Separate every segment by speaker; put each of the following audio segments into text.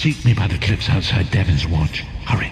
Speaker 1: Seek me by the cliffs outside Devon's Watch. Hurry.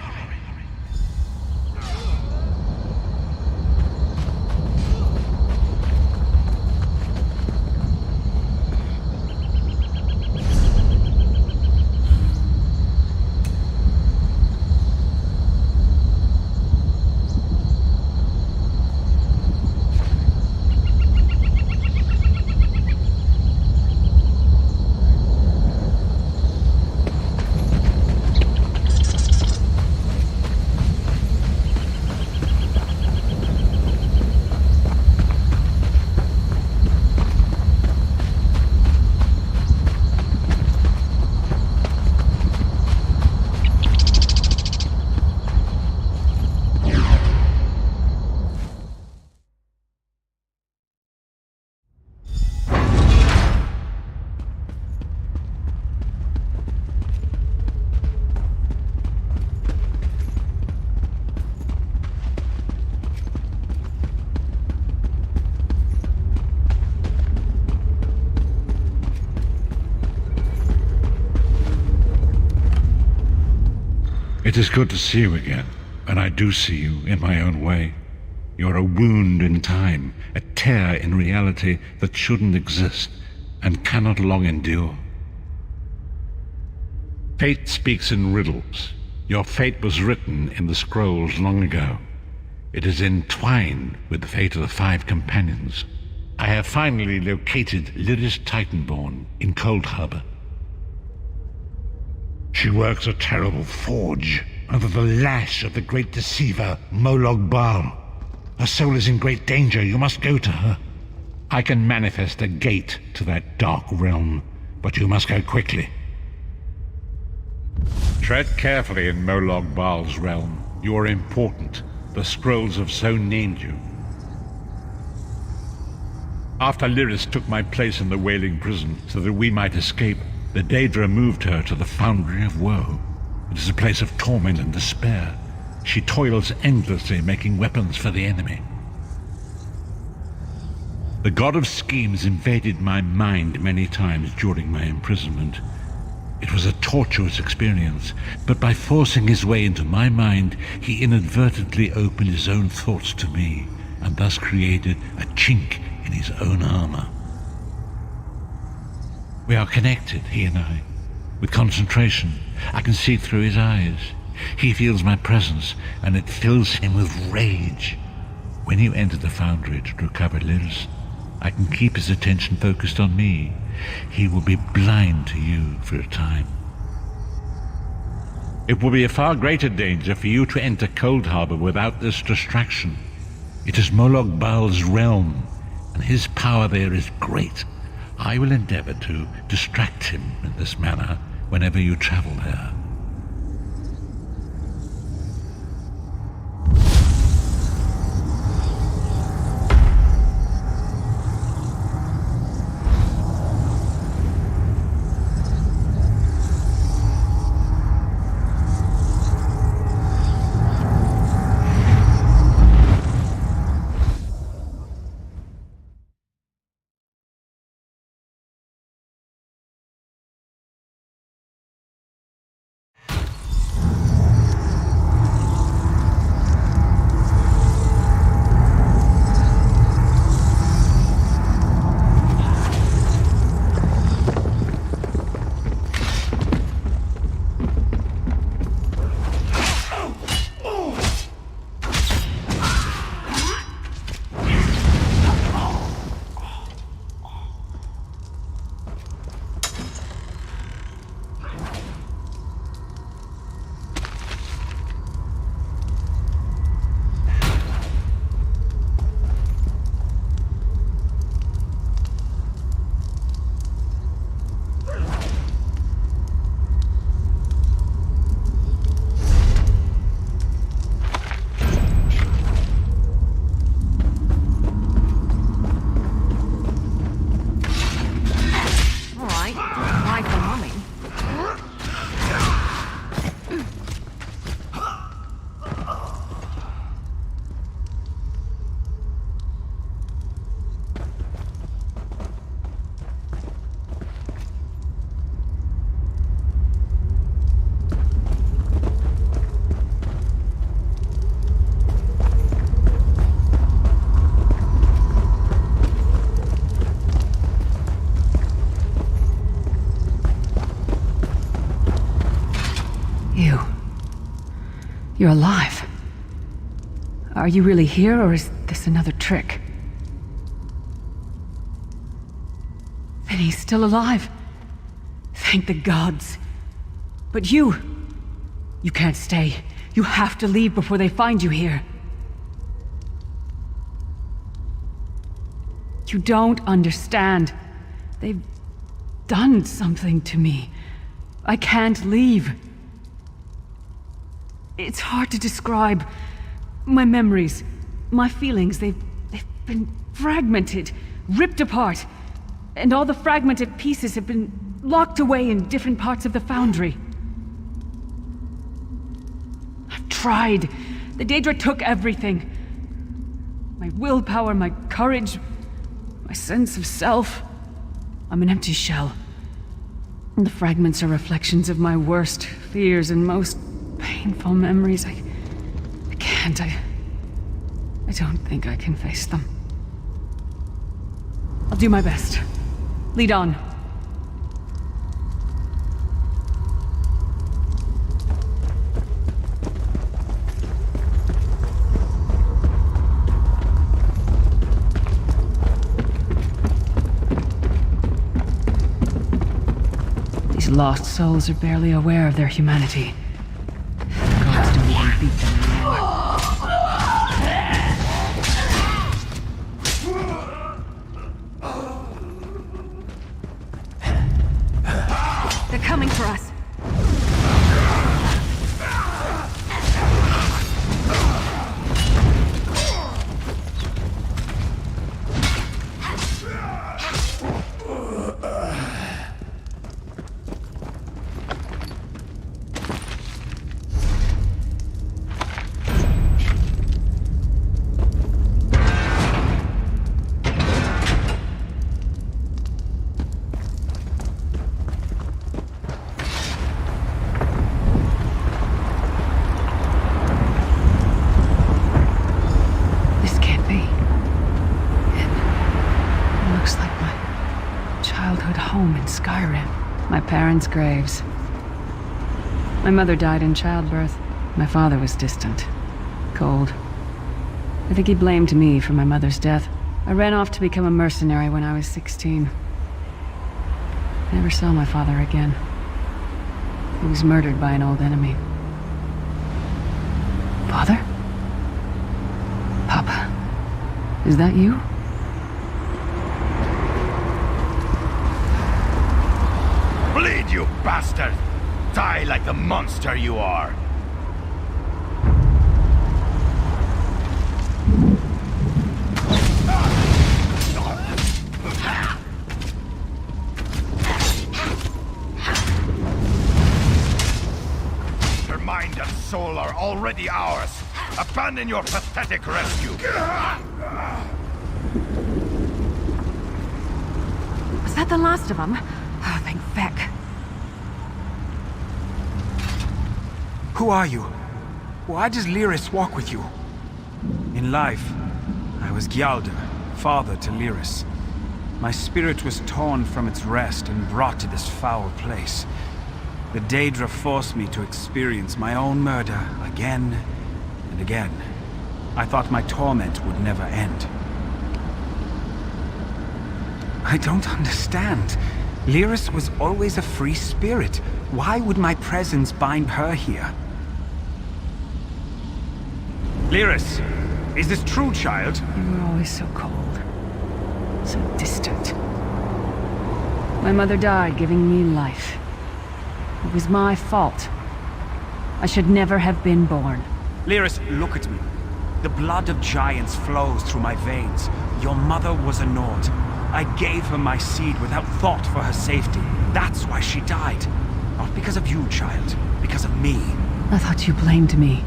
Speaker 1: It is good to see you again, and I do see you in my own way. You're a wound in time, a tear in reality that shouldn't exist and cannot long endure. Fate speaks in riddles. Your fate was written in the scrolls long ago. It is entwined with the fate of the 5 companions. I have finally located Lyris Titanborn in Cold Harbor. She works a terrible forge under the lash of the great deceiver Molog Baal. Her soul is in great danger. You must go to her. I can manifest a gate to that dark realm, but you must go quickly. Tread carefully in Molog Baal's realm. You are important. The scrolls have so named you. After Lyris took my place in the Wailing Prison so that we might escape, the Daedra moved her to the Foundry of Woe. It is a place of torment and despair. She toils endlessly making weapons for the enemy. The god of schemes invaded my mind many times during my imprisonment. It was a tortuous experience, but by forcing his way into my mind, he inadvertently opened his own thoughts to me, and thus created a chink in his own armor. We are connected, he and I. With concentration, I can see through his eyes. He feels my presence, and it fills him with rage. When you enter the foundry to recover Lyris, I can keep his attention focused on me. He will be blind to you for a time. It will be a far greater danger for you to enter Cold Harbor without this distraction. It is Molog Baal's realm, and his power there is great. I will endeavor to distract him in this manner whenever you travel there.
Speaker 2: You're alive. Are you really here, or is this another trick? Then he's still alive. Thank the gods. But you can't stay. You have to leave before they find you here. You don't understand. They've done something to me. I can't leave. It's hard to describe. My memories, my feelings, they've been fragmented, ripped apart. And all the fragmented pieces have been locked away in different parts of the Foundry. I've tried. The Daedra took everything. My willpower, my courage, my sense of self. I'm an empty shell. And the fragments are reflections of my worst fears and most painful memories. I can't. I don't think I can face them. I'll do my best. Lead on. These lost souls are barely aware of their humanity. The gods don't even beat them anymore. They're coming for us. My parents' graves. My mother died in childbirth. My father was distant, cold. I think he blamed me for my mother's death. I ran off to become a mercenary when I was 16. I never saw my father again. He was murdered by an old enemy. Father? Papa? Is that you?
Speaker 3: Bleed, you bastard! Die like the monster you are! Your mind and soul are already ours. Abandon your pathetic rescue.
Speaker 2: Was that the last of them? Oh, thank feck.
Speaker 4: Who are you? Why does Lyris walk with you? In life, I was Gyalda, father to Lyris. My spirit was torn from its rest and brought to this foul place. The Daedra forced me to experience my own murder again and again. I thought my torment would never end. I don't understand. Lyris was always a free spirit. Why would my presence bind her here? Lyris, is this true, child?
Speaker 2: You were always so cold. So distant. My mother died giving me life. It was my fault. I should never have been born.
Speaker 4: Lyris, look at me. The blood of giants flows through my veins. Your mother was a Nord. I gave her my seed without thought for her safety. That's why she died. Not because of you, child. Because of me.
Speaker 2: I thought you blamed me.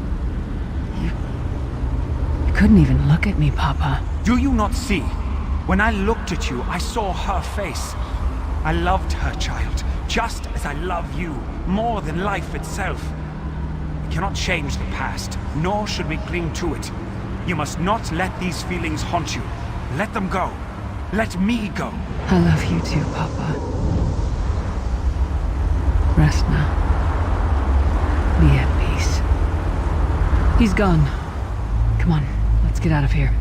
Speaker 2: You couldn't even look at me, Papa.
Speaker 4: Do you not see? When I looked at you, I saw her face. I loved her, child, just as I love you, more than life itself. We cannot change the past, nor should we cling to it. You must not let these feelings haunt you. Let them go. Let me go.
Speaker 2: I love you too, Papa. Rest now. Be at peace. He's gone. Come on, let's get out of here.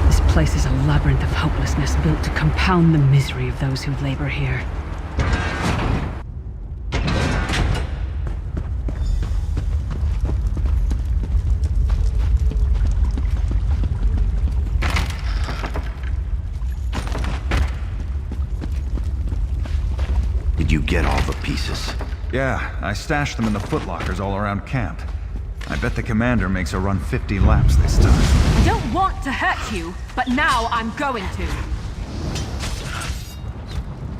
Speaker 2: This place is a labyrinth of hopelessness built to compound the misery of those who labor here.
Speaker 5: Did you get all the pieces?
Speaker 3: Yeah, I stashed them in the footlockers all around camp. I bet the commander makes her run 50 laps this time.
Speaker 6: I don't want to hurt you, but now I'm going to.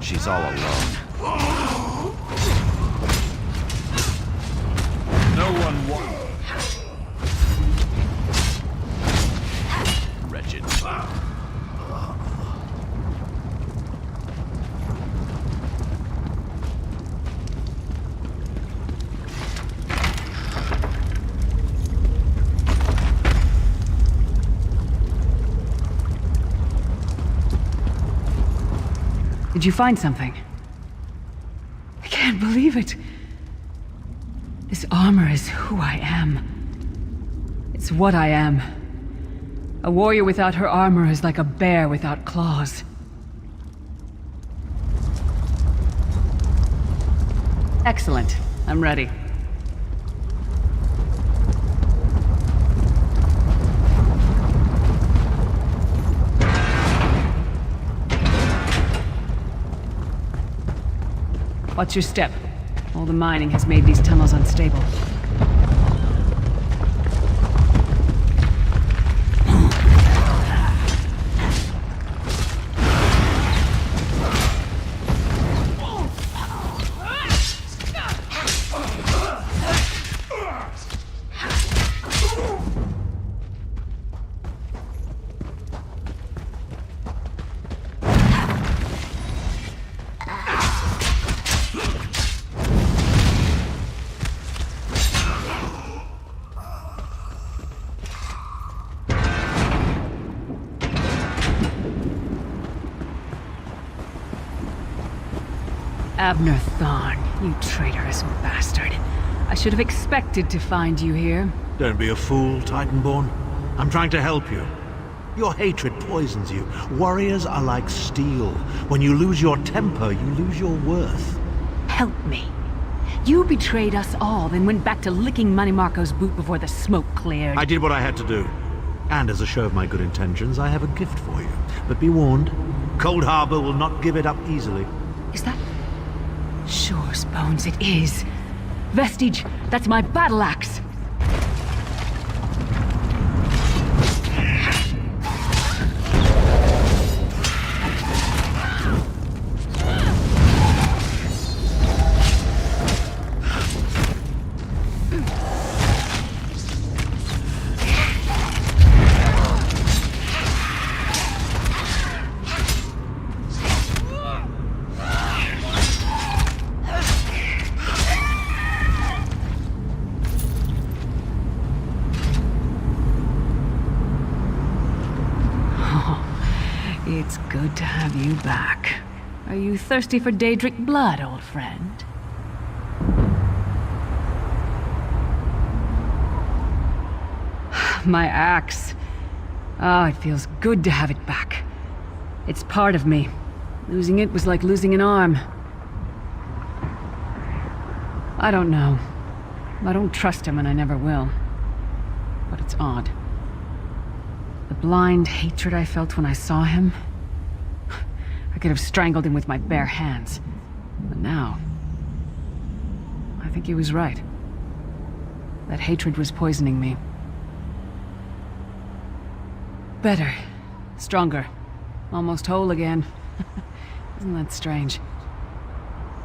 Speaker 5: She's all alone.
Speaker 3: No one won.
Speaker 5: Wretched.
Speaker 2: Did you find something? I can't believe it. This armor is who I am. It's what I am. A warrior without her armor is like a bear without claws. Excellent. I'm ready. Watch your step. All the mining has made these tunnels unstable. Abner Thorn, you traitorous bastard. I should have expected to find you here.
Speaker 7: Don't be a fool, Titanborn. I'm trying to help you. Your hatred poisons you. Warriors are like steel. When you lose your temper, you lose your worth.
Speaker 2: Help me. You betrayed us all, then went back to licking Manny Marco's boot before the smoke cleared.
Speaker 7: I did what I had to do. And as a show of my good intentions, I have a gift for you. But be warned, Cold Harbor will not give it up easily.
Speaker 2: Is that... Sure, Bones, it is. Vestige, that's my battle axe. It's good to have you back. Are you thirsty for Daedric blood, old friend? My axe. Oh, it feels good to have it back. It's part of me. Losing it was like losing an arm. I don't know. I don't trust him and I never will. But it's odd. The blind hatred I felt when I saw him... I could have strangled him with my bare hands. But now... I think he was right. That hatred was poisoning me. Better. Stronger. Almost whole again. Isn't that strange?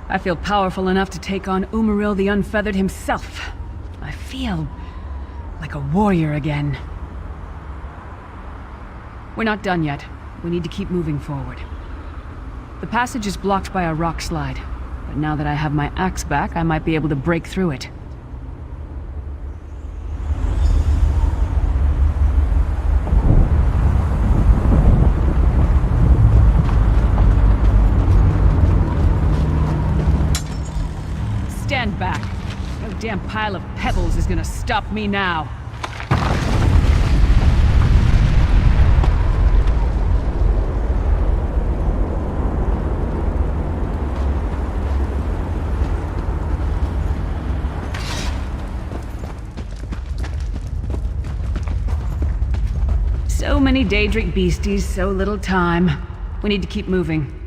Speaker 2: I feel powerful enough to take on Umaril the Unfeathered himself. I feel like a warrior again. We're not done yet. We need to keep moving forward. The passage is blocked by a rock slide, but now that I have my axe back, I might be able to break through it. Stand back. No damn pile of pebbles is gonna stop me now. So many Daedric beasties, so little time. We need to keep moving.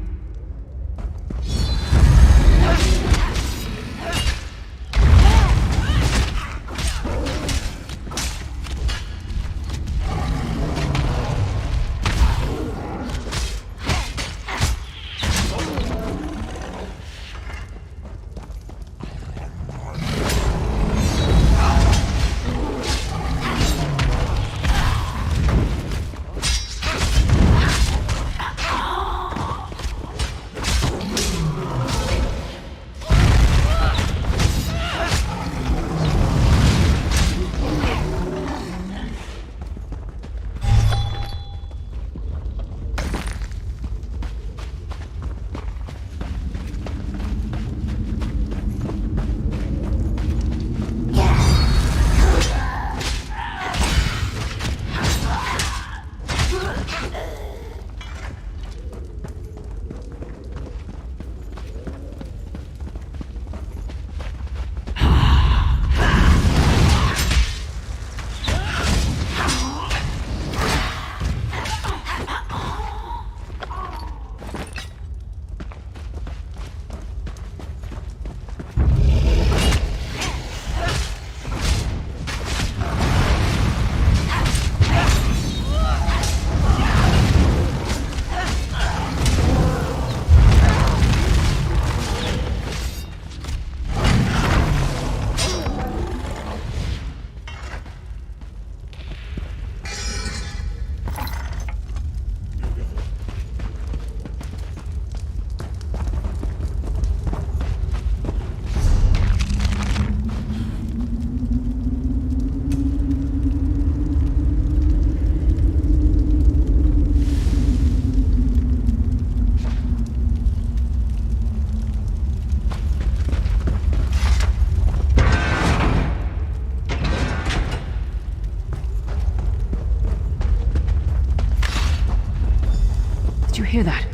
Speaker 2: Did you hear that?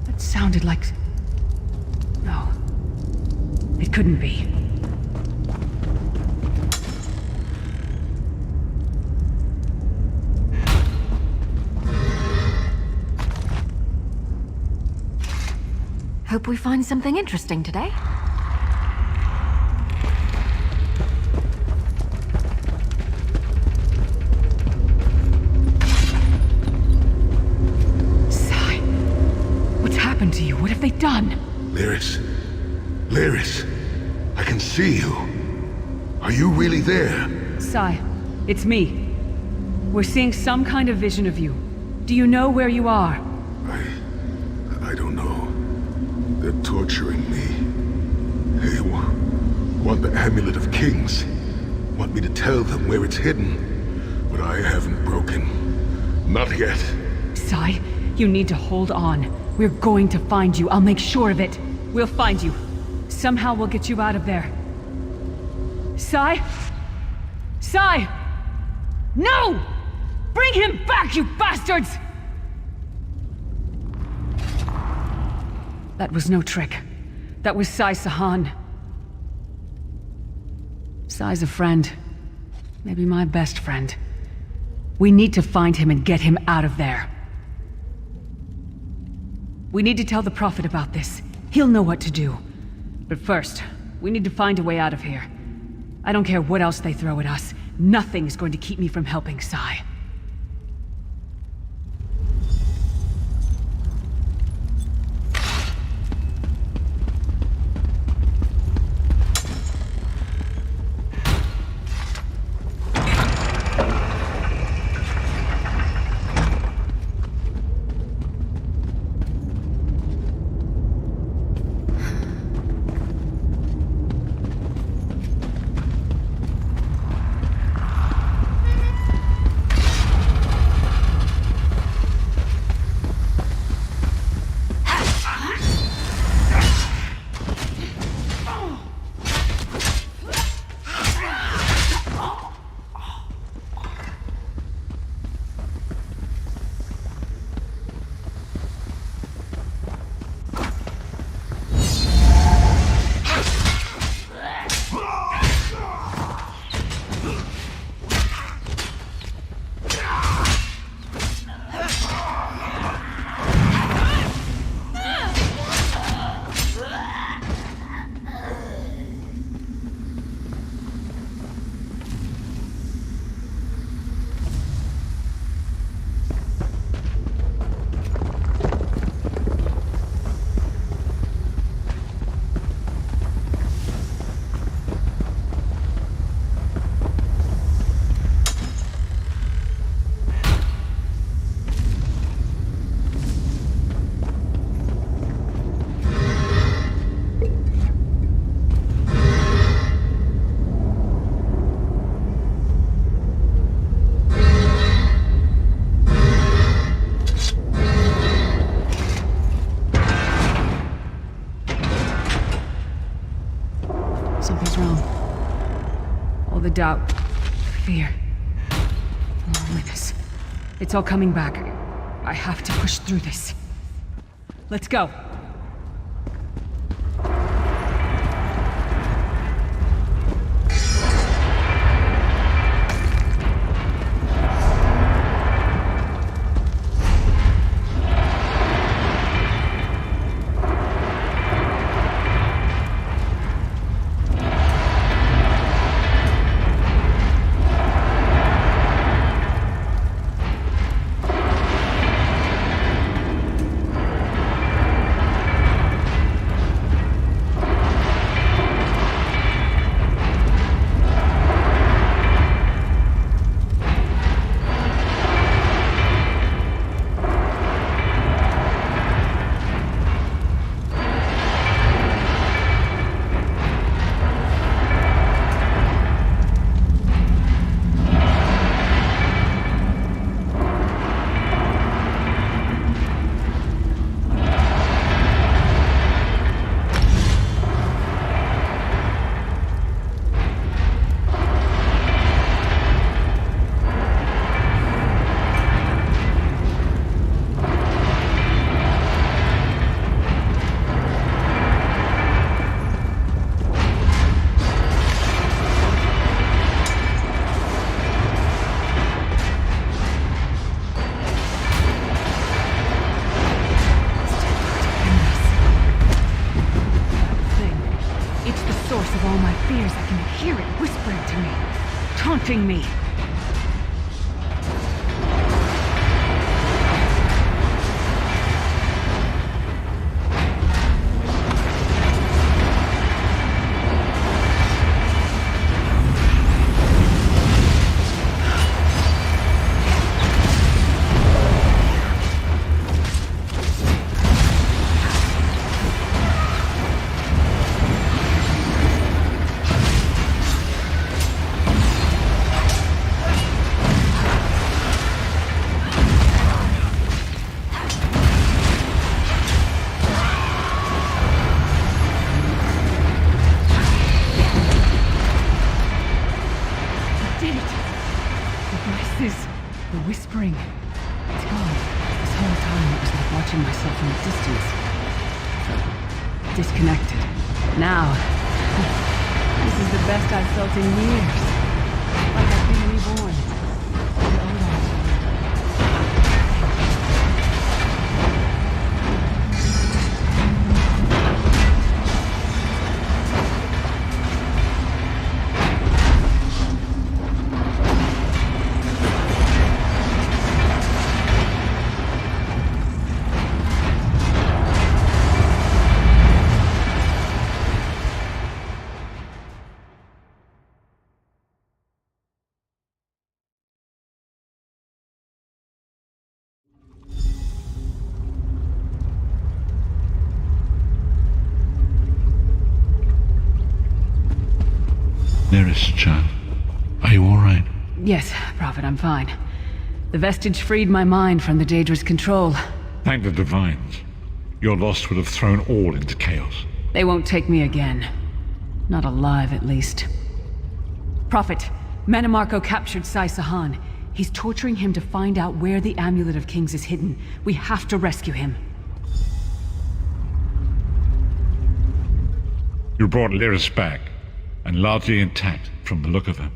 Speaker 2: That sounded like... No. It couldn't be.
Speaker 6: Hope we find something interesting today.
Speaker 2: To you? What have they done?
Speaker 8: Lyris. Lyris. I can see you. Are you really there?
Speaker 2: Sai, it's me. We're seeing some kind of vision of you. Do you know where you are?
Speaker 8: I don't know. They're torturing me. They want the Amulet of Kings. Want me to tell them where it's hidden. But I haven't broken. Not yet.
Speaker 2: Sai, you need to hold on. We're going to find you. I'll make sure of it. We'll find you. Somehow we'll get you out of there. Sai? Sai! No! Bring him back, you bastards! That was no trick. That was Sai Sahan. Sai's a friend. Maybe my best friend. We need to find him and get him out of there. We need to tell the Prophet about this. He'll know what to do. But first, we need to find a way out of here. I don't care what else they throw at us. Nothing's going to keep me from helping Sai. doubt, fear, loneliness. It's all coming back. I have to push through this. Let's go. Me. Disconnected. Now, this is the best I've felt in years. Like I've been reborn.
Speaker 1: Nearest child. Are you all right?
Speaker 2: Yes, Prophet, I'm fine. The vestige freed my mind from the Daedra's control.
Speaker 1: Thank the Divines. Your loss would have thrown all into chaos.
Speaker 2: They won't take me again. Not alive, at least. Prophet, Manamarco captured Sai Sahan. He's torturing him to find out where the Amulet of Kings is hidden. We have to rescue him.
Speaker 1: You brought Lyris back, and largely intact from the look of her.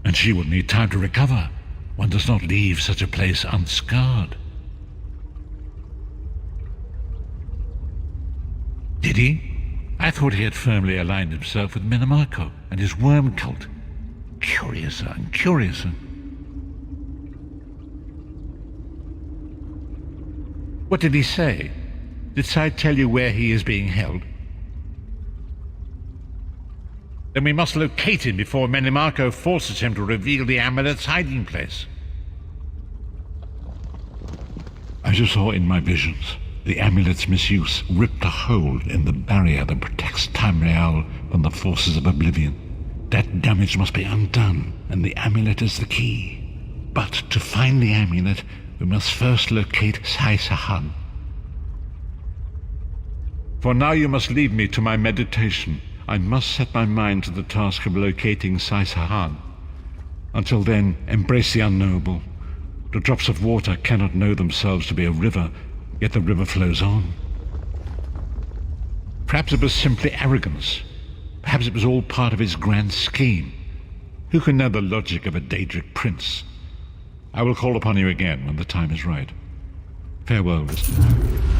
Speaker 1: And she will need time to recover. One does not leave such a place unscarred. Did he? I thought he had firmly aligned himself with Manamarco and his worm cult. Curiouser and curiouser. What did he say? Did Sai tell you where he is being held? Then we must locate him before Manamarco forces him to reveal the amulet's hiding place. As you saw in my visions, the amulet's misuse ripped a hole in the barrier that protects Tamriel from the forces of oblivion. That damage must be undone, and the amulet is the key. But to find the amulet, we must first locate Sai Sahan. For now you must leave me to my meditation. I must set my mind to the task of locating Sai-Sahan. Until then, embrace the unknowable. The drops of water cannot know themselves to be a river, yet the river flows on. Perhaps it was simply arrogance. Perhaps it was all part of his grand scheme. Who can know the logic of a Daedric prince? I will call upon you again when the time is right. Farewell, listener.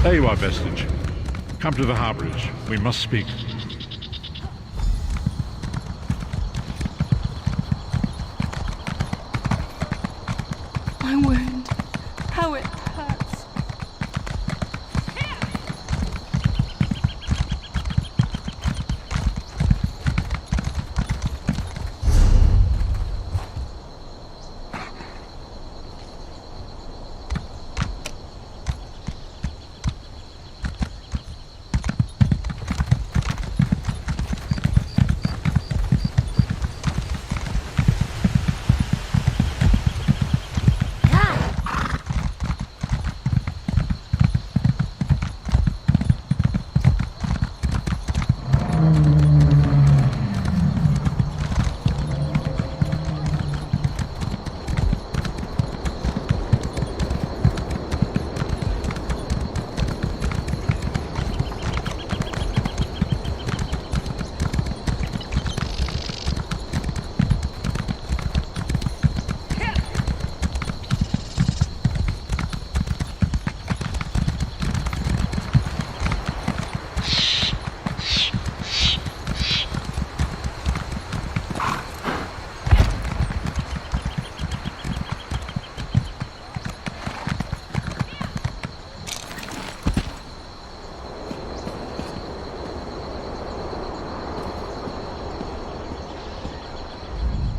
Speaker 1: There you are, Vestige. Come to the harborage. We must speak.
Speaker 2: My wound. How it hurts.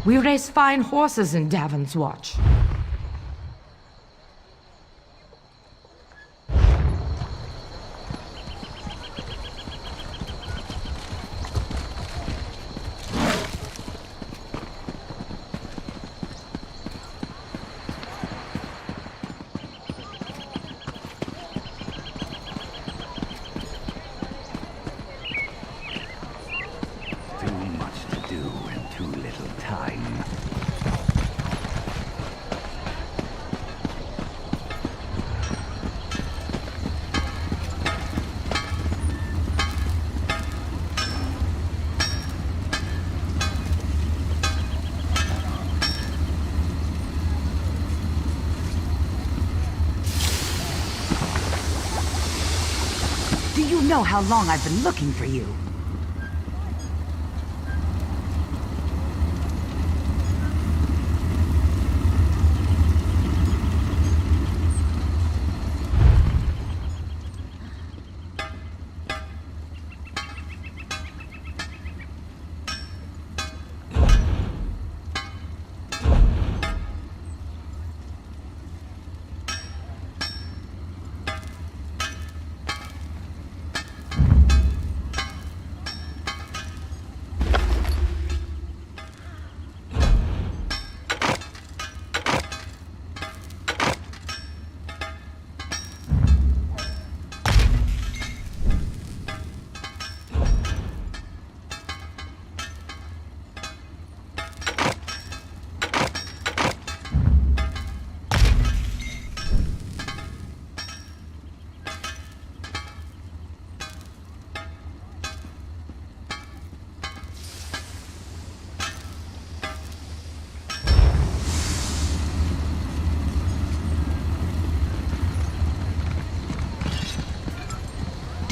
Speaker 9: We race fine horses in Davon's Watch.
Speaker 10: Do you know how long I've been looking for you?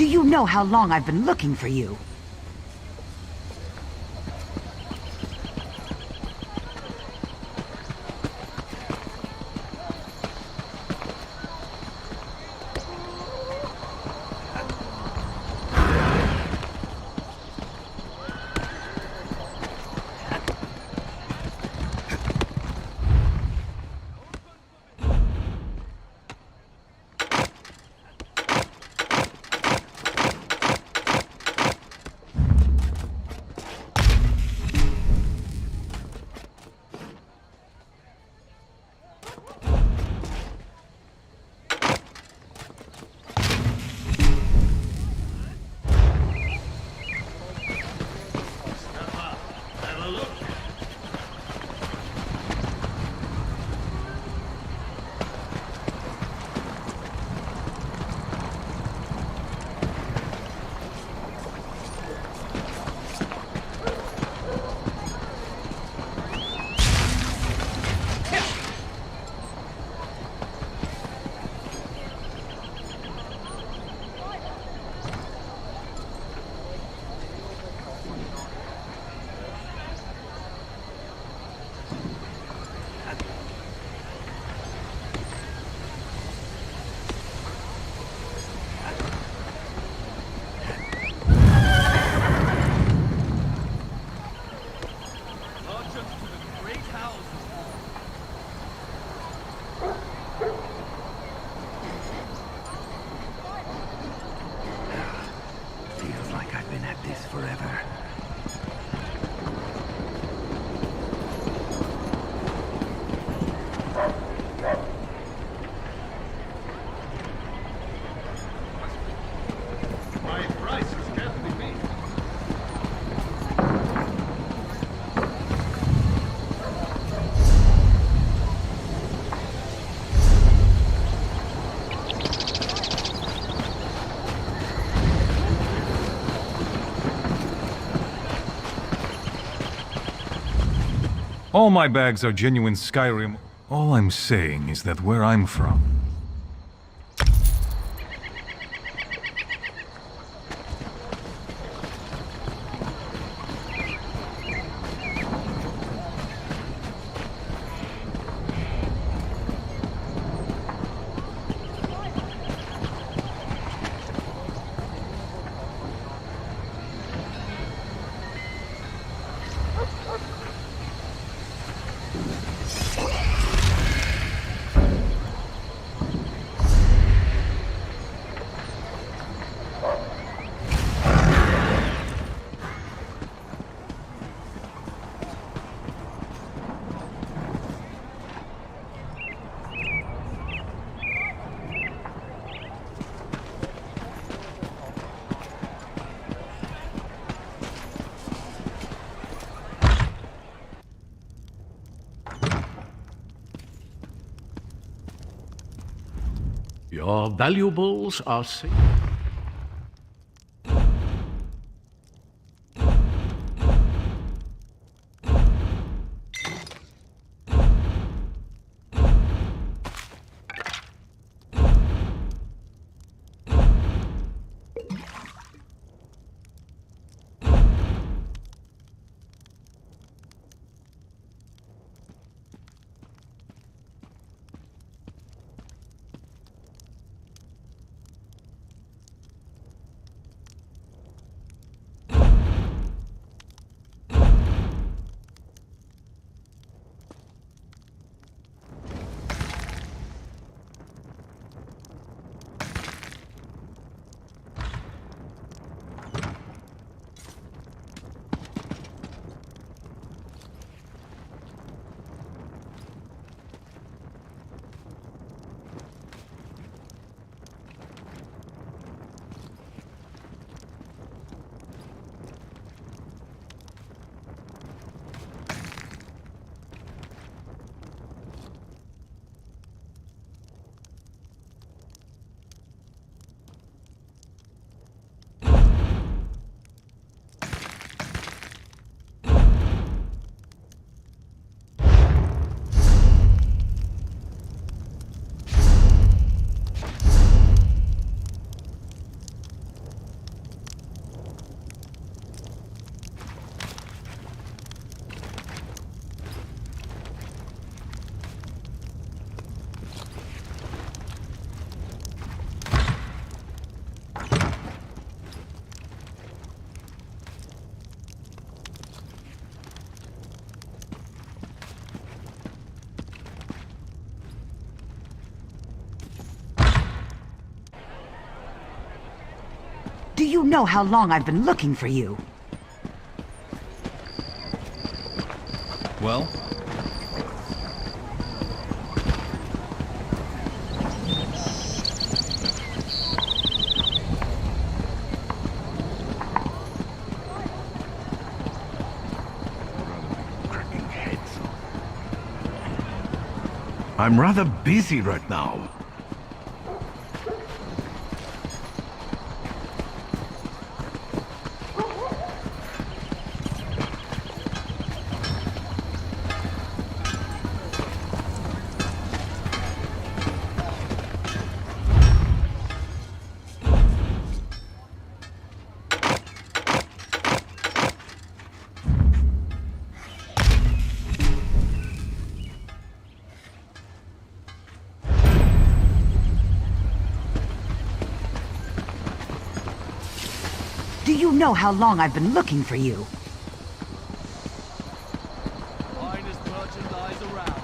Speaker 10: Do you know how long I've been looking for you?
Speaker 3: All my bags are genuine Skyrim. All I'm saying is that where I'm from,
Speaker 11: Your valuables are safe.
Speaker 10: Do you know how long I've been looking for you?
Speaker 3: Well?
Speaker 5: I'm rather busy right now.
Speaker 10: Do you know how long I've been looking for you?
Speaker 12: Finest merchandise around.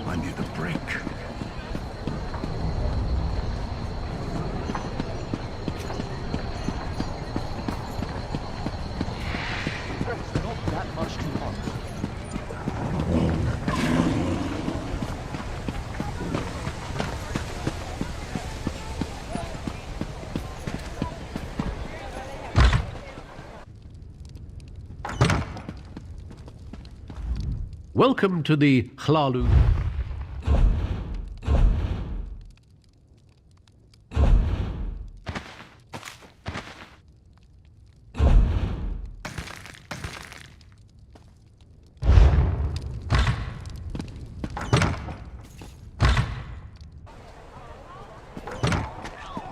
Speaker 5: I need a break.
Speaker 12: Not that much too hot.
Speaker 11: Welcome to the Hlalu.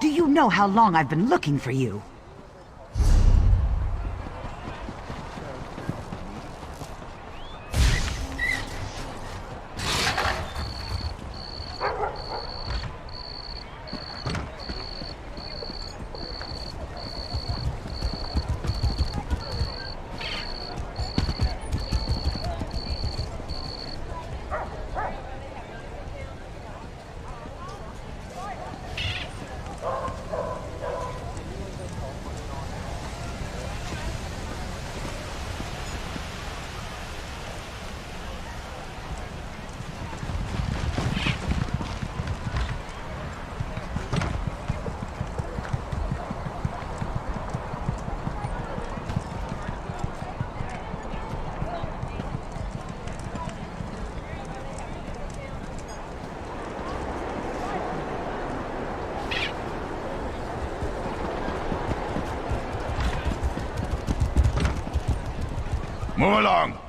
Speaker 10: Do you know how long I've been looking for you?
Speaker 8: Move along!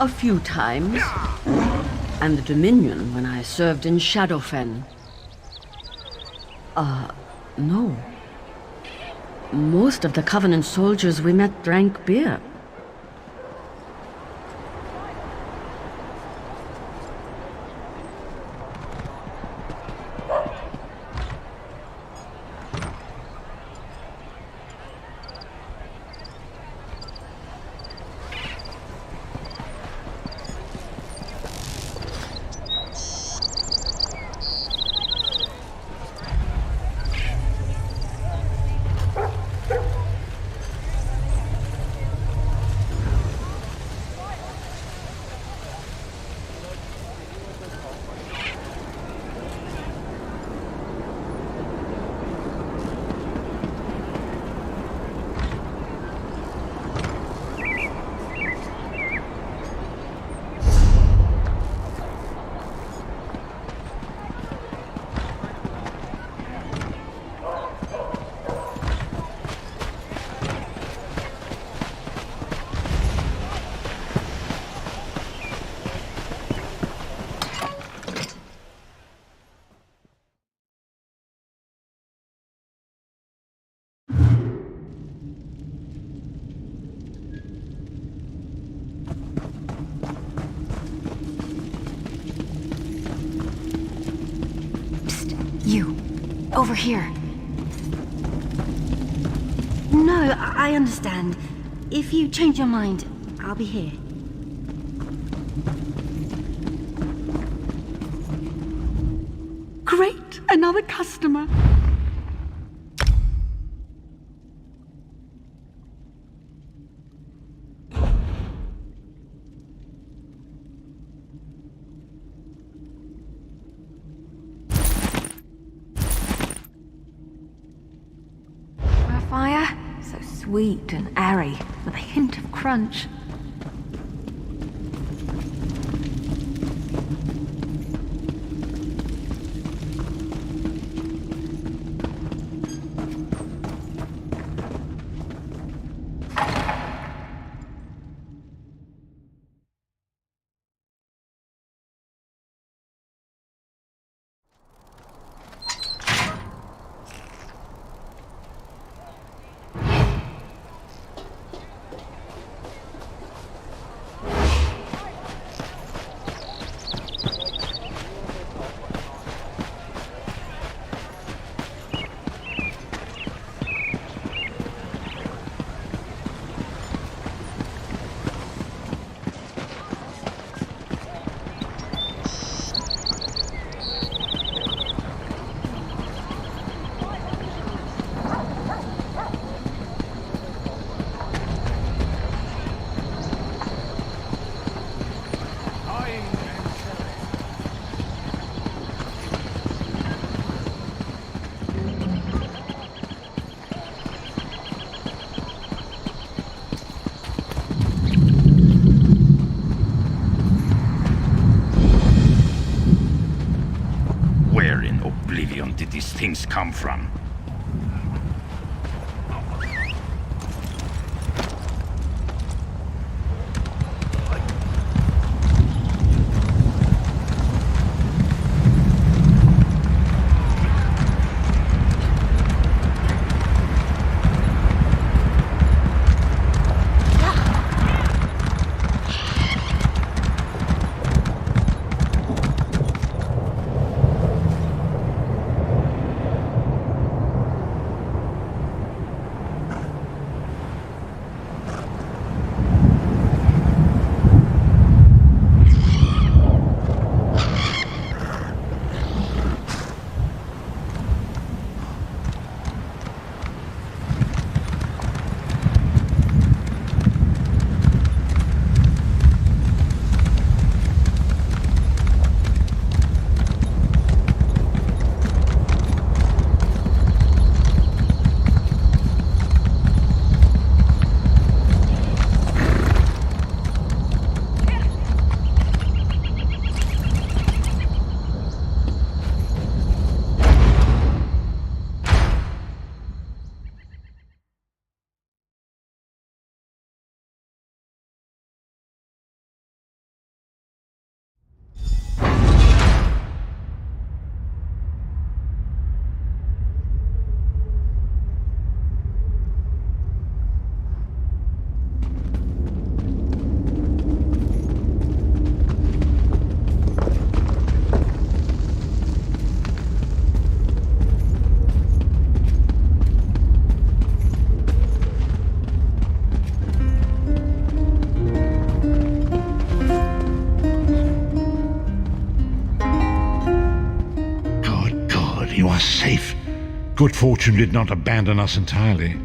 Speaker 13: A few times. And the Dominion when I served in Shadowfen. No. Most of the Covenant soldiers we met drank beer.
Speaker 14: You. Over here.
Speaker 13: No, I understand. If you change your mind, I'll be here.
Speaker 2: Great! Another customer.
Speaker 14: Fire? So sweet and airy, with a hint of crunch.
Speaker 15: things come from.
Speaker 1: You are safe. Good fortune did not abandon us entirely.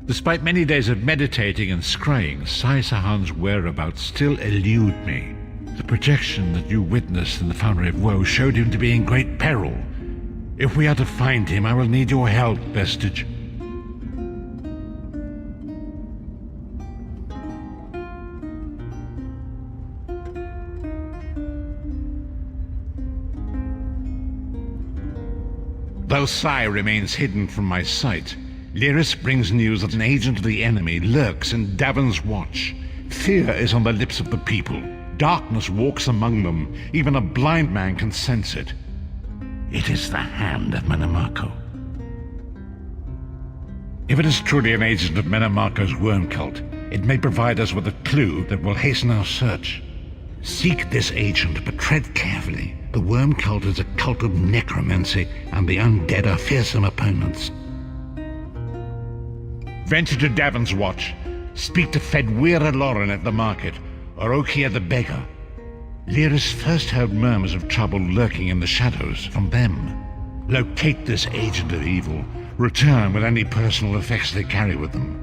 Speaker 1: Despite many days of meditating and scrying, Sai Sahan's whereabouts still elude me. The projection that you witnessed in the Foundry of Woe showed him to be in great peril. If we are to find him, I will need your help, Vestige. Though Sai remains hidden from my sight, Lyris brings news that an agent of the enemy lurks in Davon's Watch. Fear is on the lips of the people. Darkness walks among them. Even a blind man can sense it. It is the hand of Menamarco. If it is truly an agent of Menamarco's worm cult, it may provide us with a clue that will hasten our search. Seek this agent, but tread carefully. The worm cult is a cult of necromancy, and the undead are fearsome opponents. Venture to Davon's Watch. Speak to Fedwira Lauren at the market, or Okia the beggar. Lyris first heard murmurs of trouble lurking in the shadows from them. Locate this agent of evil. Return with any personal effects they carry with them.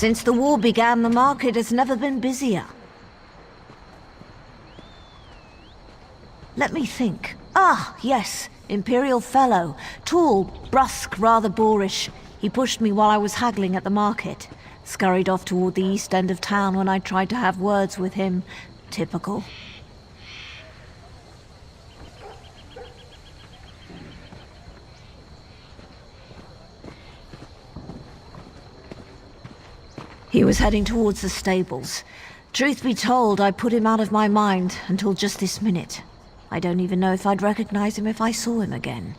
Speaker 15: Since the war began, the market has never been busier. Let me think. Ah, yes, Imperial Fellow. Tall, brusque, rather boorish. He pushed me while I was haggling at the market. Scurried off toward the east end of town when I tried to have words with him. Typical. He was heading towards the stables. Truth be told, I put him out of my mind until just this minute. I don't even know if I'd recognize him if I saw him again.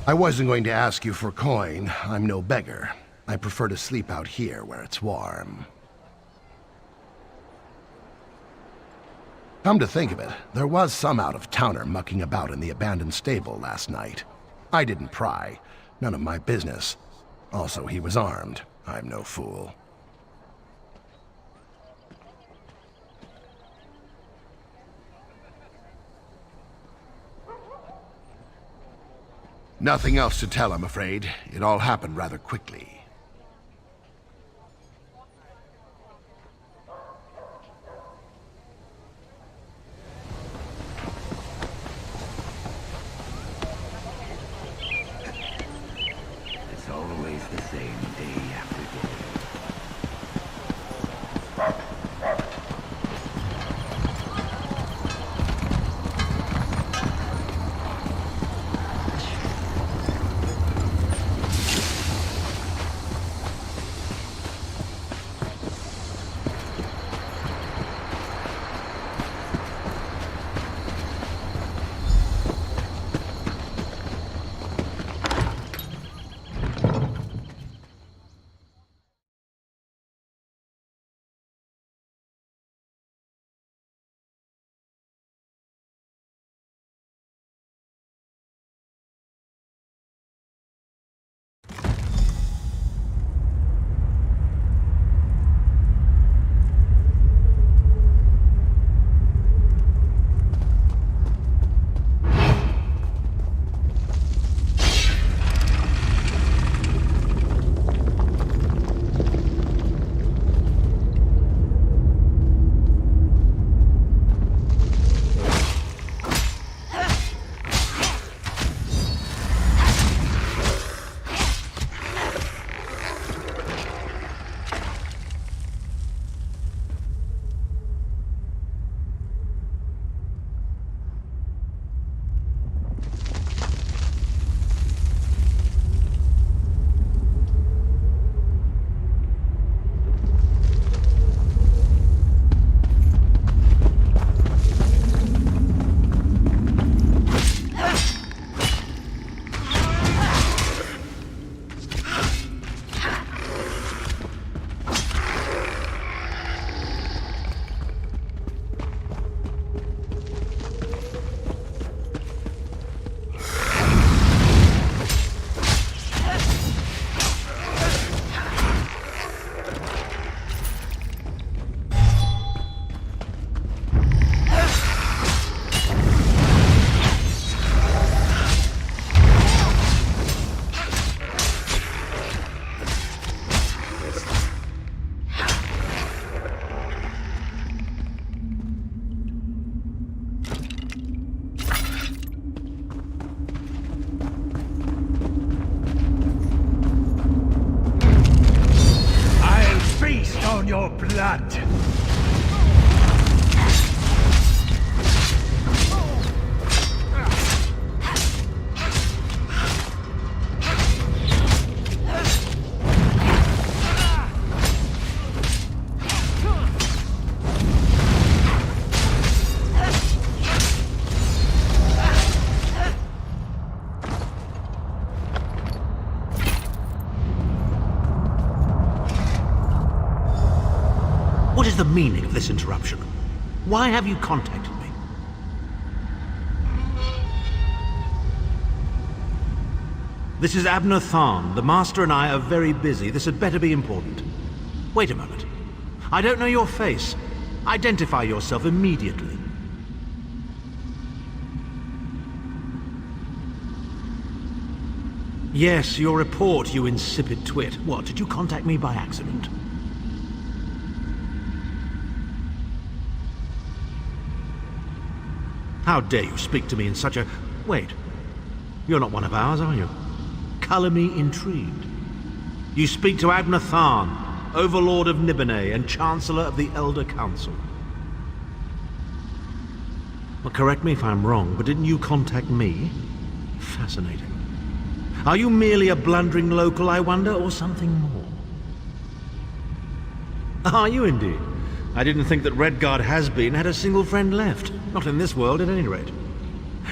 Speaker 5: I wasn't going to ask you for coin. I'm no beggar. I prefer to sleep out here where it's warm. Come to think of it, there was some out-of-towner mucking about in the abandoned stable last night. I didn't pry. None of my business. Also, he was armed. I'm no fool. Nothing else to tell, I'm afraid. It all happened rather quickly.
Speaker 16: It's always the same day after day.
Speaker 17: Your blood!
Speaker 7: What is the meaning of this interruption? Why have you contacted me? This is Abner Tharn. The Master and I are very busy. This had better be important. Wait a moment. I don't know your face. Identify yourself immediately. Yes, your report, you insipid twit. What, did you contact me by accident? How dare you speak to me in such a... Wait. You're not one of ours, are you? Colour me intrigued. You speak to Abner Tharn, Overlord of Nibene and Chancellor of the Elder Council. Well, correct me if I'm wrong, but didn't you contact me? Fascinating. Are you merely a blundering local, I wonder, or something more? Are you indeed? I didn't think that Redguard has-been had a single friend left. Not in this world, at any rate.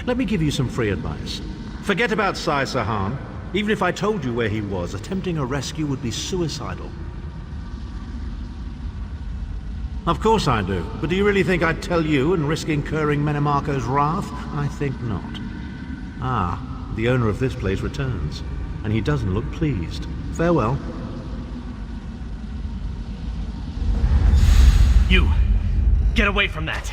Speaker 7: Let me give you some free advice. Forget about Sai Sahan. Even if I told you where he was, attempting a rescue would be suicidal. Of course I do. But do you really think I'd tell you and risk incurring Menemarco's wrath? I think not. Ah, the owner of this place returns. And he doesn't look pleased. Farewell.
Speaker 18: You! Get away from that!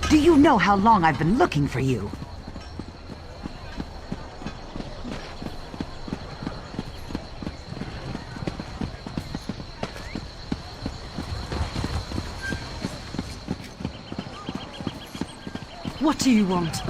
Speaker 10: Do you know how long I've been looking for you?
Speaker 2: What do you want?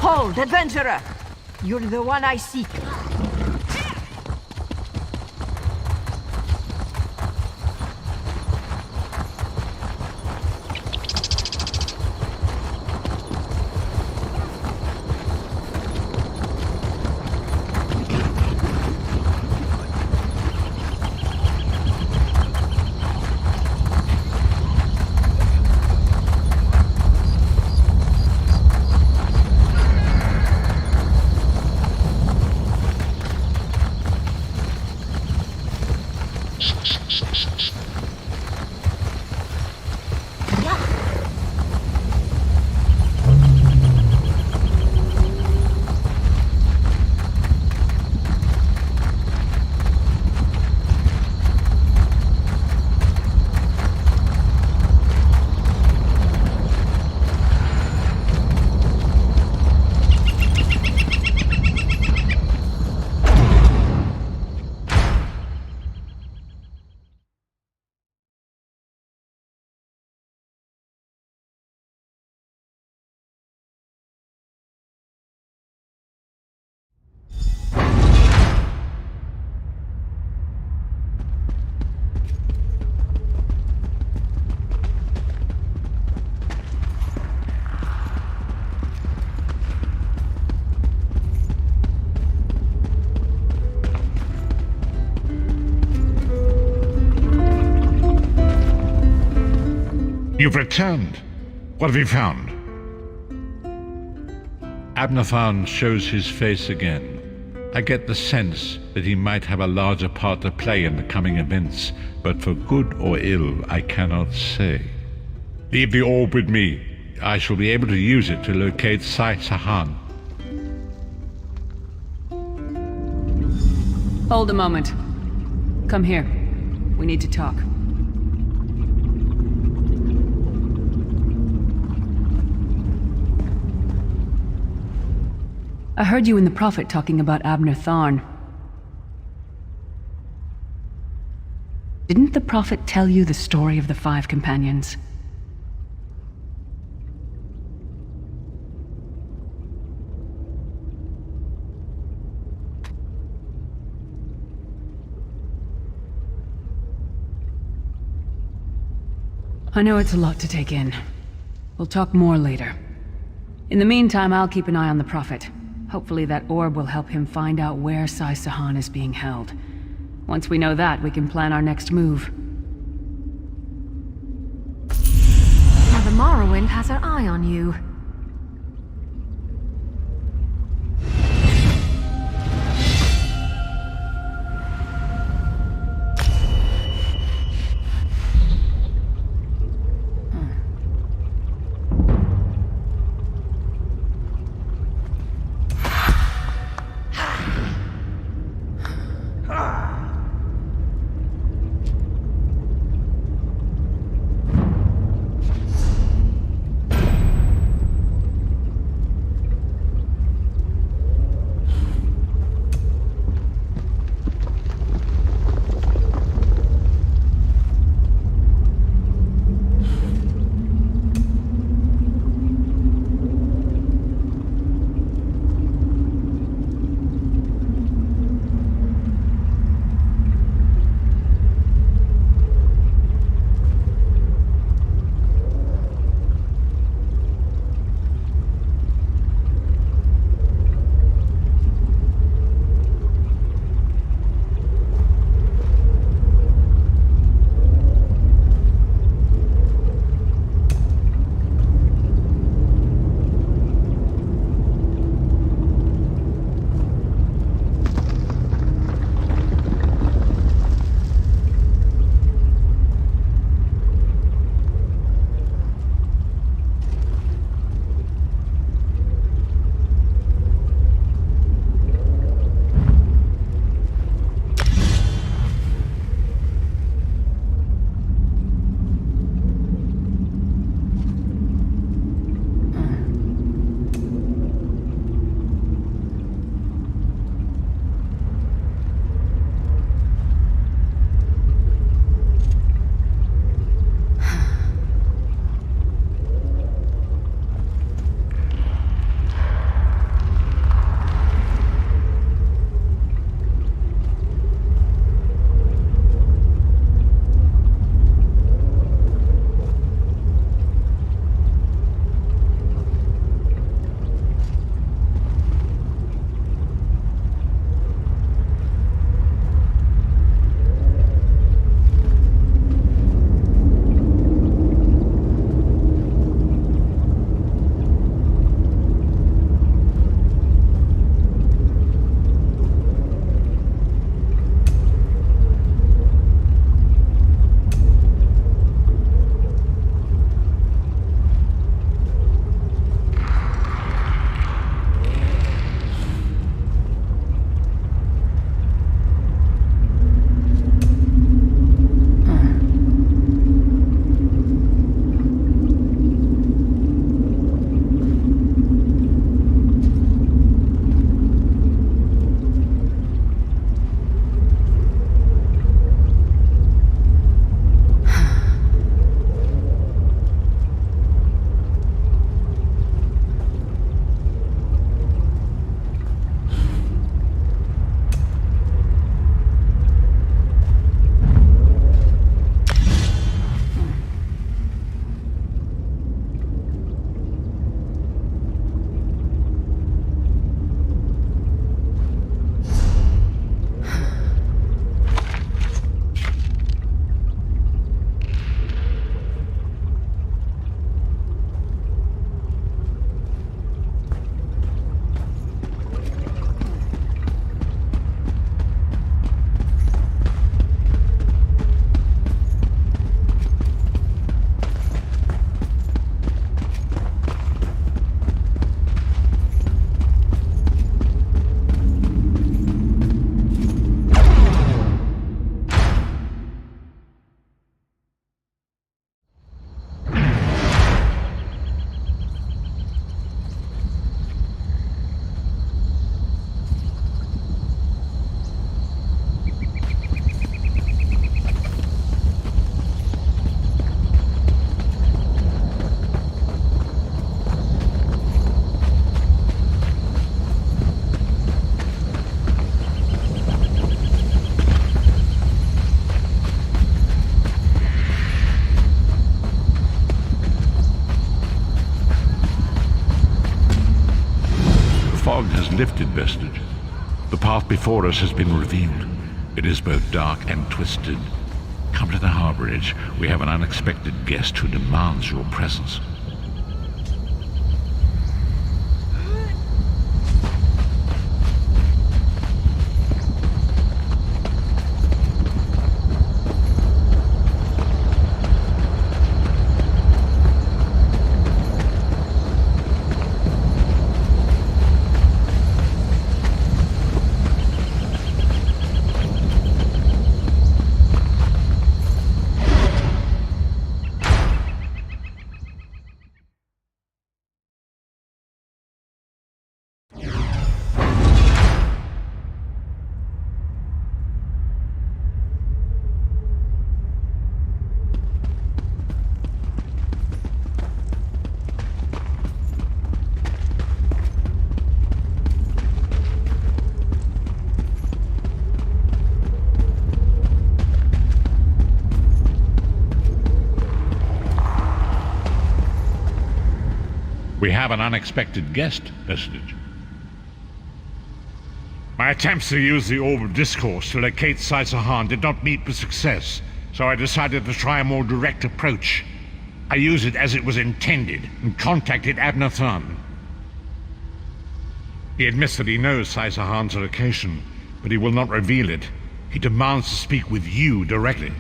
Speaker 10: Hold, adventurer! You're the one I seek.
Speaker 1: You've returned. What have you found? Abnathan shows his face again. I get the sense that he might have a larger part to play in the coming events, but for good or ill, I cannot say. Leave the orb with me. I shall be able to use it to locate Sai Sahan.
Speaker 2: Hold a moment. Come here. We need to talk. I heard you and the Prophet talking about Abner Tharn. Didn't the Prophet tell you the story of the 5 companions? I know it's a lot to take in. We'll talk more later. In the meantime, I'll keep an eye on the Prophet. Hopefully that orb will help him find out where Sai Sahan is being held. Once we know that, we can plan our next move.
Speaker 6: Now the Morrowind has her eye on you.
Speaker 1: fog has lifted, Vestige. The path before us has been revealed. It is both dark and twisted. Come to the harborage. We have an unexpected guest who demands your presence. We have an unexpected guest, Vestige. My attempts to use the Orb of Discourse to locate Saisahan did not meet with success, so I decided to try a more direct approach. I used it as it was intended and contacted Abnathan. He admits that he knows Saisahan's location, but he will not reveal it. He demands to speak with you directly.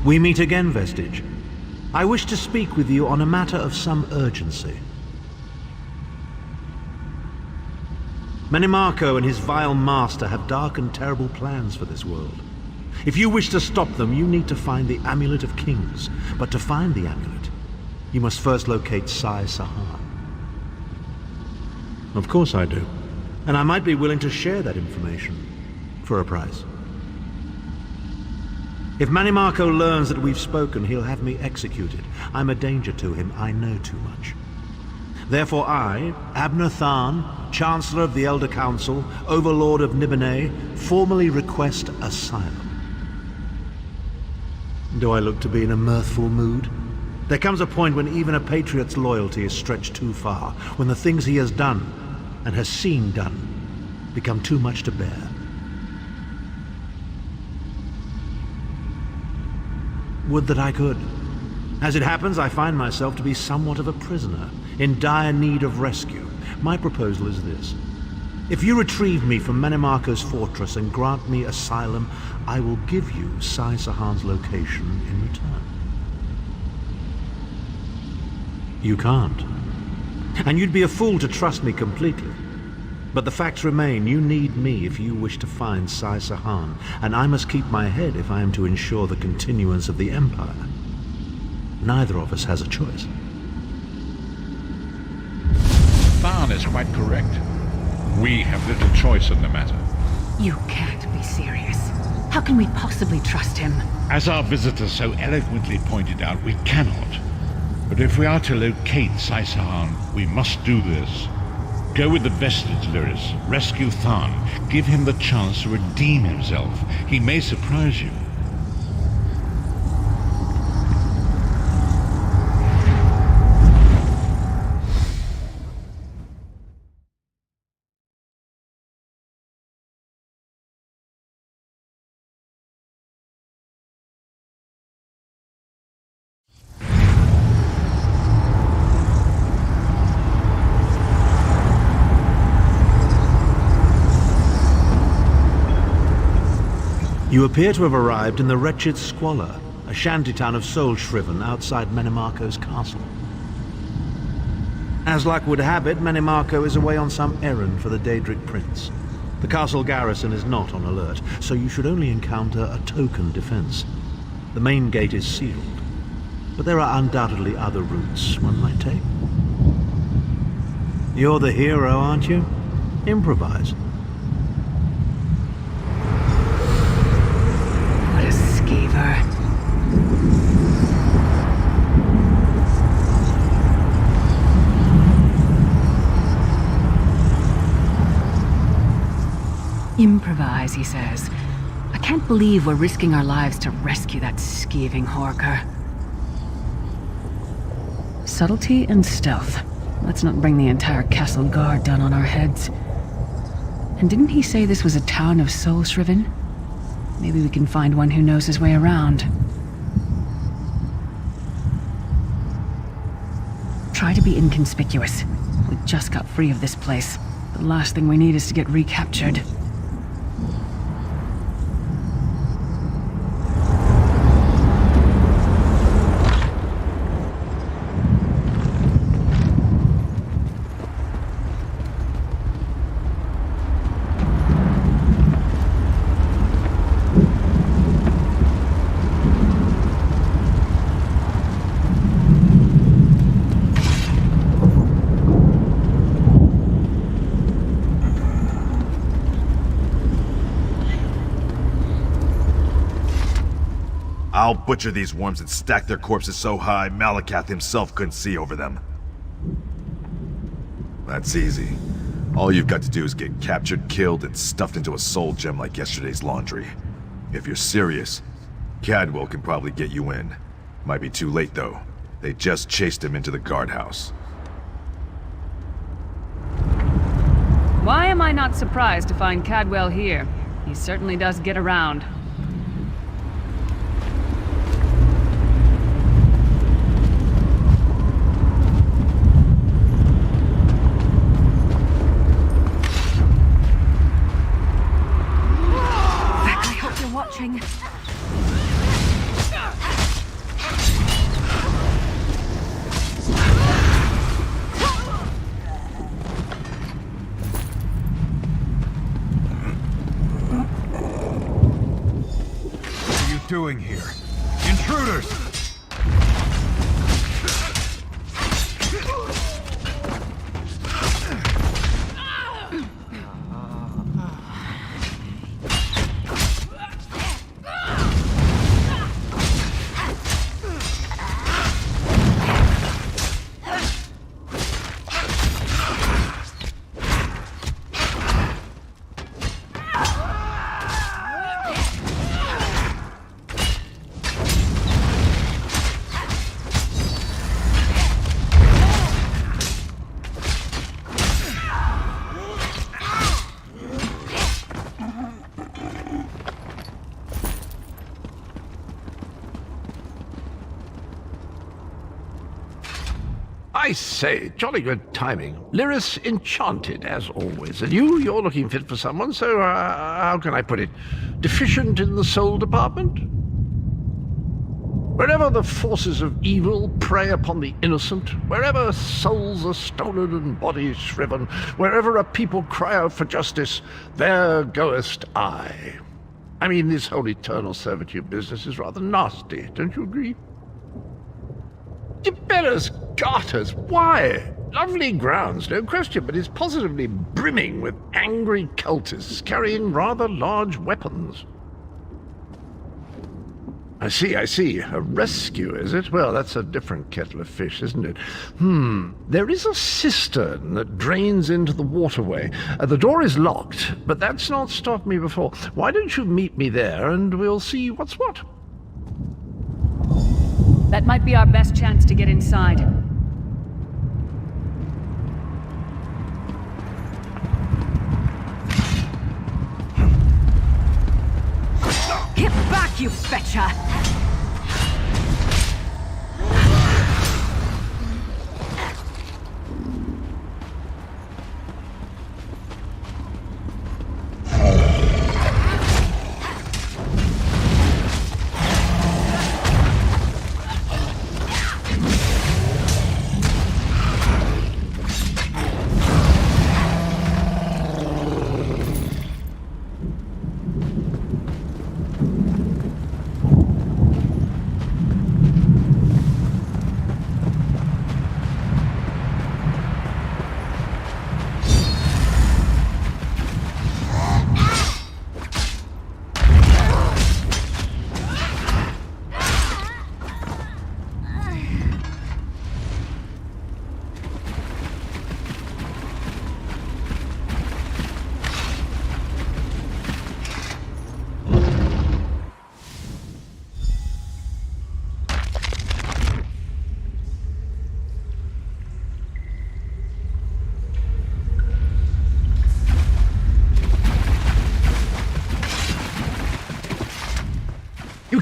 Speaker 7: We meet again, Vestige. I wish to speak with you on a matter of some urgency. Menimarco and his vile master have dark and terrible plans for this world. If you wish to stop them, you need to find the Amulet of Kings. But to find the amulet, you must first locate Saisahan. Of course I do. And I might be willing to share that information for a price. If Menimarco learns that we've spoken, he'll have me executed. I'm a danger to him. I know too much. Therefore I, Abnathan, Chancellor of the Elder Council, Overlord of Nibene, formally request asylum. Do I look to be in a mirthful mood? There comes a point when even a patriot's loyalty is stretched too far, when the things he has done, and has seen done, become too much to bear. Would that I could. As it happens, I find myself to be somewhat of a prisoner, in dire need of rescue. My proposal is this. If you retrieve me from Menimarco's fortress and grant me asylum, I will give you Saisahan's location in return. You can't. And you'd be a fool to trust me completely. But the facts remain, you need me if you wish to find Saisahan, and I must keep my head if I am to ensure the continuance of the Empire. Neither of us has a choice.
Speaker 1: Tharn is quite correct. We have little choice in the matter.
Speaker 2: You can't be serious. How can we possibly trust him?
Speaker 1: As our visitor so eloquently pointed out, we cannot. But if we are to locate Saisahan, we must do this. Go with the Vestige, Lyris. Rescue Tharn. Give him the chance to redeem himself. He may surprise you.
Speaker 7: You appear to have arrived in the wretched Squalor, a shantytown of Soulshriven outside Menimarco's castle. As luck would have it, Menimarco is away on some errand for the Daedric Prince. The castle garrison is not on alert, so you should only encounter a token defense. The main gate is sealed, but there are undoubtedly other routes one might take. You're the hero, aren't you? Improvise.
Speaker 2: What a skeever. Improvise, he says. I can't believe we're risking our lives to rescue that skeeving Horker. Subtlety and stealth. Let's not bring the entire castle guard down on our heads. And didn't he say this was a town of soul-shriven? Maybe we can find one who knows his way around. Try to be inconspicuous. We just got free of this place. The last thing we need is to get recaptured.
Speaker 19: I'll butcher these worms and stack their corpses so high Malakath himself couldn't see over them. That's easy. All you've got to do is get captured, killed, and stuffed into a soul gem like yesterday's laundry. If you're serious, Cadwell can probably get you in. Might be too late though. They just chased him into the guardhouse.
Speaker 2: Why am I not surprised to find Cadwell here? He certainly does get around.
Speaker 6: Watching.
Speaker 3: What are you doing here? Intruders!
Speaker 11: I say, jolly good timing. Lyris enchanted, as always. And you're looking fit for someone, so, how can I put it? Deficient in the soul department? Wherever the forces of evil prey upon the innocent, wherever souls are stolen and bodies shriven, wherever a people cry out for justice, there goest I. I mean, this whole eternal servitude business is rather nasty, don't you agree? Tiberius Garters, why? Lovely grounds, no question, but it's positively brimming with angry cultists carrying rather large weapons. I see. A rescue, is it? Well, that's a different kettle of fish, isn't it? There is a cistern that drains into the waterway. The door is locked, but that's not stopped me before. Why don't you meet me there, and we'll see what's what?
Speaker 2: That might be our best chance to get inside.
Speaker 6: Get back, you fetcher!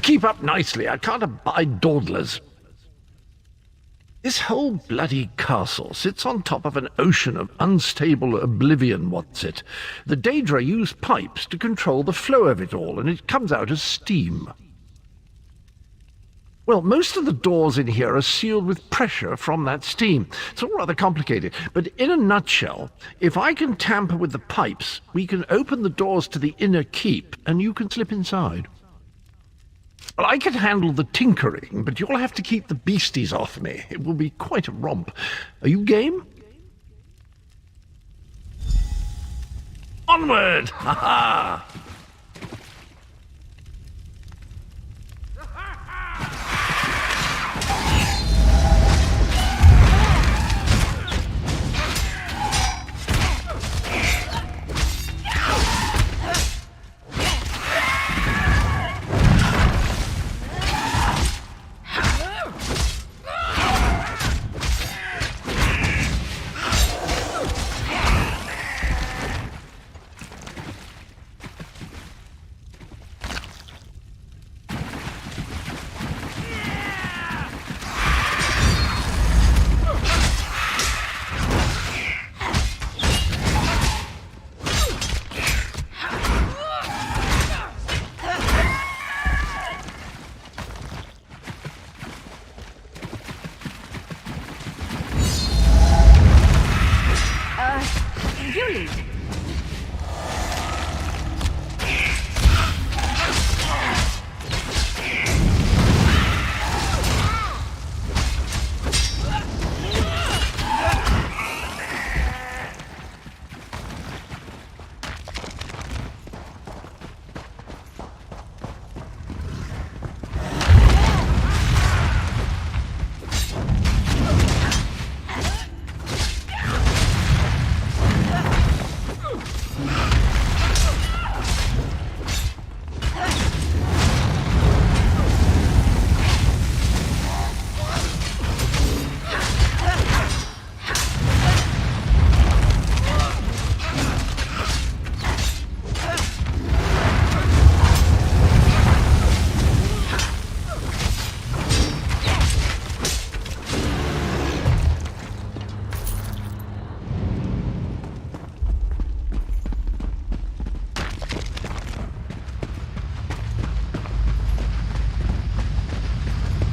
Speaker 11: keep up nicely. I can't abide dawdlers. This whole bloody castle sits on top of an ocean of unstable oblivion, what's it? The Daedra use pipes to control the flow of it all, and it comes out as steam. Well, most of the doors in here are sealed with pressure from that steam. It's all rather complicated, but in a nutshell, if I can tamper with the pipes, we can open the doors to the inner keep, and you can slip inside. Well, I can handle the tinkering, but you'll have to keep the beasties off me. It will be quite a romp. Are you game? Onward! Ha-ha!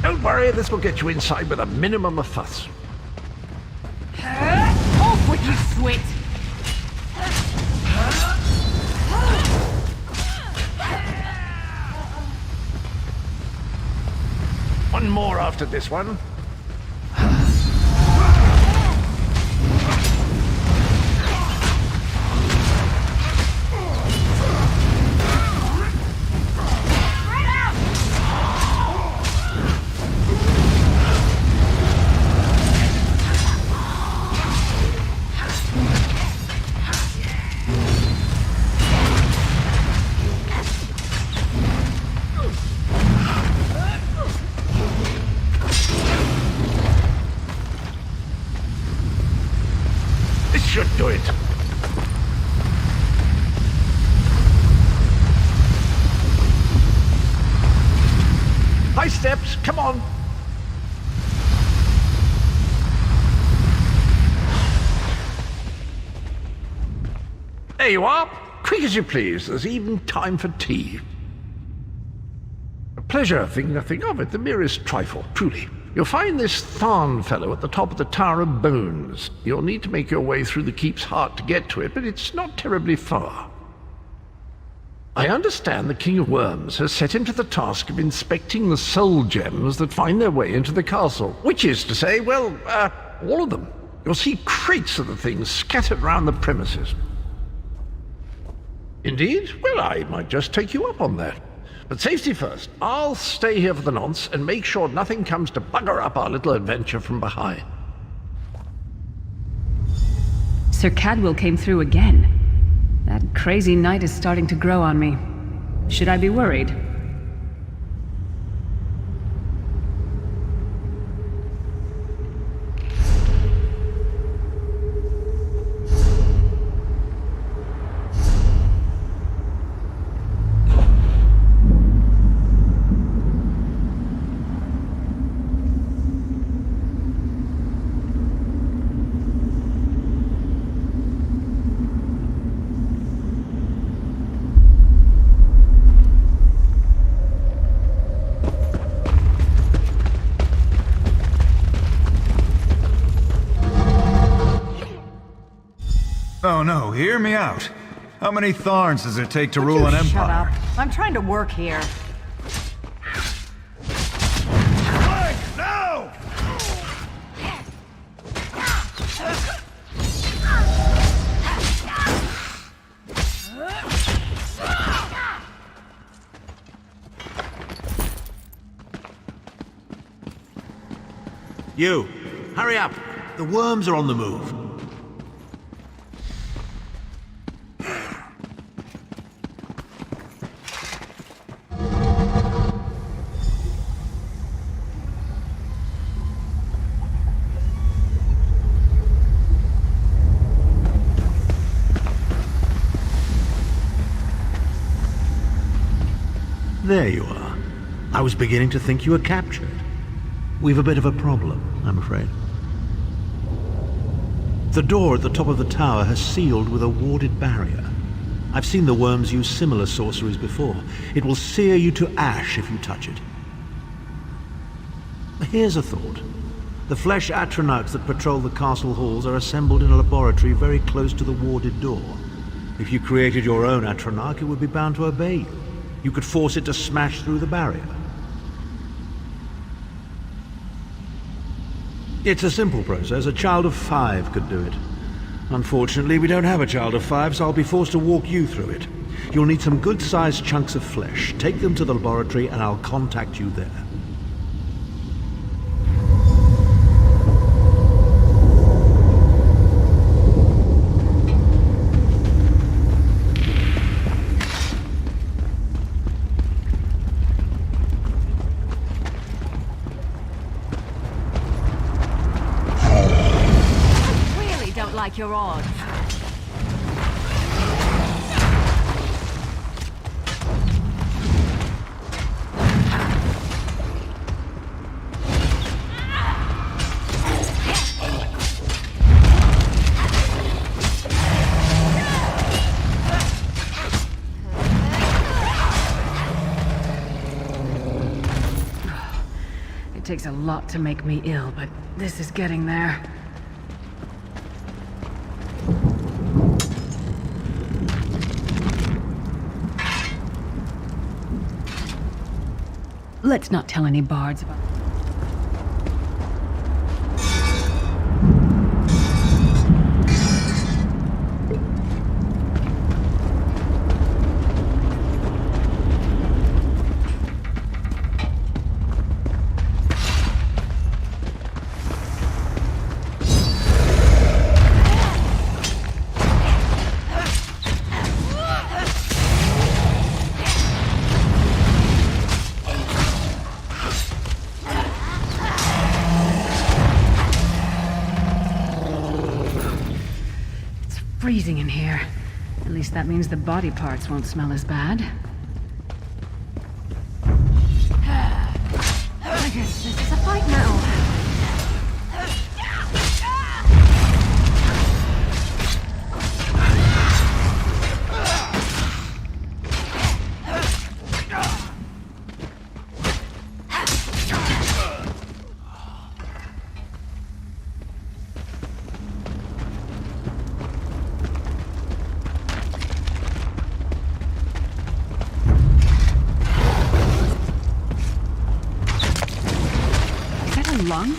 Speaker 11: Don't worry, this will get you inside with a minimum of fuss.
Speaker 2: Off with you, Swit!
Speaker 11: One more after this one. Should do it. High steps, come on. There you are. Quick as you please. There's even time for tea. A pleasure, think nothing of it. The merest trifle, truly. You'll find this Tharn fellow at the top of the Tower of Bones. You'll need to make your way through the keep's heart to get to it, but it's not terribly far. I understand the King of Worms has set him to the task of inspecting the soul gems that find their way into the castle. Which is to say, well, all of them. You'll see crates of the things scattered around the premises. Indeed? Well, I might just take you up on that. But safety first. I'll stay here for the nonce and make sure nothing comes to bugger up our little adventure from behind.
Speaker 2: Sir Cadwell came through again. That crazy night is starting to grow on me. Should I be worried?
Speaker 3: Oh no, hear me out. How many Tharns does it take to rule an
Speaker 9: Shut
Speaker 3: empire?
Speaker 9: up. I'm trying to work here.
Speaker 17: No!
Speaker 7: You, hurry up. The worms are on the move. There you are. I was beginning to think you were captured. We've a bit of a problem, I'm afraid. The door at the top of the tower has sealed with a warded barrier. I've seen the worms use similar sorceries before. It will sear you to ash if you touch it. Here's a thought. The flesh Atronachs that patrol the castle halls are assembled in a laboratory very close to the warded door. If you created your own Atronach, it would be bound to obey you. You could force it to smash through the barrier. It's a simple process. A child of 5 could do it. Unfortunately, we don't have a child of 5, so I'll be forced to walk you through it. You'll need some good-sized chunks of flesh. Take them to the laboratory and I'll contact you there.
Speaker 6: Like your odds.
Speaker 2: It takes a lot to make me ill, but this is getting there. Let's not tell any bards about... freezing in here. At least that means the body parts won't smell as bad.
Speaker 9: I guess this is a fight now.
Speaker 2: Lung?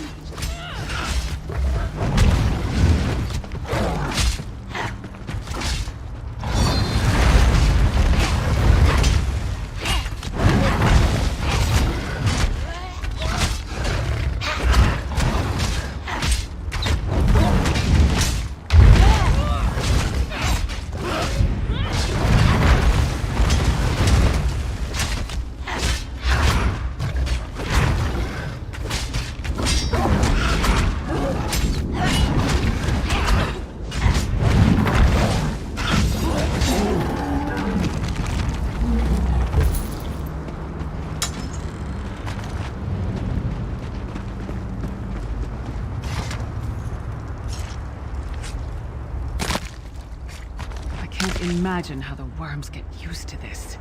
Speaker 2: Imagine how the worms get used to this.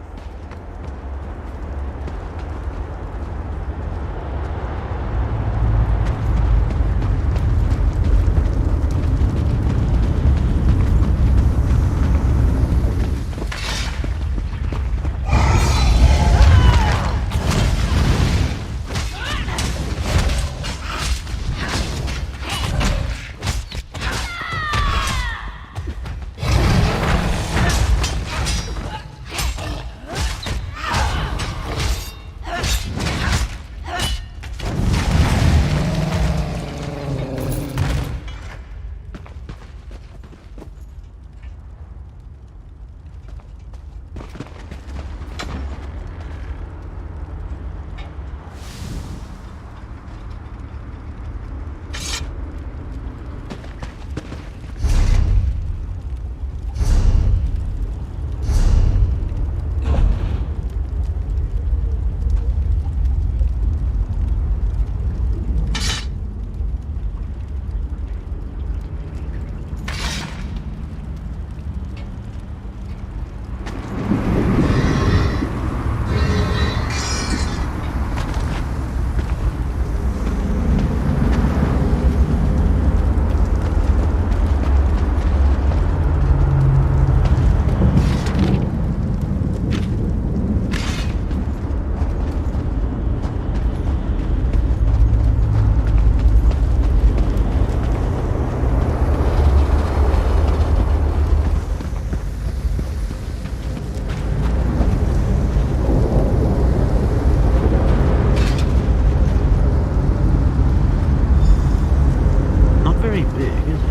Speaker 7: big, is it?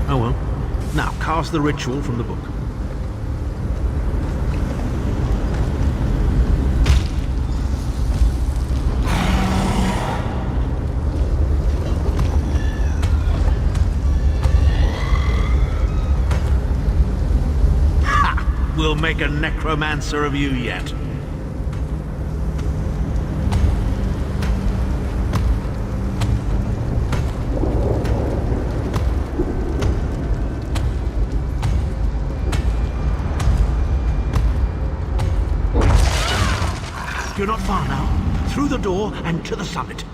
Speaker 7: Oh well. Now, cast the ritual from the book. Ha! We'll make a necromancer of you yet. You're not far now. Through the door and to the summit.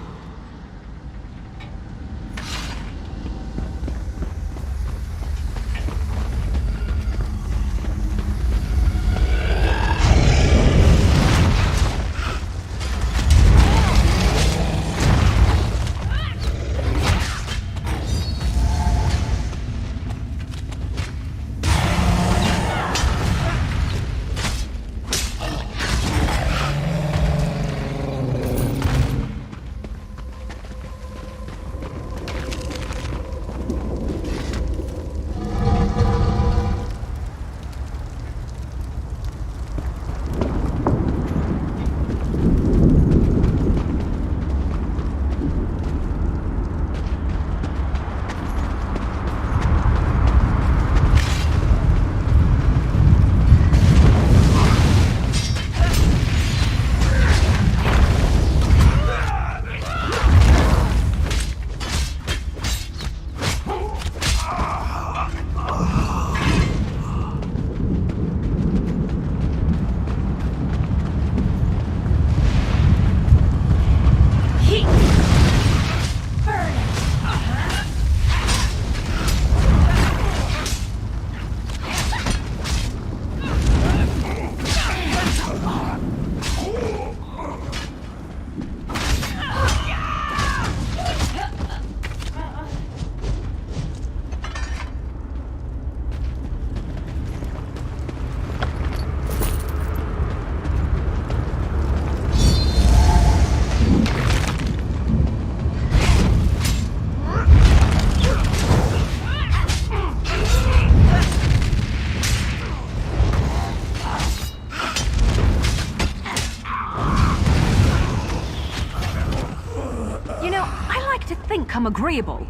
Speaker 6: I'm agreeable.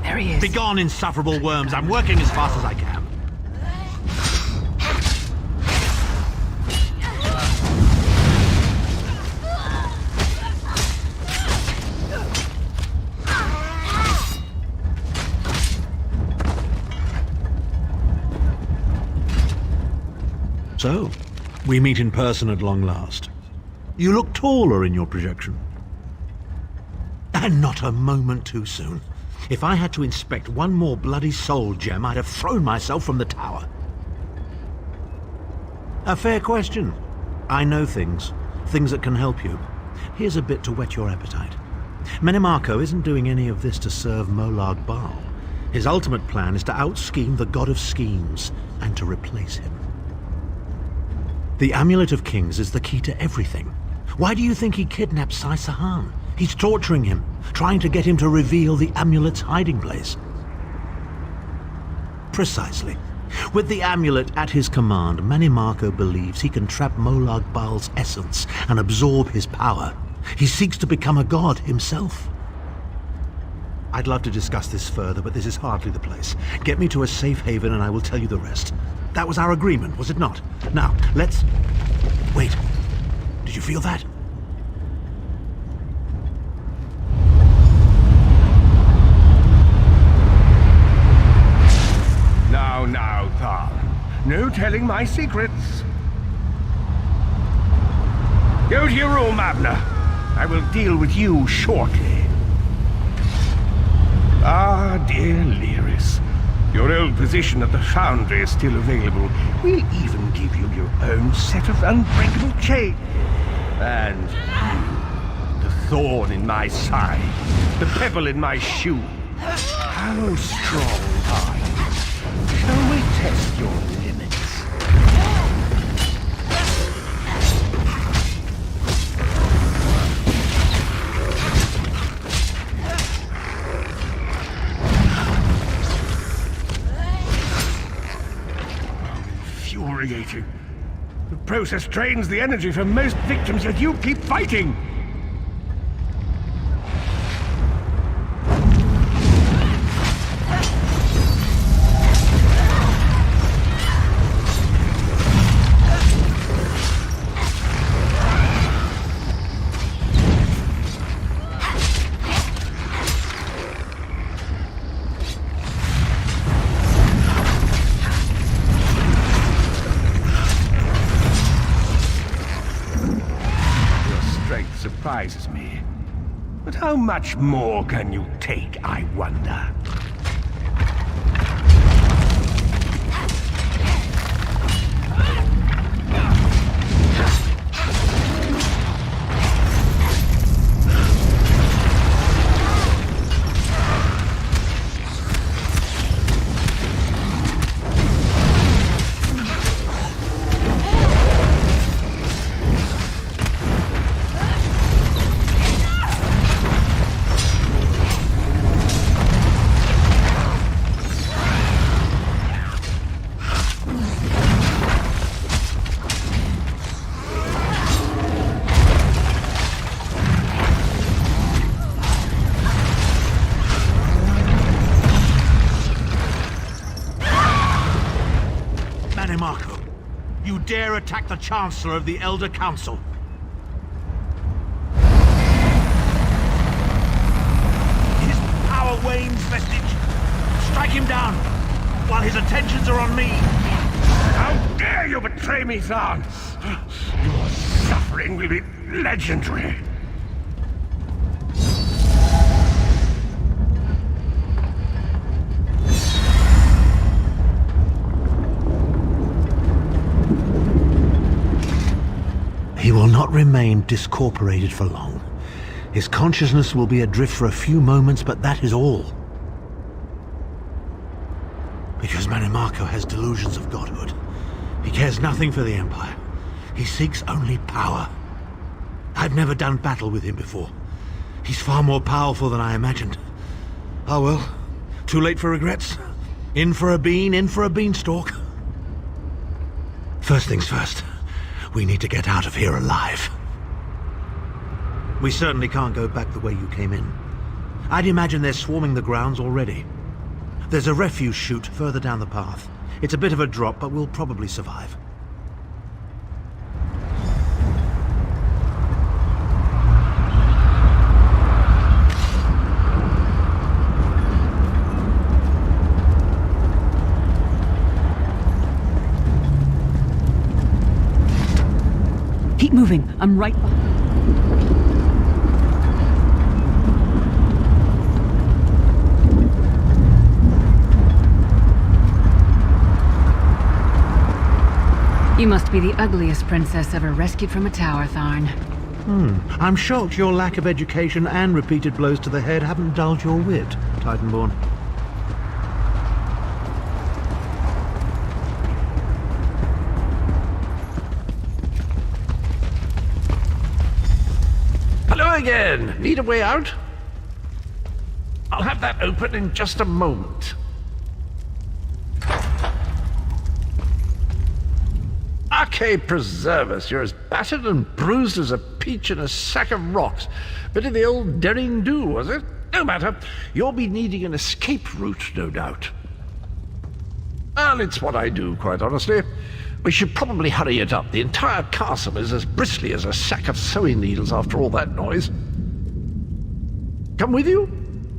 Speaker 2: There he is.
Speaker 7: Begone, insufferable worms. I'm working as fast as I can. So, we meet in person at long last. You look taller in your projection. And not a moment too soon. If I had to inspect one more bloody soul gem, I'd have thrown myself from the tower. A fair question. I know things that can help you. Here's a bit to whet your appetite. Menimarco isn't doing any of this to serve Molag Bal. His ultimate plan is to out-scheme the god of schemes and to replace him. The Amulet of Kings is the key to everything. Why do you think he kidnapped Sai Sahan? He's torturing him, trying to get him to reveal the amulet's hiding place. Precisely. With the amulet at his command, Menimarco believes he can trap Molag Bal's essence and absorb his power. He seeks to become a god himself. I'd love to discuss this further, but this is hardly the place. Get me to a safe haven and I will tell you the rest. That was our agreement, was it not? Now, let's... Wait. Did you feel that?
Speaker 17: Now, Thar. No telling my secrets. Go to your room, Abner. I will deal with you shortly. Ah, dear Lyris. Your old position at the Foundry is still available. We'll even give you your own set of unbreakable chains. And you, the thorn in my side, the pebble in my shoe. How strong are you? Shall we test your limits? process drains the energy from most victims, yet you keep fighting! Surprises me. But how much more can you take, I wonder?
Speaker 7: You dare attack the Chancellor of the Elder Council? His power wanes, Vestige. Strike him down, while his attentions are on me.
Speaker 17: How dare you betray me, Thorn! Your suffering will be legendary.
Speaker 7: He will not remain discorporated for long. His consciousness will be adrift for a few moments, but that is all. Because Manimarco has delusions of godhood. He cares nothing for the Empire. He seeks only power. I've never done battle with him before. He's far more powerful than I imagined. Oh well, too late for regrets. In for a bean, in for a beanstalk. First things first. We need to get out of here alive. We certainly can't go back the way you came in. I'd imagine they're swarming the grounds already. There's a refuse chute further down the path. It's a bit of a drop, but we'll probably survive.
Speaker 2: Keep moving. I'm right behind. You must be the ugliest princess ever rescued from a tower, Tharn.
Speaker 7: I'm shocked your lack of education and repeated blows to the head haven't dulled your wit, Titanborn.
Speaker 11: Hello again. Need a way out? I'll have that open in just a moment. Arcade preserve us, you're as battered and bruised as a peach in a sack of rocks. Bit of the old derring-do, was it? No matter. You'll be needing an escape route, no doubt. Well, it's what I do, quite honestly. We should probably hurry it up. The entire castle is as bristly as a sack of sewing needles after all that noise. Come with you?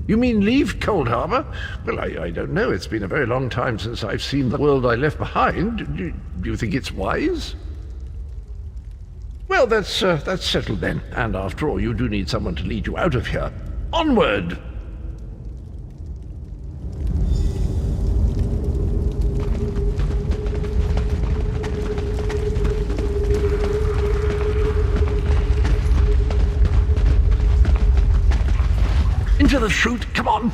Speaker 11: You mean leave Cold Harbor? Well, I don't know. It's been a very long time since I've seen the world I left behind. Do you think it's wise? Well, that's settled then. And after all, you do need someone to lead you out of here. Onward! Into the chute, come on!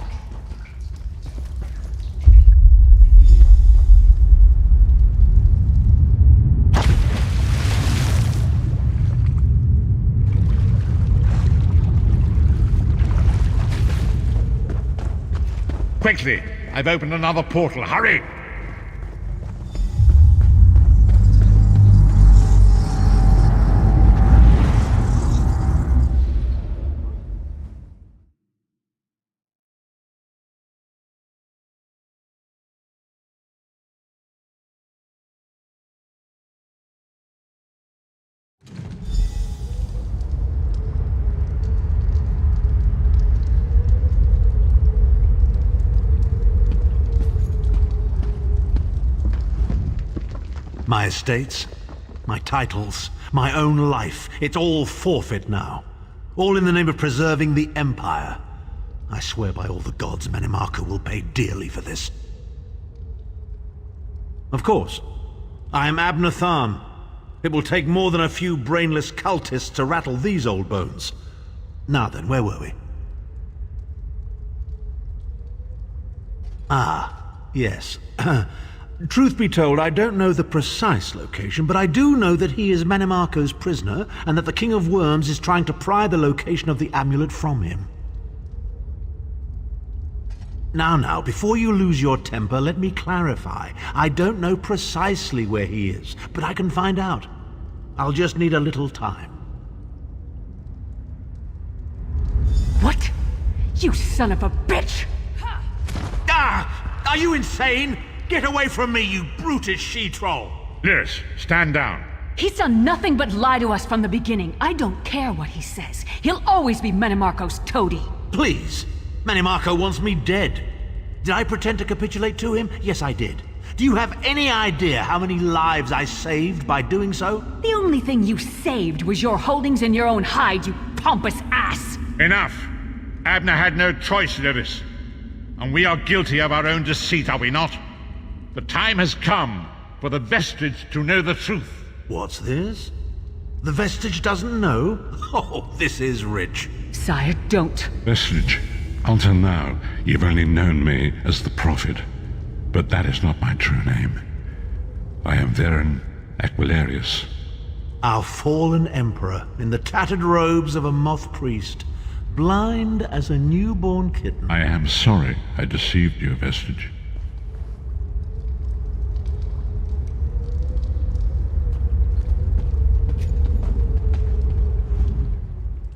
Speaker 1: Quickly! I've opened another portal. Hurry!
Speaker 7: My estates, my titles, my own life. It's all forfeit now. All in the name of preserving the Empire. I swear by all the gods, Manimarco will pay dearly for this. Of course. I am Abner Tharn. It will take more than a few brainless cultists to rattle these old bones. Now then, where were we? Ah, yes. Truth be told, I don't know the precise location, but I do know that he is Manimarco's prisoner, and that the King of Worms is trying to pry the location of the amulet from him. Now, before you lose your temper, let me clarify. I don't know precisely where he is, but I can find out. I'll just need a little time.
Speaker 2: What? You son of a bitch!
Speaker 7: Ah! Are you insane? Get away from me, you brutish she-troll!
Speaker 1: Lyris, stand down.
Speaker 2: He's done nothing but lie to us from the beginning. I don't care what he says. He'll always be Manimarco's toady.
Speaker 7: Please! Manimarco wants me dead. Did I pretend to capitulate to him? Yes, I did. Do you have any idea how many lives I saved by doing so?
Speaker 2: The only thing you saved was your holdings in your own hide, you pompous ass!
Speaker 1: Enough! Abner had no choice, Lyris. And we are guilty of our own deceit, are we not? The time has come for the Vestige to know the truth.
Speaker 7: What's this? The Vestige doesn't know? Oh, this is rich.
Speaker 2: Sire, don't.
Speaker 20: Vestige, until now, you've only known me as the Prophet. But that is not my true name. I am Veren Aquilarius.
Speaker 7: Our fallen emperor, in the tattered robes of a moth priest, blind as a newborn kitten.
Speaker 20: I am sorry I deceived you, Vestige.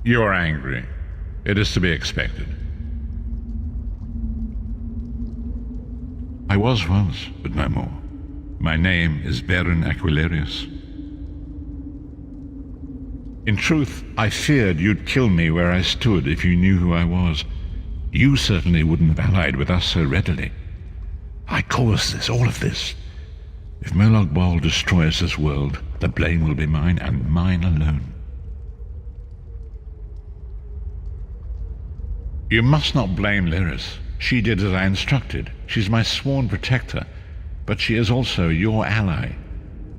Speaker 1: You are angry. It is to be expected.
Speaker 20: I was once, but no more. My name is Veren Aquilarius.
Speaker 1: In truth, I feared you'd kill me where I stood if you knew who I was. You certainly wouldn't have allied with us so readily. I caused this, all of this. If Molag Bal destroys this world, the blame will be mine, and mine alone. You must not blame Lyris. She did as I instructed. She's my sworn protector, but she is also your ally.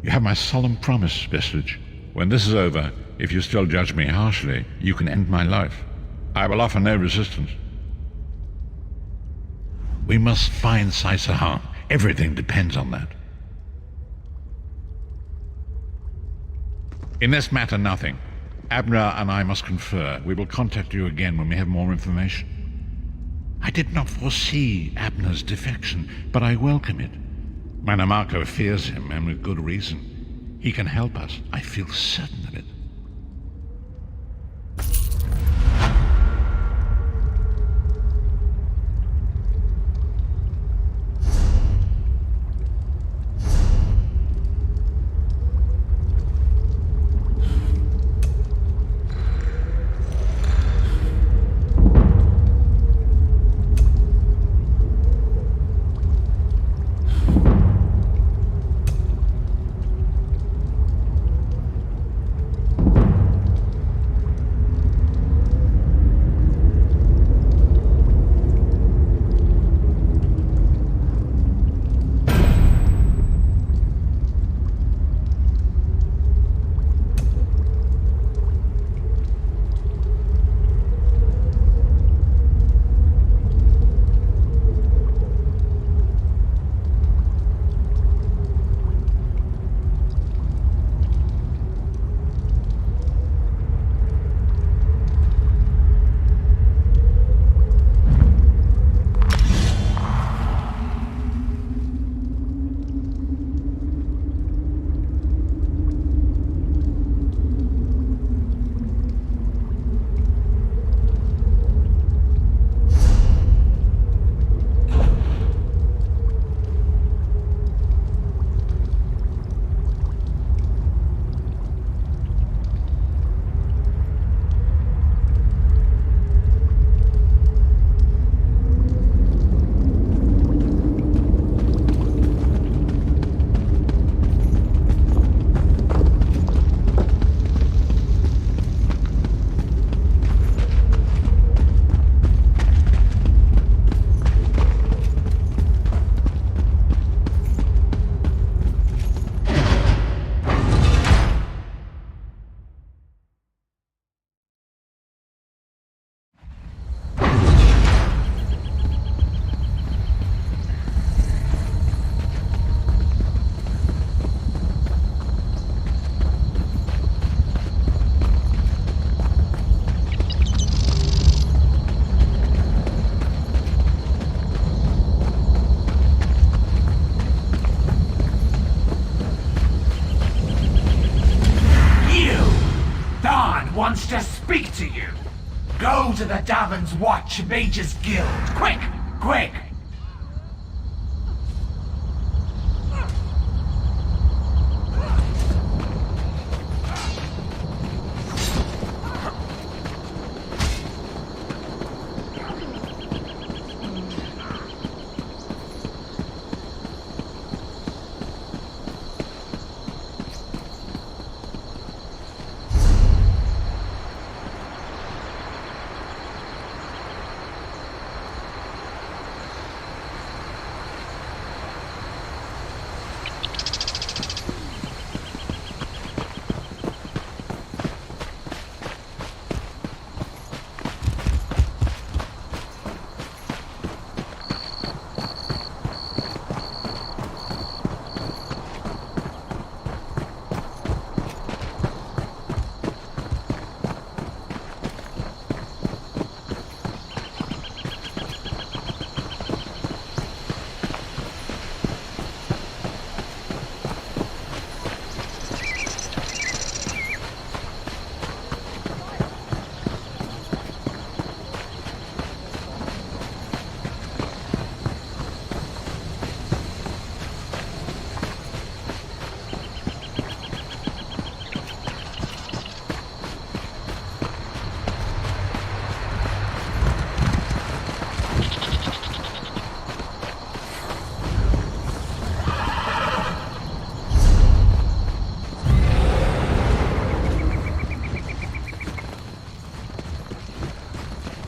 Speaker 1: You have my solemn promise, Vestige. When this is over, if you still judge me harshly, you can end my life. I will offer no resistance. We must find Saisahan. Everything depends on that. In this matter, nothing. Abner and I must confer. We will contact you again when we have more information. I did not foresee Abner's defection, but I welcome it. Manimarco fears him, and with good reason. He can help us. I feel certain of it.
Speaker 21: to the Davins Watch Mage's Guild. Quick! Quick!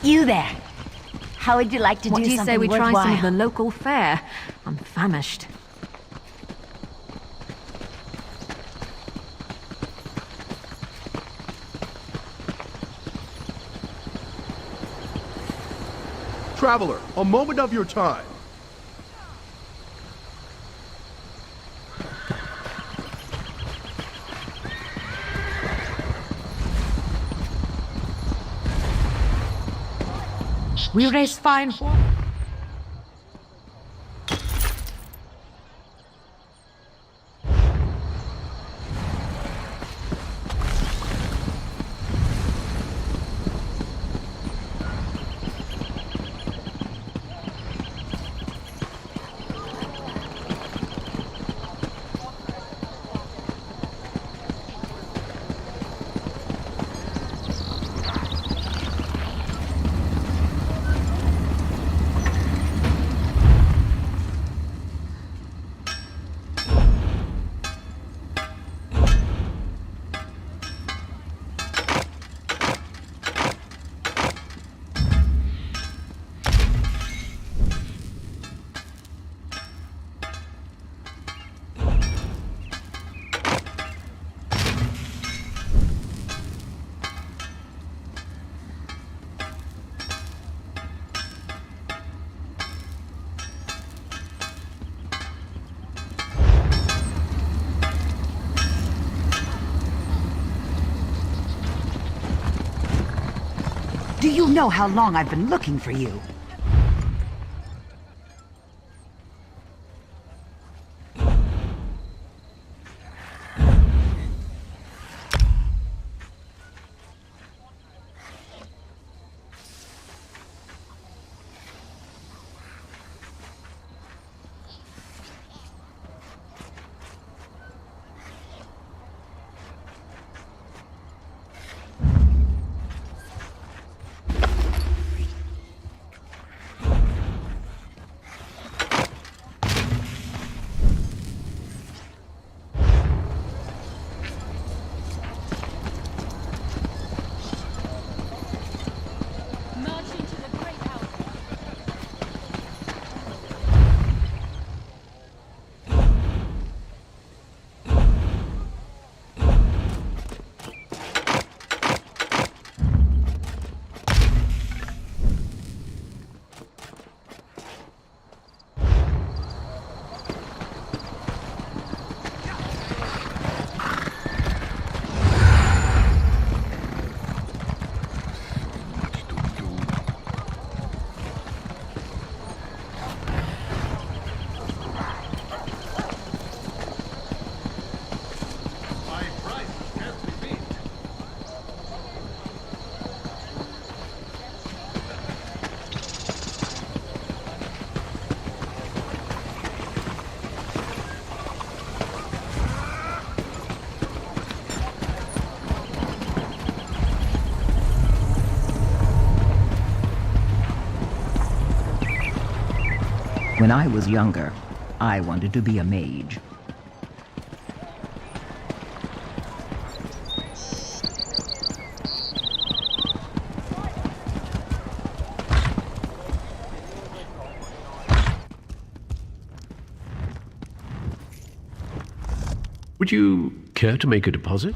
Speaker 15: You there. How would you like to
Speaker 6: What
Speaker 15: do
Speaker 6: do you
Speaker 15: something
Speaker 6: say we try some of
Speaker 15: worthwhile?
Speaker 6: the local fare? I'm famished.
Speaker 11: Traveler, a moment of your time.
Speaker 10: We raise fine for... Do you know how long I've been looking for you? When I was younger, I wanted to be a mage.
Speaker 4: Would you care to make a deposit?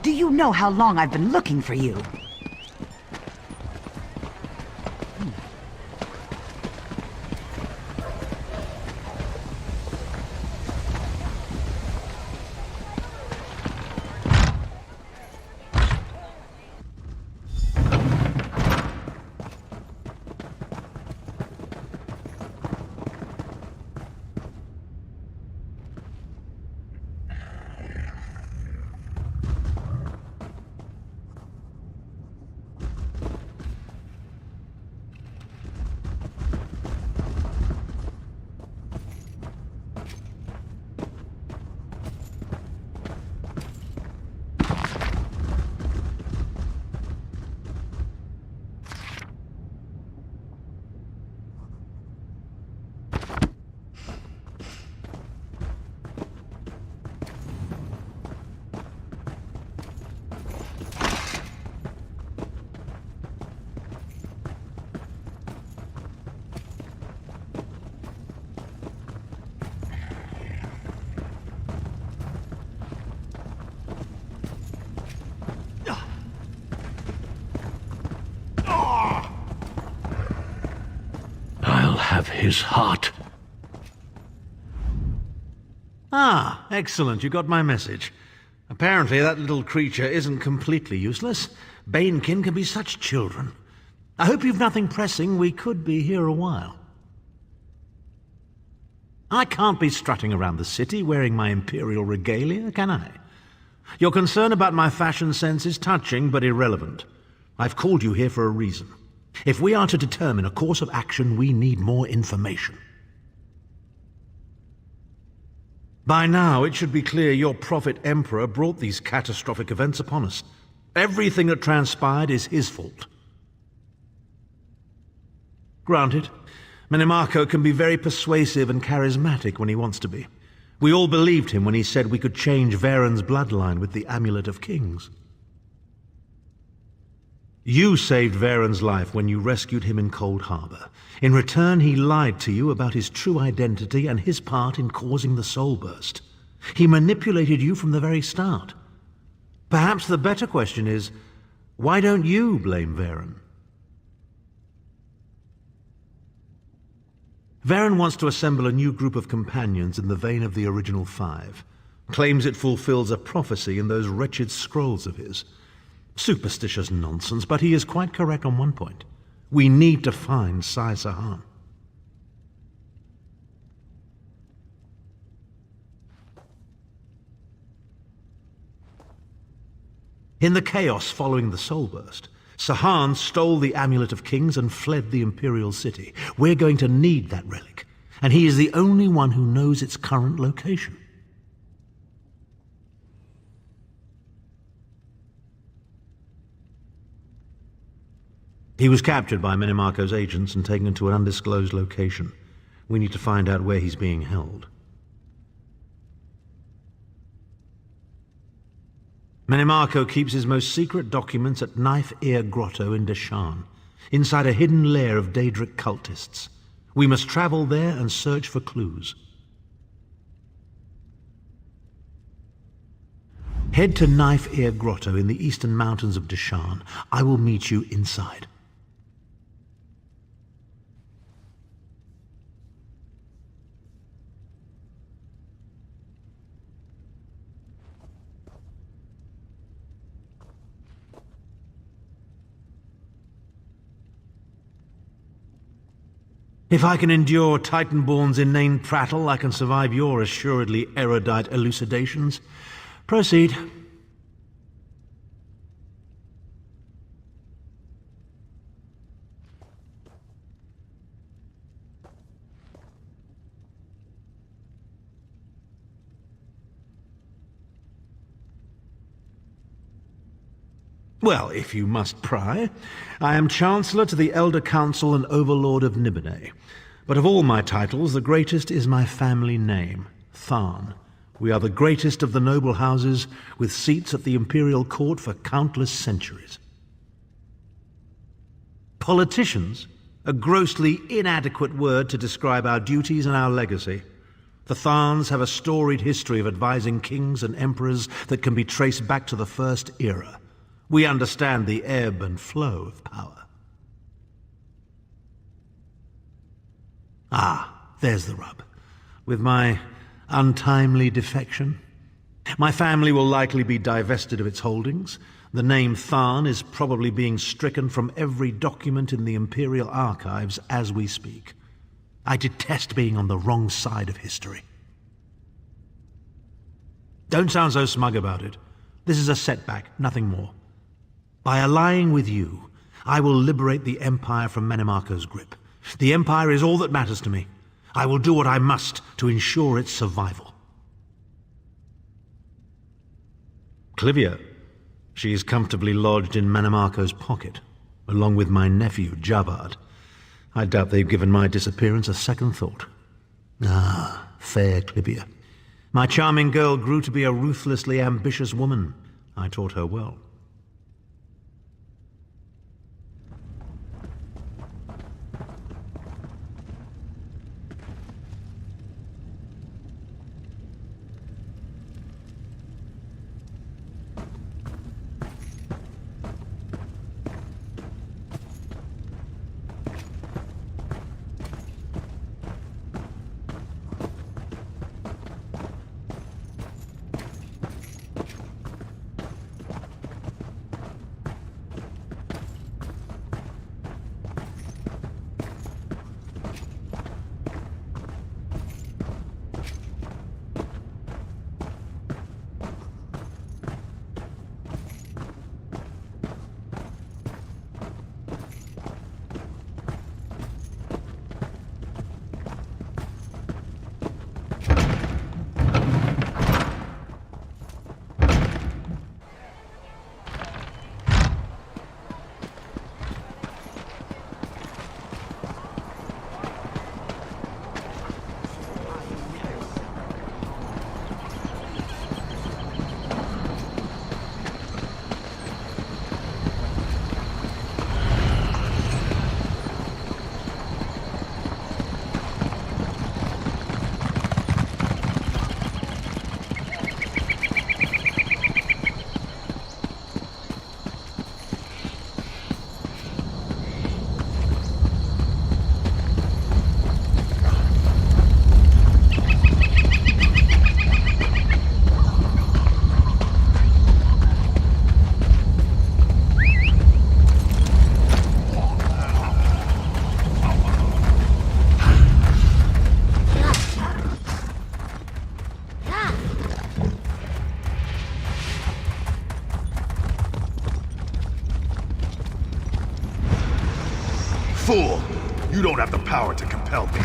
Speaker 10: Do you know how long I've been looking for you?
Speaker 4: I'll have his heart.
Speaker 7: Ah, excellent. You got my message. Apparently that little creature isn't completely useless. Banekin can be such children. I hope you've nothing pressing. We could be here a while. I can't be strutting around the city wearing my imperial regalia, can I? Your concern about my fashion sense is touching but irrelevant. I've called you here for a reason. If we are to determine a course of action, we need more information. By now, it should be clear your prophet Emperor brought these catastrophic events upon us. Everything that transpired is his fault. Granted, Minimarco can be very persuasive and charismatic when he wants to be. We all believed him when he said we could change Varen's bloodline with the Amulet of Kings. You saved Varen's life when you rescued him in Cold Harbor. In return, he lied to you about his true identity and his part in causing the Soul Burst. He manipulated you from the very start. Perhaps the better question is, why don't you blame Varen? Varen wants to assemble a new group of companions in the vein of the original five. Claims it fulfills a prophecy in those wretched scrolls of his. Superstitious nonsense, but he is quite correct on one point. We need to find Sai Sahan. In the chaos following the Soul Burst, Sahan stole the Amulet of Kings and fled the Imperial City. We're going to need that relic, and he is the only one who knows its current location. He was captured by Menimarco's agents and taken to an undisclosed location. We need to find out where he's being held. Menimarco keeps his most secret documents at Knife Ear Grotto in Deshan, inside a hidden lair of Daedric cultists. We must travel there and search for clues. Head to Knife Ear Grotto in the eastern mountains of Deshan. I will meet you inside. If I can endure Titanborn's inane prattle, I can survive your assuredly erudite elucidations. Proceed. Well, if you must pry, I am Chancellor to the Elder Council and Overlord of Nibene. But of all my titles, the greatest is my family name, Tharn. We are the greatest of the noble houses, with seats at the Imperial Court for countless centuries. Politicians? A grossly inadequate word to describe our duties and our legacy. The Tharns have a storied history of advising kings and emperors that can be traced back to the First Era. We understand the ebb and flow of power. Ah, there's the rub. With my untimely defection, my family will likely be divested of its holdings. The name Tharn is probably being stricken from every document in the Imperial archives as we speak. I detest being on the wrong side of history. Don't sound so smug about it. This is a setback, nothing more. By allying with you, I will liberate the Empire from Menimarco's grip. The Empire is all that matters to me. I will do what I must to ensure its survival. Clivia. She is comfortably lodged in Menimarco's pocket, along with my nephew, Jabard. I doubt they've given my disappearance a second thought. Ah, fair Clivia. My charming girl grew to be a ruthlessly ambitious woman. I taught her well.
Speaker 8: fool! You don't have the power to compel me.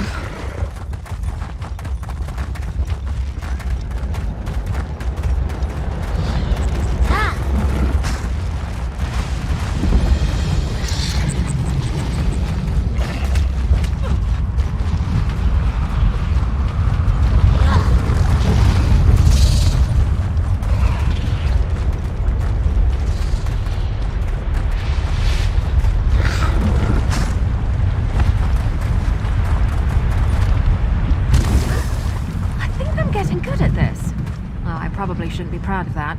Speaker 9: Probably shouldn't be proud of that.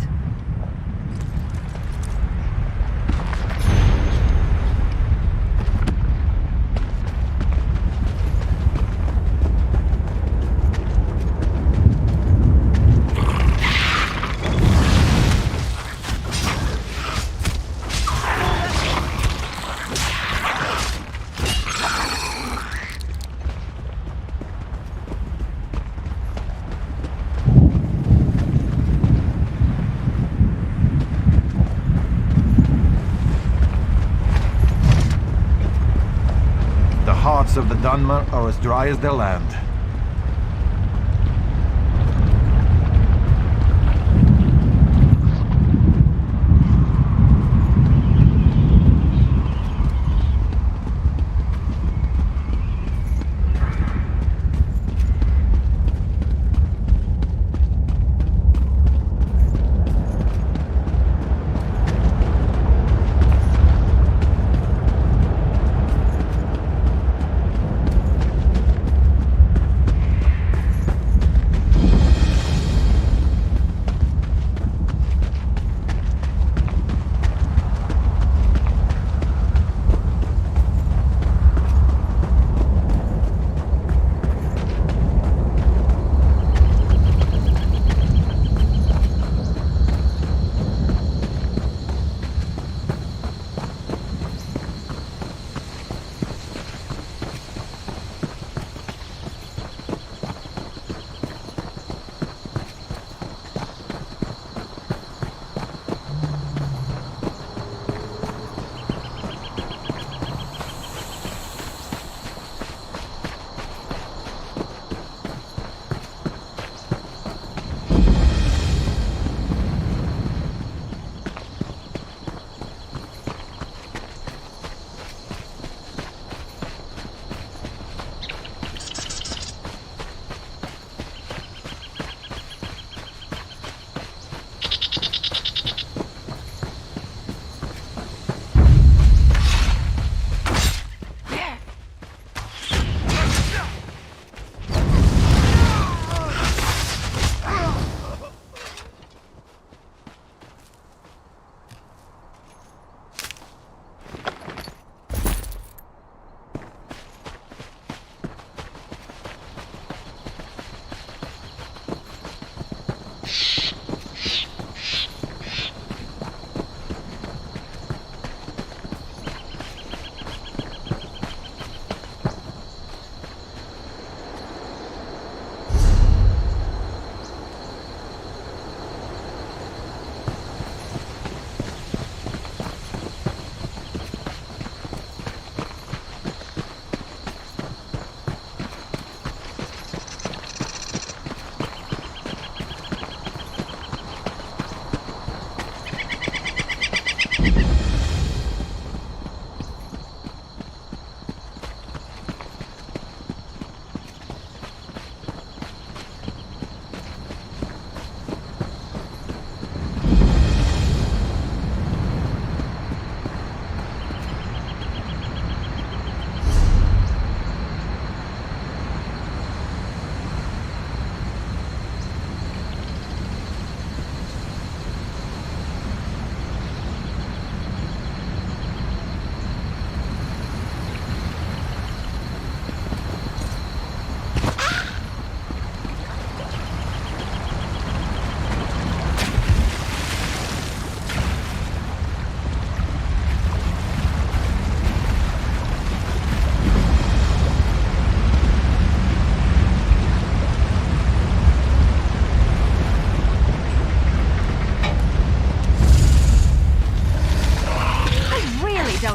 Speaker 3: Of the Dunmer are as dry as their land.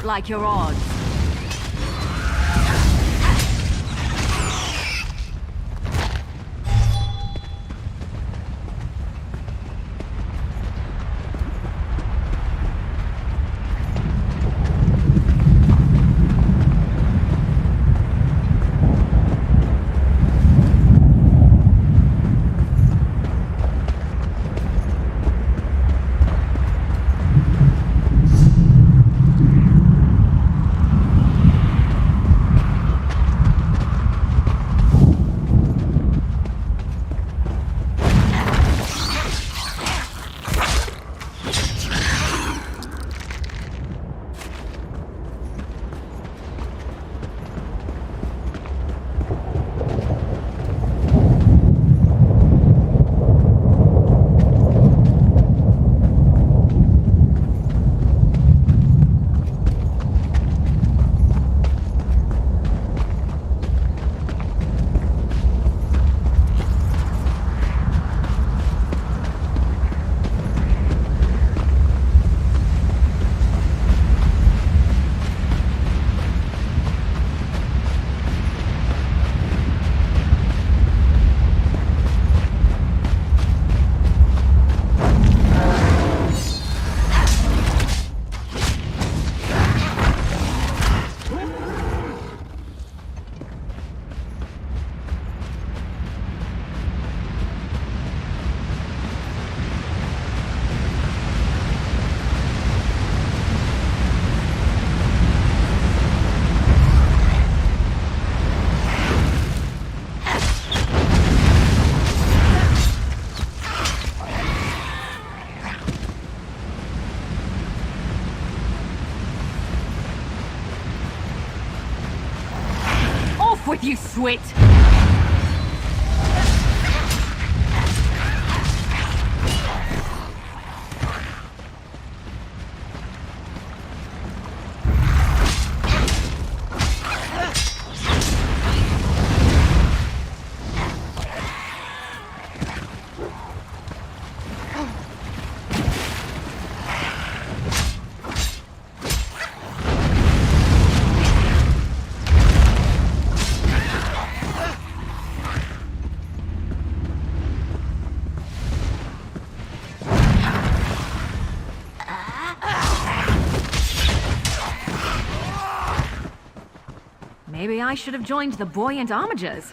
Speaker 9: Like your odds.
Speaker 6: you swit! Maybe I should have joined the buoyant armigers.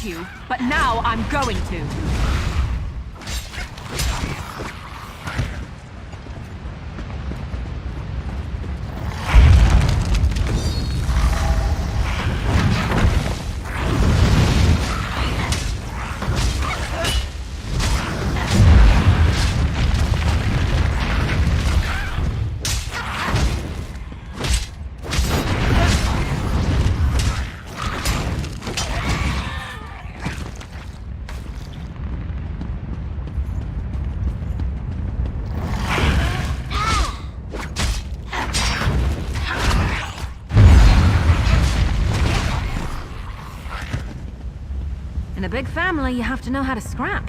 Speaker 6: hurt you, but now I'm going to.
Speaker 9: In a big family, you have to know how to scrap.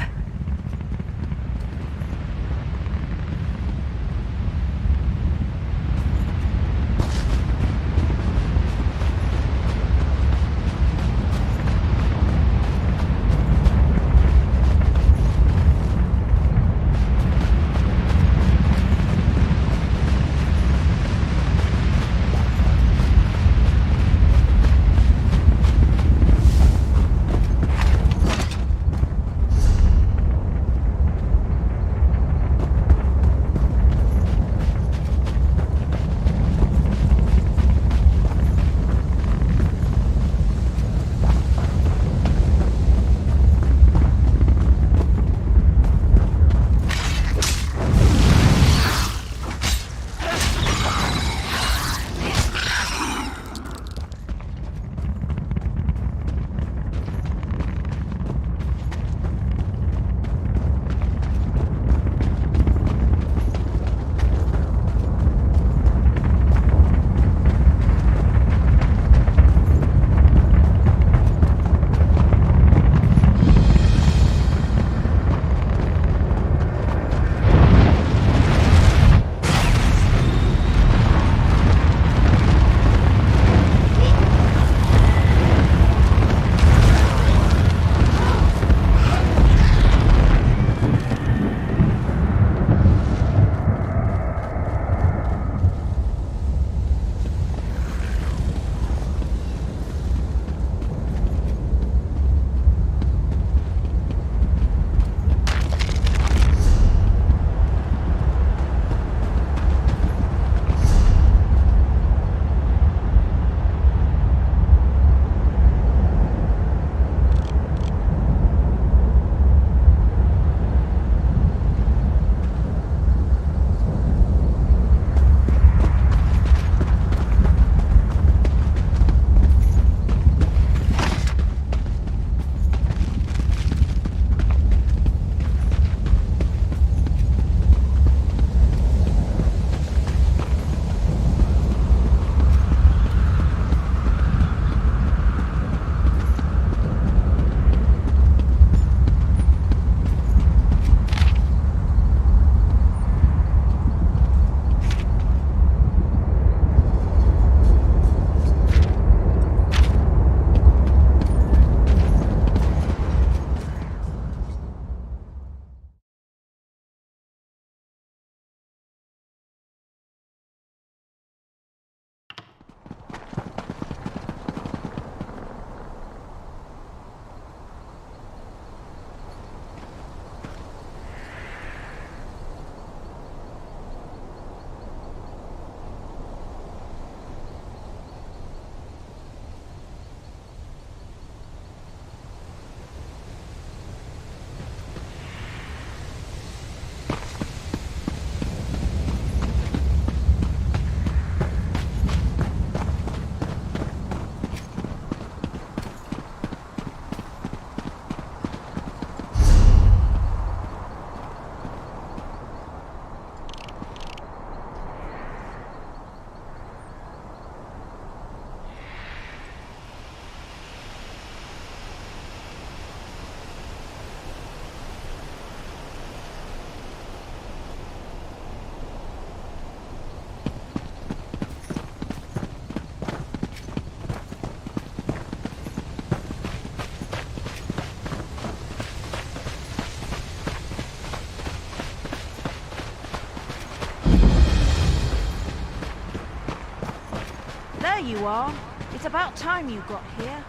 Speaker 15: you are. It's about time you got here.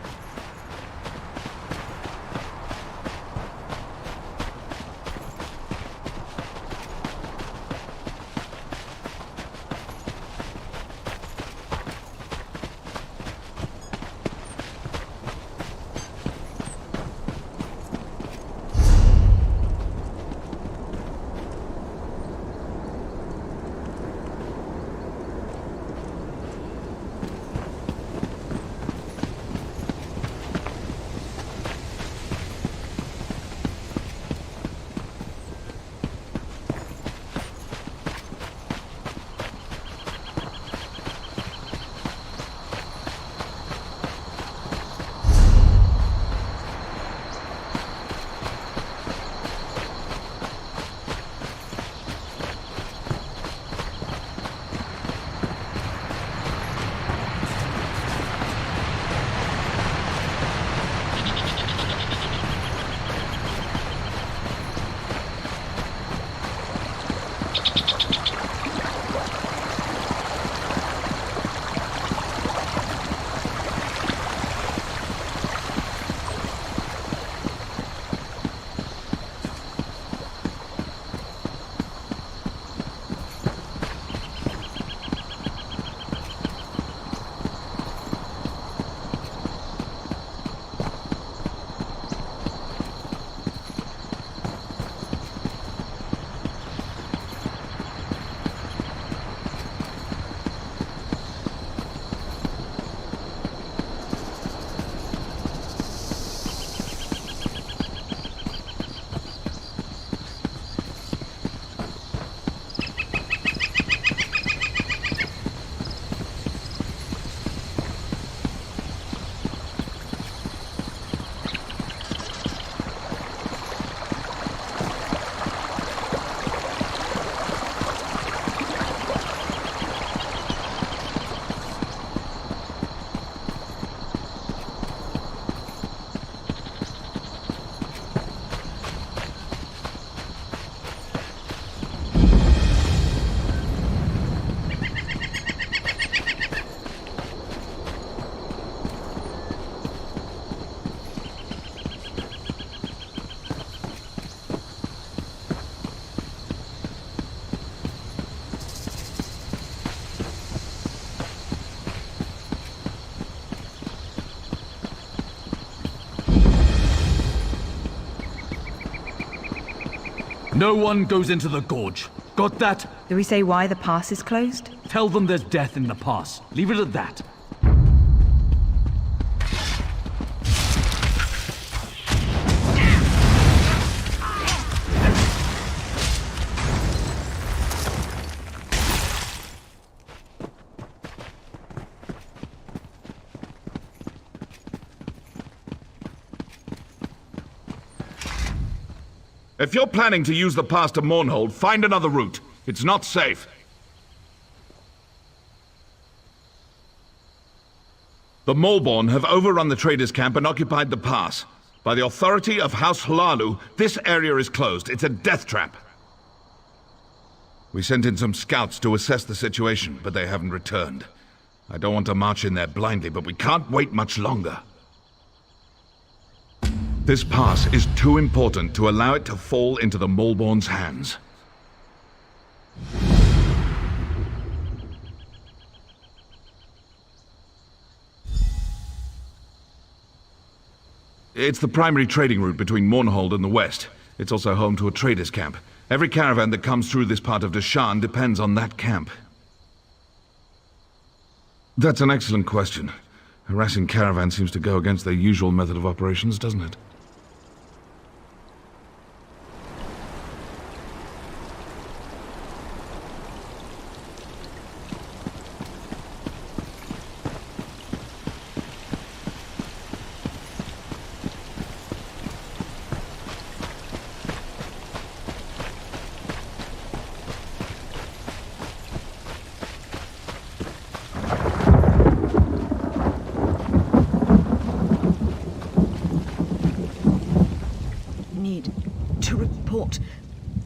Speaker 12: No one goes into the gorge. Got that?
Speaker 10: Do we say why the pass is closed?
Speaker 12: Tell them there's death in the pass. Leave it at that.
Speaker 22: If you're planning to use the pass to Mournhold, find another route. It's not safe. The Molborn have overrun the traders' camp and occupied the pass. By the authority of House Hlalu, this area is closed. It's a death trap. We sent in some scouts to assess the situation, but they haven't returned. I don't want to march in there blindly, but we can't wait much longer. This pass is too important to allow it to fall into the Molborn's hands. It's the primary trading route between Mournhold and the west. It's also home to a trader's camp. Every caravan that comes through this part of Deshan depends on that camp. That's an excellent question. Harassing caravan seems to go against their usual method of operations, doesn't it?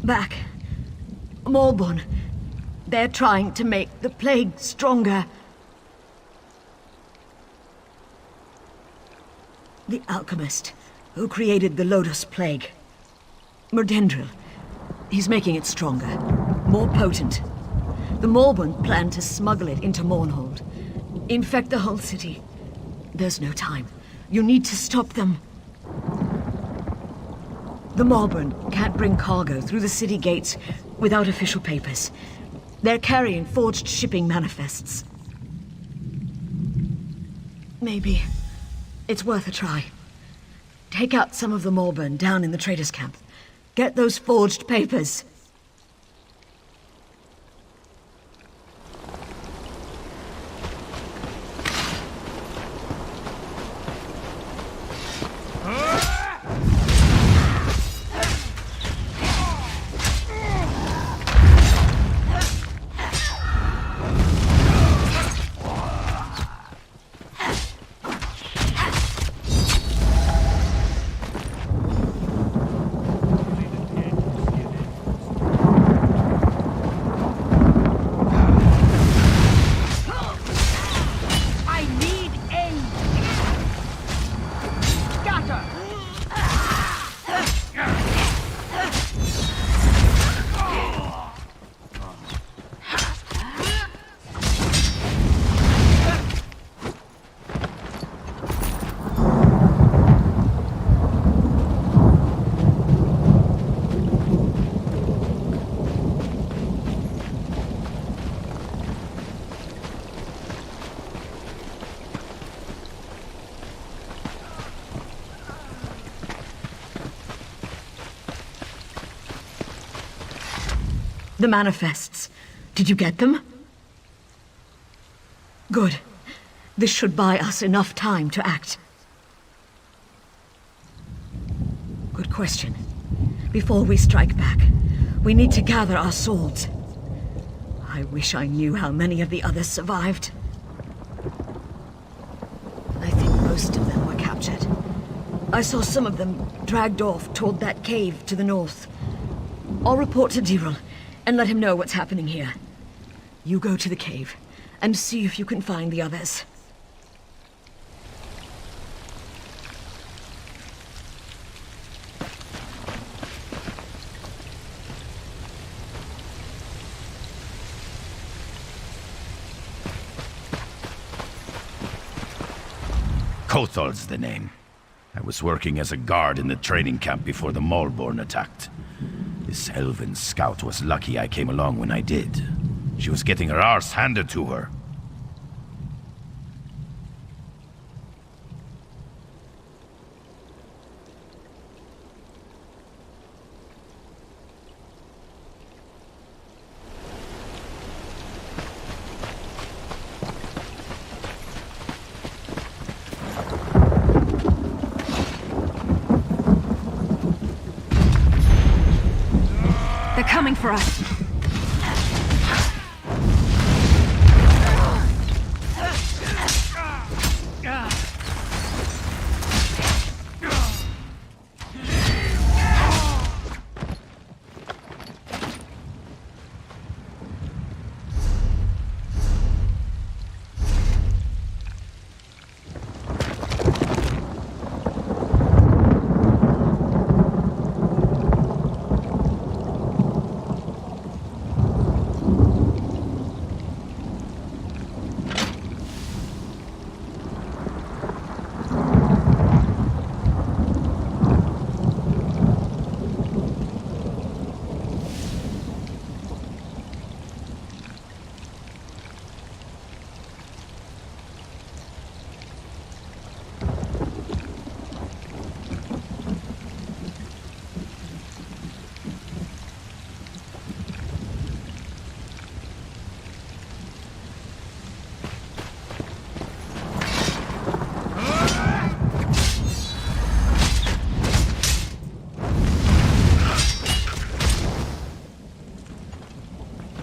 Speaker 23: Back. Molborn. They're trying to make the plague stronger. The alchemist who created the Lotus Plague. Murdendril. He's making it stronger. More potent. The Molborn plan to smuggle it into Mournhold. Infect the whole city. There's no time. You need to stop them. The Molborn can't bring cargo through the city gates without official papers. They're carrying forged shipping manifests. Maybe it's worth a try. Take out some of the Molborn down in the traders' camp. Get those forged papers. The manifests. Did you get them? Good. This should buy us enough time to act. Good question. Before we strike back, we need to gather our swords. I wish I knew how many of the others survived. I think most of them were captured. I saw some of them dragged off toward that cave to the north. I'll report to Diril and let him know what's happening here. You go to the cave and see if you can find the others.
Speaker 24: Kothar's the name. I was working as a guard in the training camp before the Molborn attacked. This elven scout was lucky I came along when I did. She was getting her arse handed to her.
Speaker 6: They're coming for us.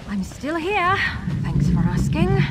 Speaker 9: I'm still here. Thanks for asking.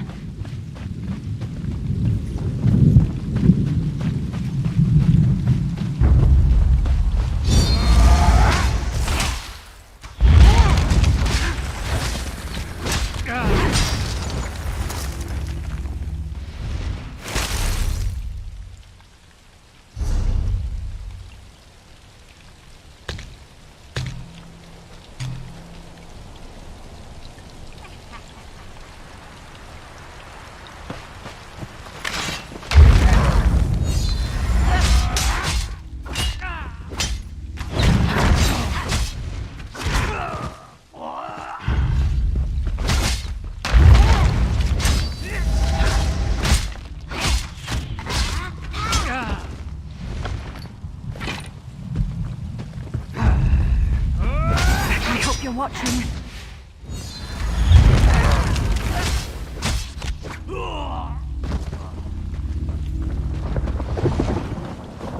Speaker 9: You're watching.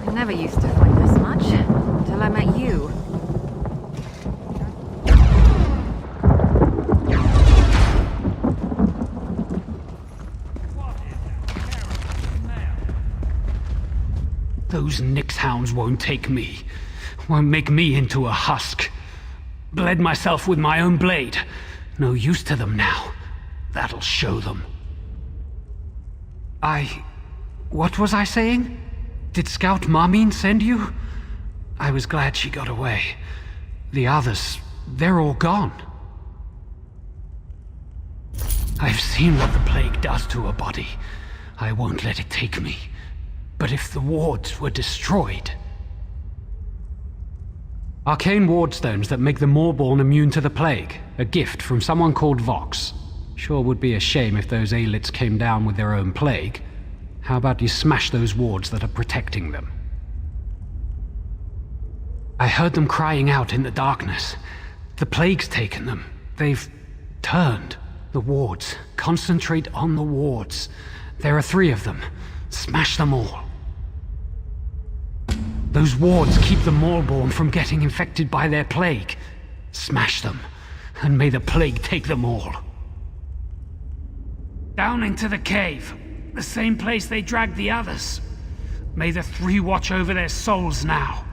Speaker 9: I never used to fight this much until I met you.
Speaker 5: Those Nyx hounds won't take me. Won't make me into a husk. Bled myself with my own blade. No use to them now. That'll show them. What was I saying? Did Scout Marmine send you? I was glad she got away. The others, they're all gone. I've seen what the plague does to a body. I won't let it take me. But if the wards were destroyed... Arcane wardstones that make the Moorborn immune to the plague. A gift from someone called Vox. Sure would be a shame if those Aelits came down with their own plague. How about you smash those wards that are protecting them? I heard them crying out in the darkness. The plague's taken them. They've turned. The wards. Concentrate on the wards. There are 3 of them. Smash them all. Those wards keep the Moorborn from getting infected by their plague. Smash them, and may the plague take them all. Down into the cave. The same place they dragged the others. May the 3 watch over their souls now.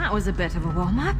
Speaker 9: That was a bit of a warm-up.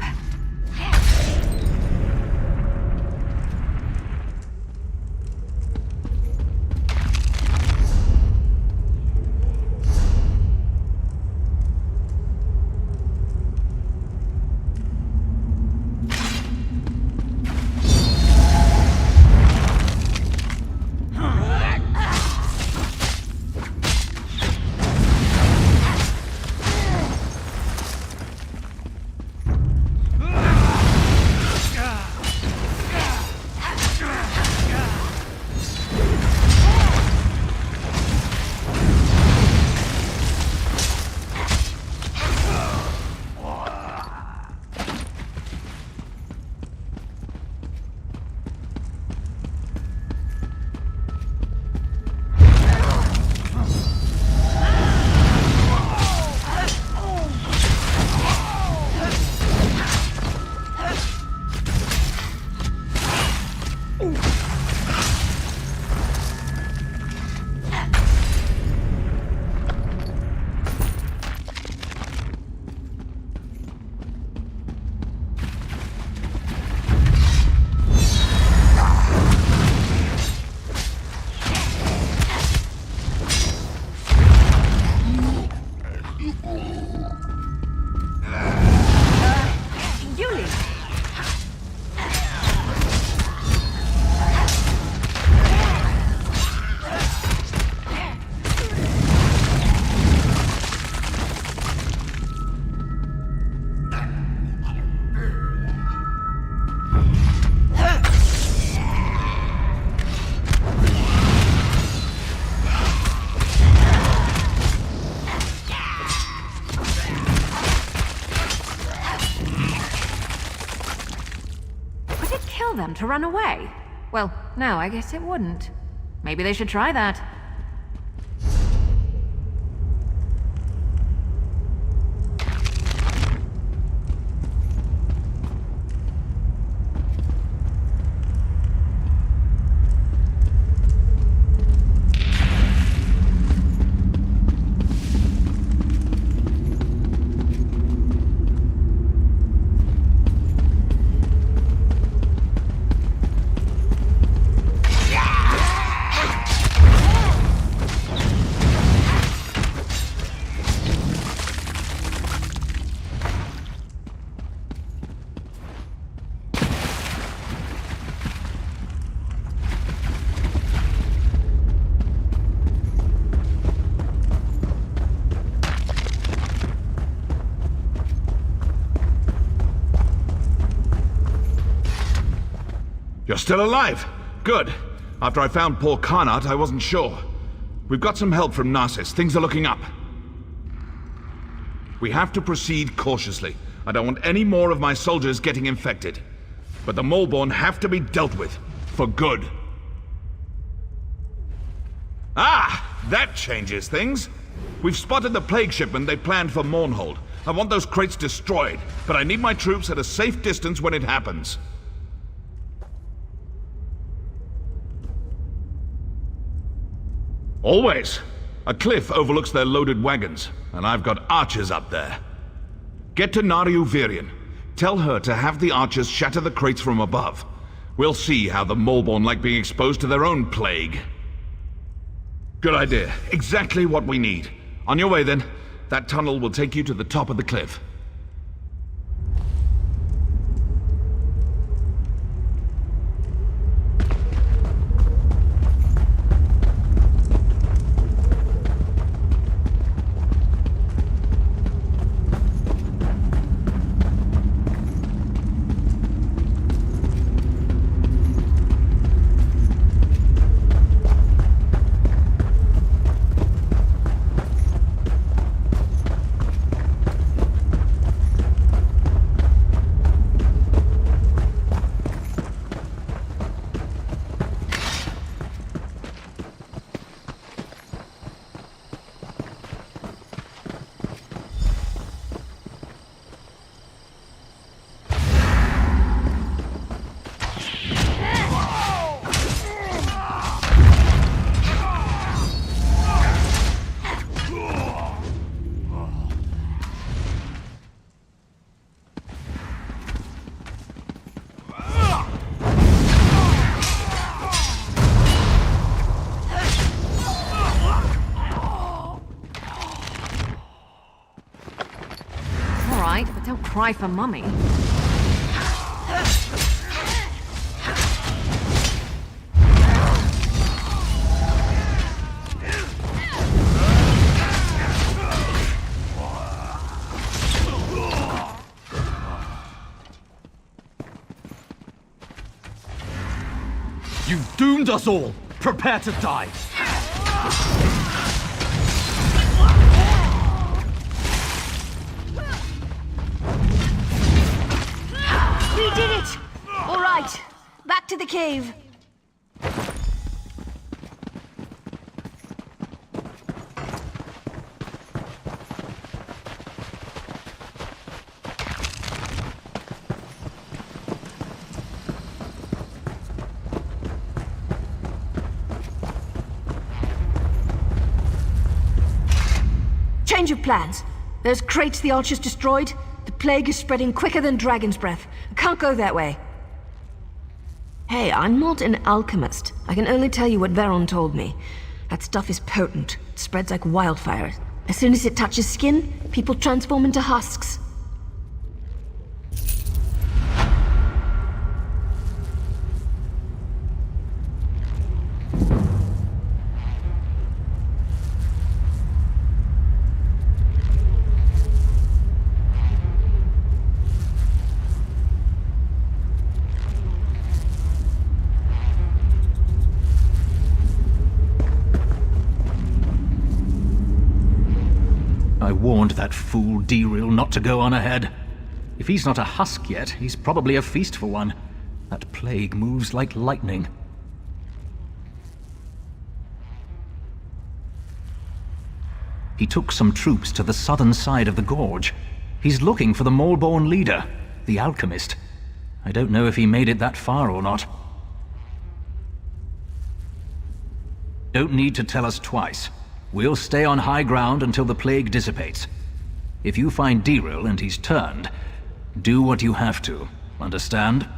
Speaker 9: Them to run away? Well, no, I guess it wouldn't. Maybe they should try that.
Speaker 22: You're still alive! Good. After I found poor Karnat, I wasn't sure. We've got some help from Narcissus. Things are looking up. We have to proceed cautiously. I don't want any more of my soldiers getting infected. But the Moleborn have to be dealt with. For good. Ah! That changes things. We've spotted the plague shipment they planned for Mournhold. I want those crates destroyed, but I need my troops at a safe distance when it happens. Always. A cliff overlooks their loaded wagons, and I've got archers up there. Get to Nariu Virion. Tell her to have the archers shatter the crates from above. We'll see how the Moleborn like being exposed to their own plague. Good idea. Exactly what we need. On your way then. That tunnel will take you to the top of the cliff.
Speaker 9: all right, but don't cry for Mummy.
Speaker 12: You've doomed us all! Prepare to die!
Speaker 15: We did it! All right, back to the cave. Change of plans. There's crates the Archers destroyed. The plague is spreading quicker than dragon's breath. I can't go that way. Hey, I'm not an alchemist. I can only tell you what Veron told me. That stuff is potent. It spreads like wildfire. As soon as it touches skin, people transform into husks.
Speaker 12: I warned that fool Deril not to go on ahead. If he's not a husk yet, he's probably a feast for one. That plague moves like lightning. He took some troops to the southern side of the gorge. He's looking for the Maulborn leader, the alchemist. I don't know if he made it that far or not. Don't need to tell us twice. We'll stay on high ground until the plague dissipates. If you find Deril and he's turned, do what you have to. Understand?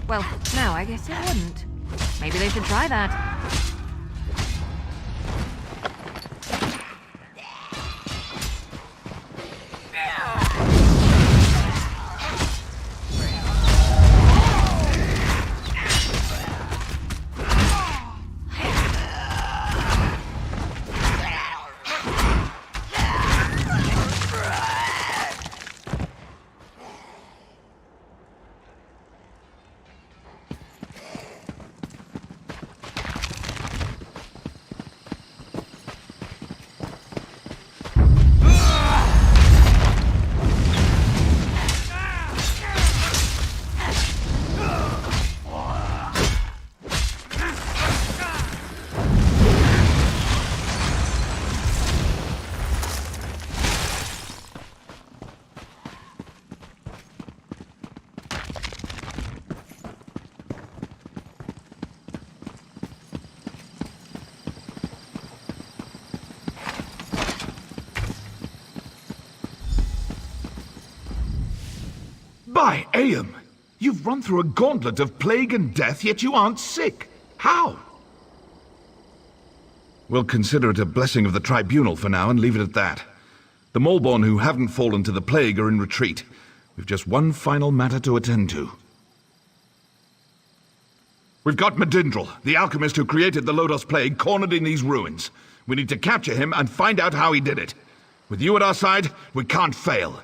Speaker 9: Well, no, I guess it wouldn't. Maybe they should try that.
Speaker 22: By Aeon! You've run through a gauntlet of plague and death, yet you aren't sick. How? We'll consider it a blessing of the tribunal for now and leave it at that. The Malborn who haven't fallen to the plague are in retreat. We've just one final matter to attend to. We've got Medindral, the alchemist who created the Lodos plague, cornered in these ruins. We need to capture him and find out how he did it. With you at our side, we can't fail.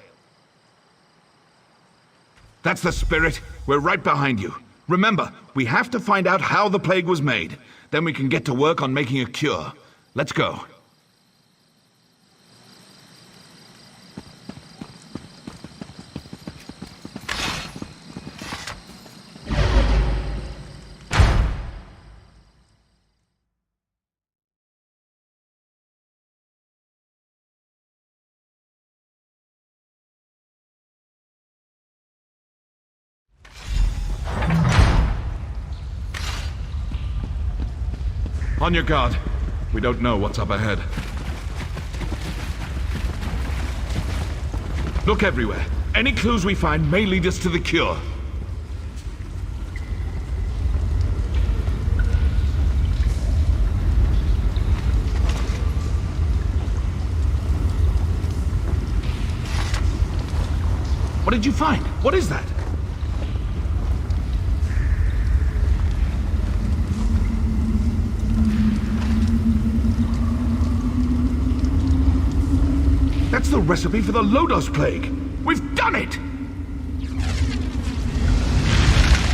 Speaker 22: That's the spirit. We're right behind you. Remember, we have to find out how the plague was made. Then we can get to work on making a cure. Let's go. On your guard. We don't know what's up ahead. Look everywhere. Any clues we find may lead us to the cure. What did you find? What is that? That's the recipe for the Lodos plague! We've done it!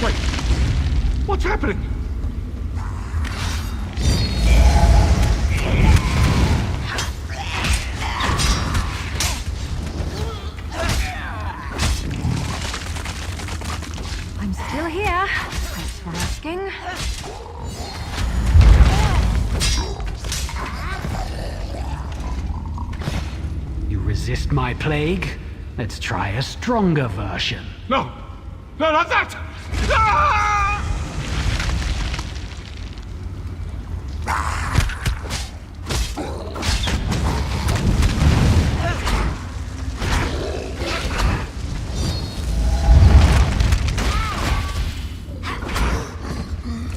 Speaker 22: Wait, what's happening?
Speaker 9: I'm still here. Thanks for asking.
Speaker 5: Resist my plague? Let's try a stronger version.
Speaker 22: No! No, not that! Ah!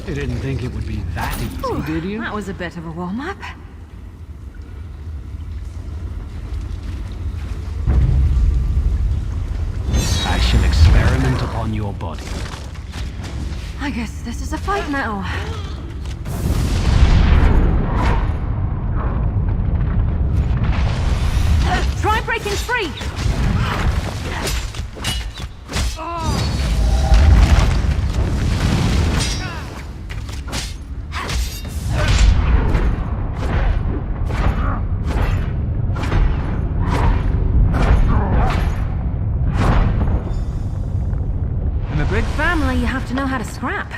Speaker 5: You didn't think it would be that easy, did you?
Speaker 9: That was a bit of a warm-up.
Speaker 5: Experiment upon your body.
Speaker 9: I guess this is a fight now. Try breaking free! You have to know how to scrap.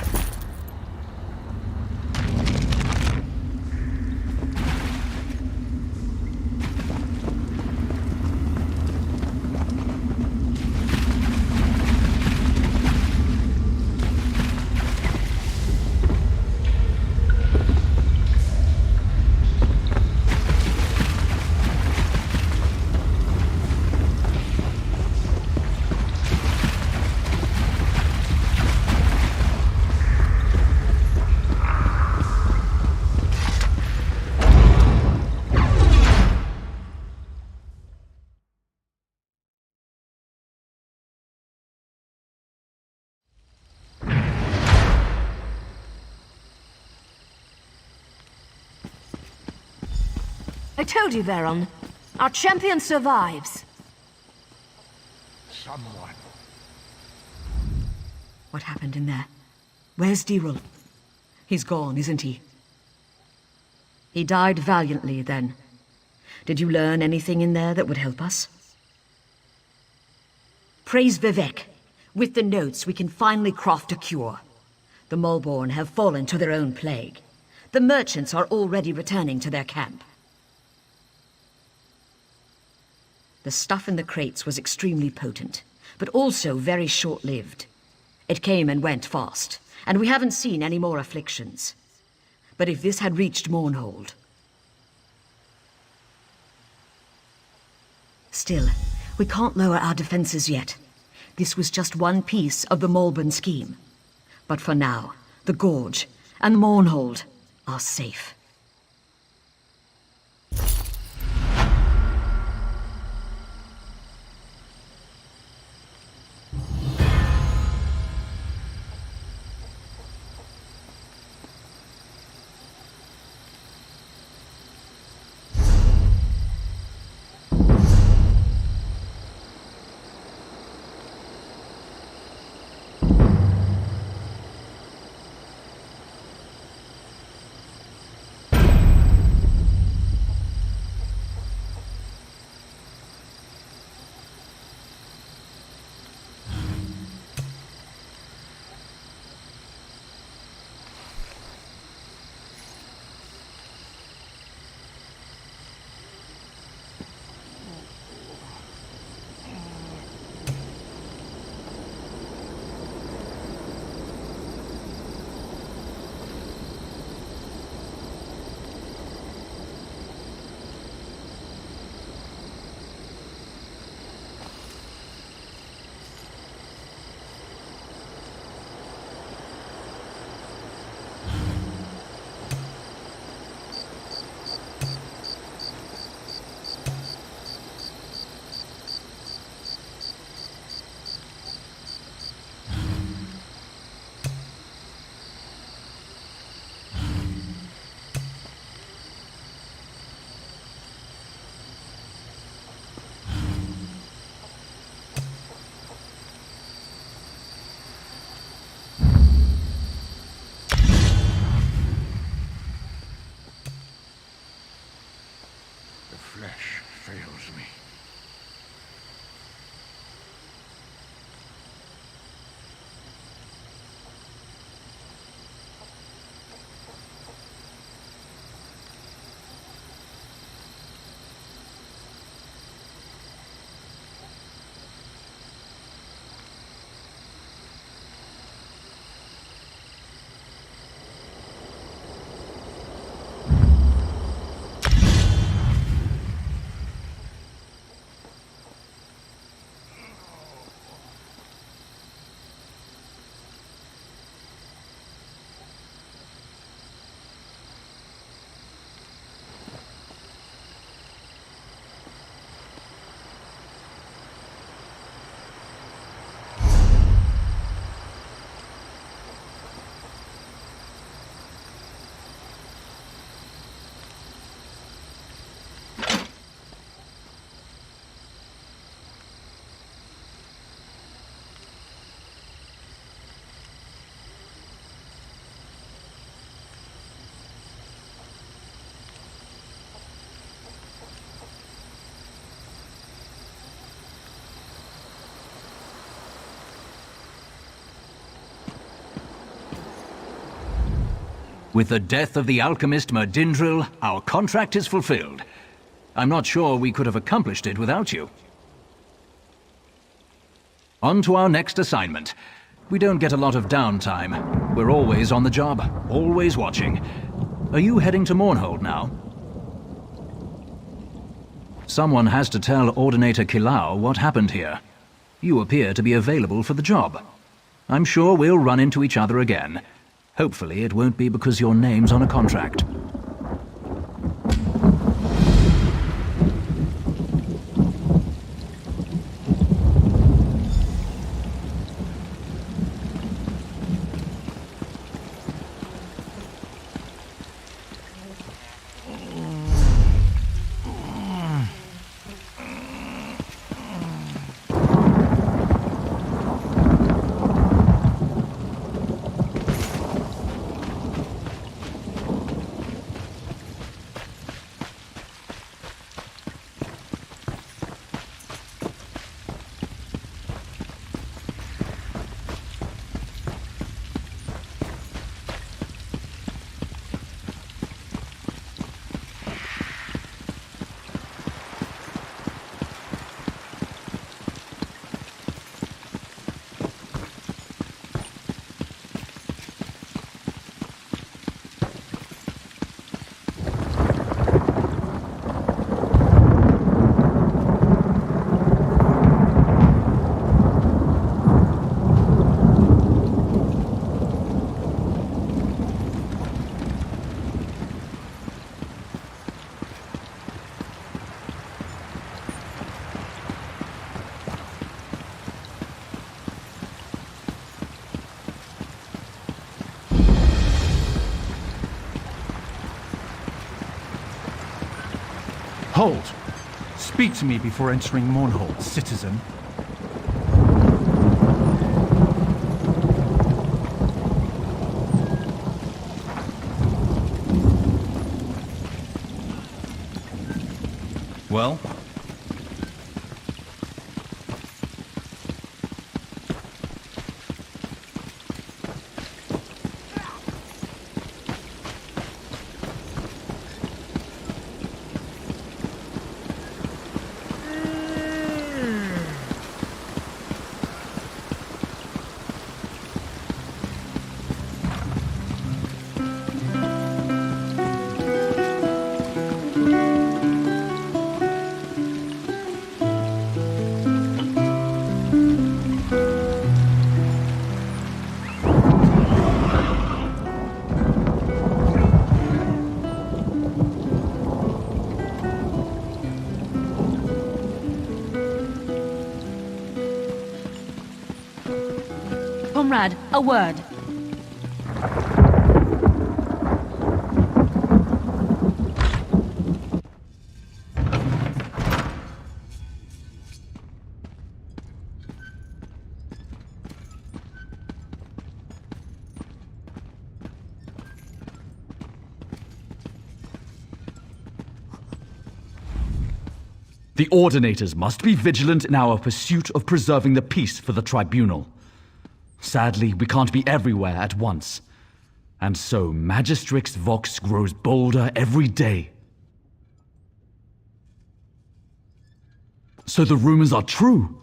Speaker 15: I told you, Veron. Our champion survives.
Speaker 17: Someone.
Speaker 23: What happened in there? Where's Dirul? He's gone, isn't he? He died valiantly, then. Did you learn anything in there that would help us? Praise Vivek. With the notes, we can finally craft a cure. The Mulborn have fallen to their own plague. The merchants are already returning to their camp. The stuff in the crates was extremely potent, but also very short-lived. It came and went fast, and we haven't seen any more afflictions. But if this had reached Mournhold... Still, we can't lower our defenses yet. This was just one piece of the Mulborn scheme. But for now, the Gorge and Mournhold are safe.
Speaker 17: Flesh fails me.
Speaker 12: With the death of the alchemist Merdindril, our contract is fulfilled. I'm not sure we could have accomplished it without you. On to our next assignment. We don't get a lot of downtime. We're always on the job, always watching. Are you heading to Mournhold now? Someone has to tell Ordinator Kilau what happened here. You appear to be available for the job. I'm sure we'll run into each other again. Hopefully it won't be because your name's on a contract.
Speaker 13: Hold! Speak to me before entering Mournhold, citizen.
Speaker 3: Well?
Speaker 15: Comrade, a word.
Speaker 14: The Ordinators must be vigilant in our pursuit of preserving the peace for the Tribunal. Sadly, we can't be everywhere at once. And so Magistrix Vox grows bolder every day. So the rumors are true.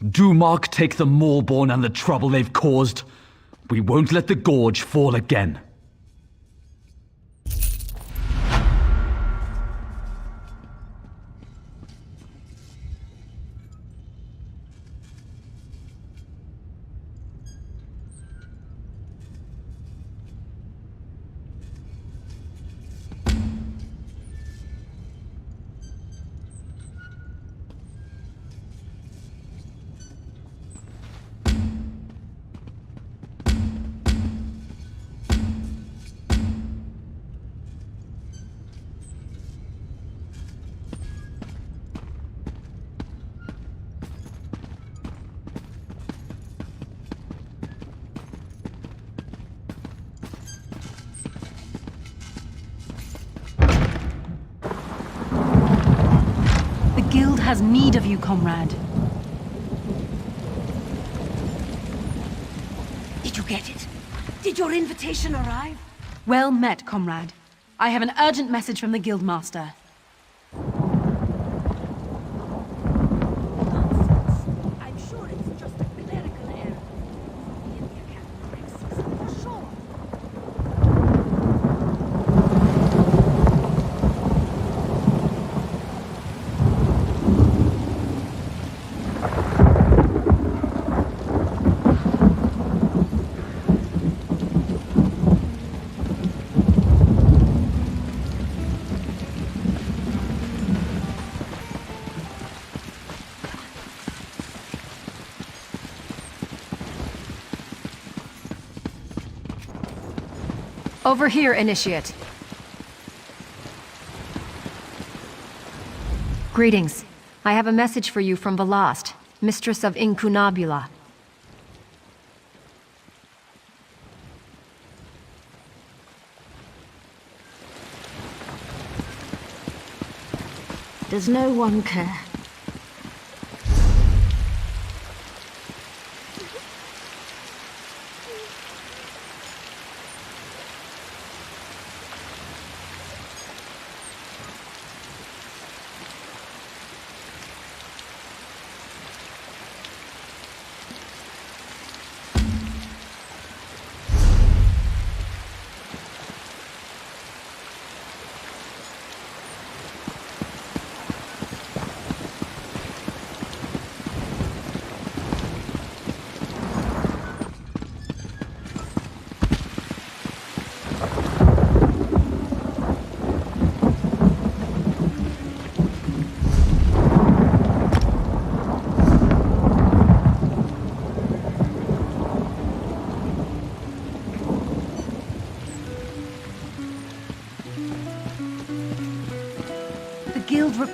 Speaker 14: Do Mark take the Maulborn and the trouble they've caused? We won't let the Gorge fall again.
Speaker 2: The guild has need of you, comrade.
Speaker 15: Did you get it? Did your invitation arrive?
Speaker 2: Well met, comrade. I have an urgent message from the guildmaster.
Speaker 15: I'm sure it's just a clerical error. The India Captain makes it for sure.
Speaker 6: Over here, Initiate. Greetings. I have a message for you from Velast, Mistress of Incunabula.
Speaker 15: Does no one care?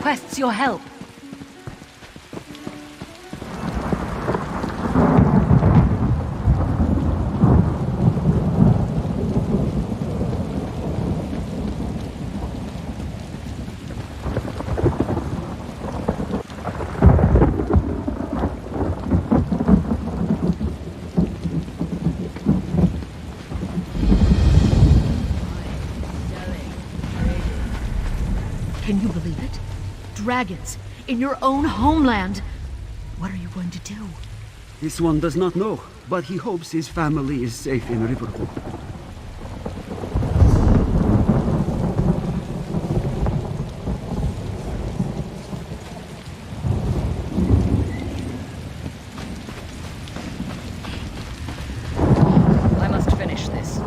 Speaker 6: requests your help. Can you believe it? Dragons in your own homeland. What are you going to do?
Speaker 16: This one does not know, but he hopes his family is safe in Riverhole.
Speaker 2: I must finish this.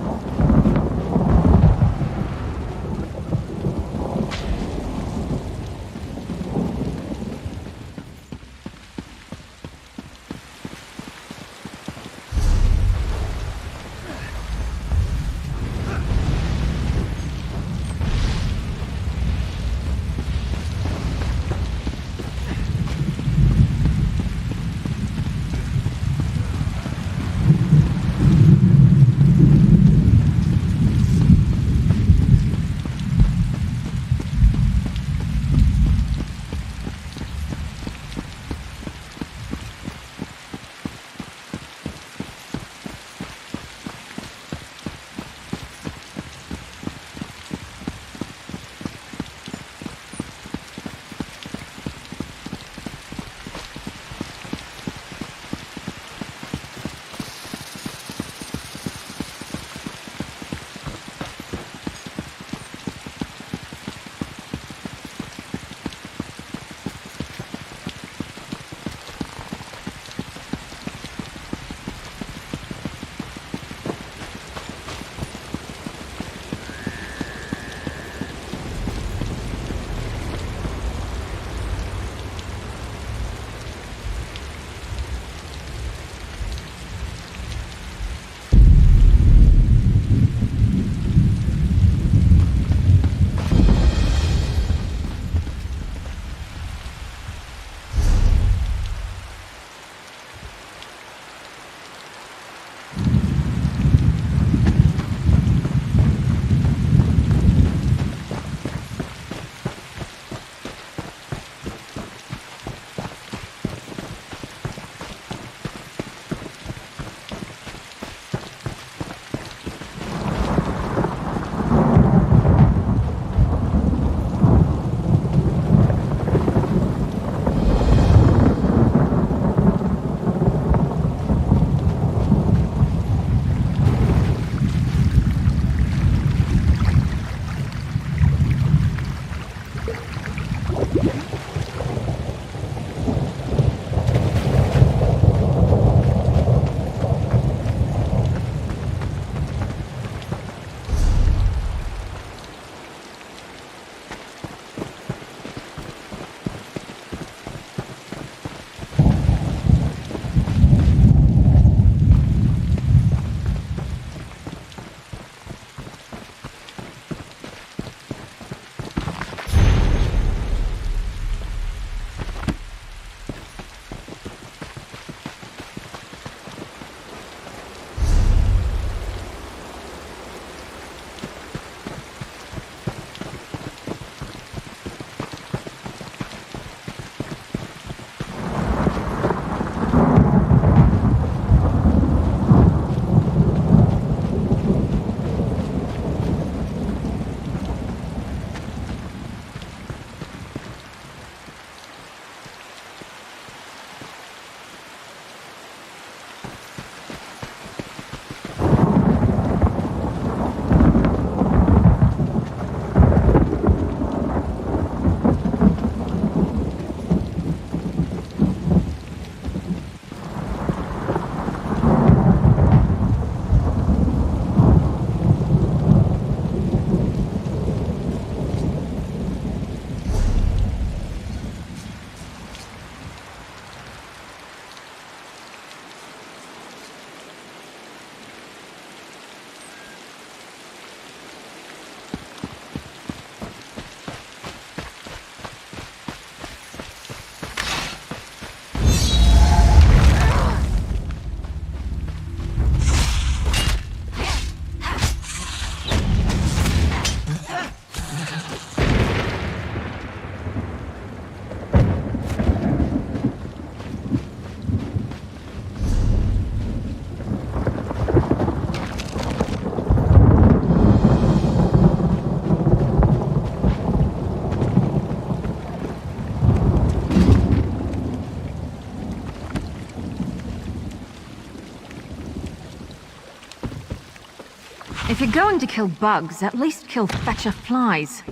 Speaker 9: If you're going to kill bugs, at least kill fetcher flies.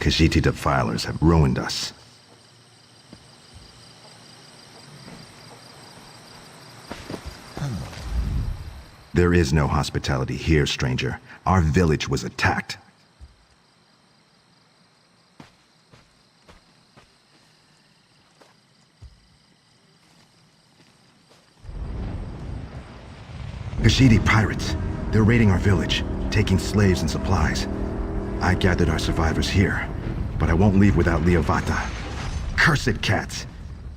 Speaker 1: Khajiit defilers have ruined us. There is no hospitality here, stranger. Our village was attacked. Khajiit pirates. They're raiding our village, taking slaves and supplies. I gathered our survivors here, but I won't leave without Leovata. Cursed cats!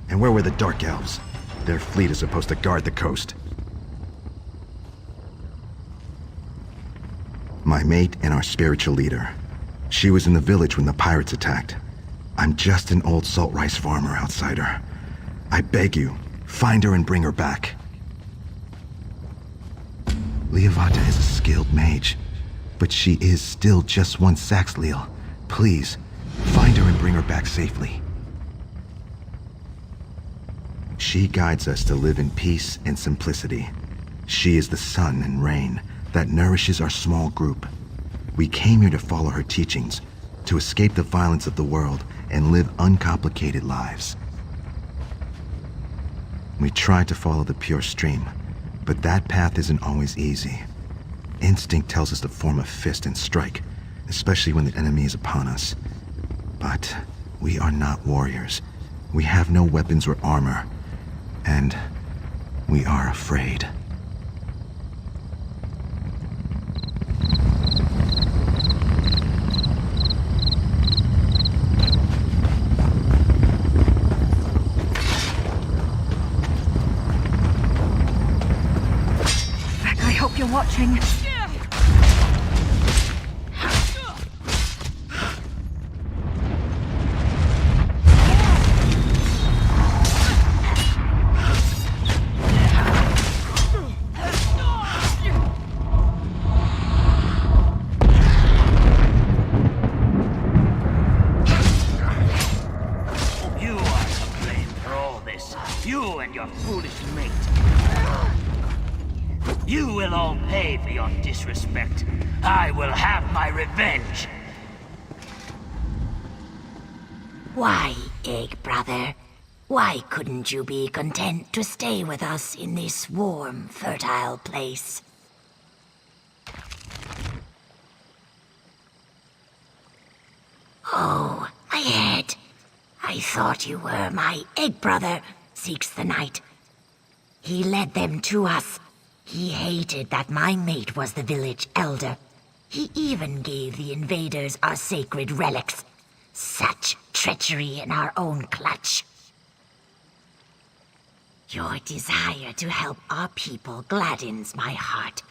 Speaker 1: And where were the Dark Elves? Their fleet is supposed to guard the coast. My mate and our spiritual leader. She was in the village when the pirates attacked. I'm just an old salt rice farmer outsider. I beg you, find her and bring her back. Leovata is a skilled mage, but she is still just one Saxleal. Please, find her and bring her back safely. She guides us to live in peace and simplicity. She is the sun and rain that nourishes our small group. We came here to follow her teachings, to escape the violence of the world and live uncomplicated lives. We try to follow the pure stream, but that path isn't always easy. Instinct tells us to form a fist and strike, especially when the enemy is upon us. But we are not warriors. We have no weapons or armor, and we are afraid.
Speaker 6: I hope you're watching.
Speaker 21: You and your foolish mate. You will all pay for your disrespect. I will have my revenge.
Speaker 18: Why, Egg Brother? Why couldn't you be content to stay with us in this warm, fertile place? Oh, my head. I thought you were my Egg Brother, Seeks the Night. He led them to us. He hated that my mate was the village elder. He even gave the invaders our sacred relics. Such treachery in our own clutch. Your desire to help our people gladdens my heart.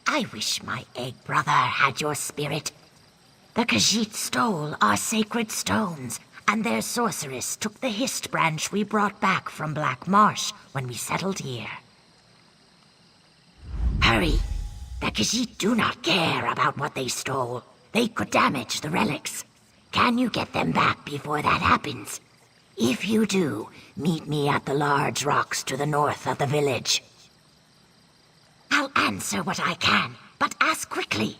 Speaker 18: I wish my Egg Brother had your spirit. The Khajiit stole our sacred stones, and their sorceress took the Hist branch we brought back from Black Marsh when we settled here. Hurry! The Khajiit do not care about what they stole. They could damage the relics. Can you get them back before that happens? If you do, meet me at the large rocks to the north of the village. I'll answer what I can, but ask quickly.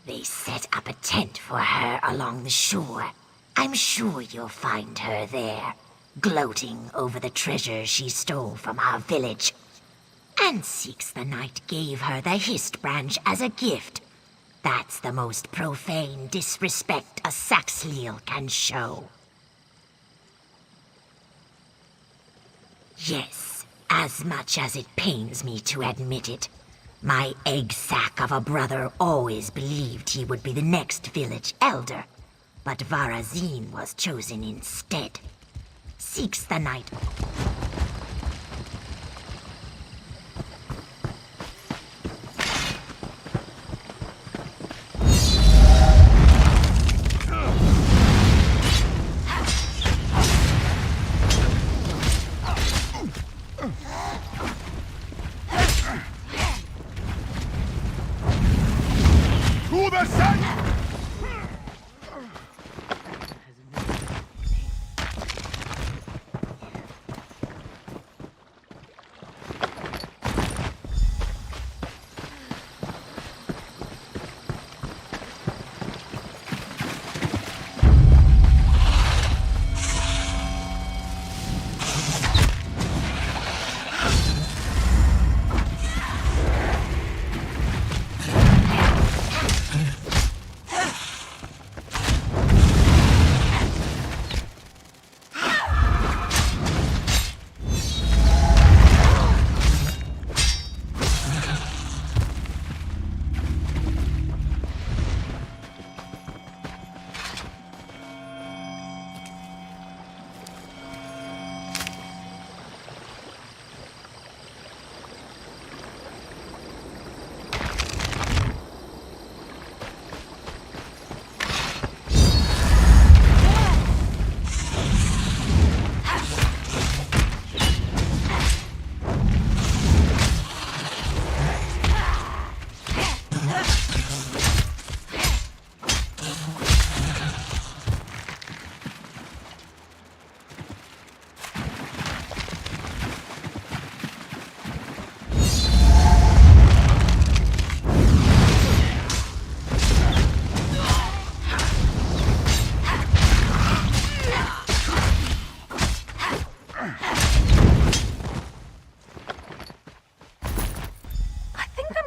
Speaker 18: They set up a tent for her along the shore. I'm sure you'll find her there, gloating over the treasure she stole from our village. And Six the Knight gave her the Hist branch as a gift. That's the most profane disrespect a Saxhleel can show. Yes, as much as it pains me to admit it, my egg sack of a brother always believed he would be the next village elder, but Varazin was chosen instead. Six the Knight.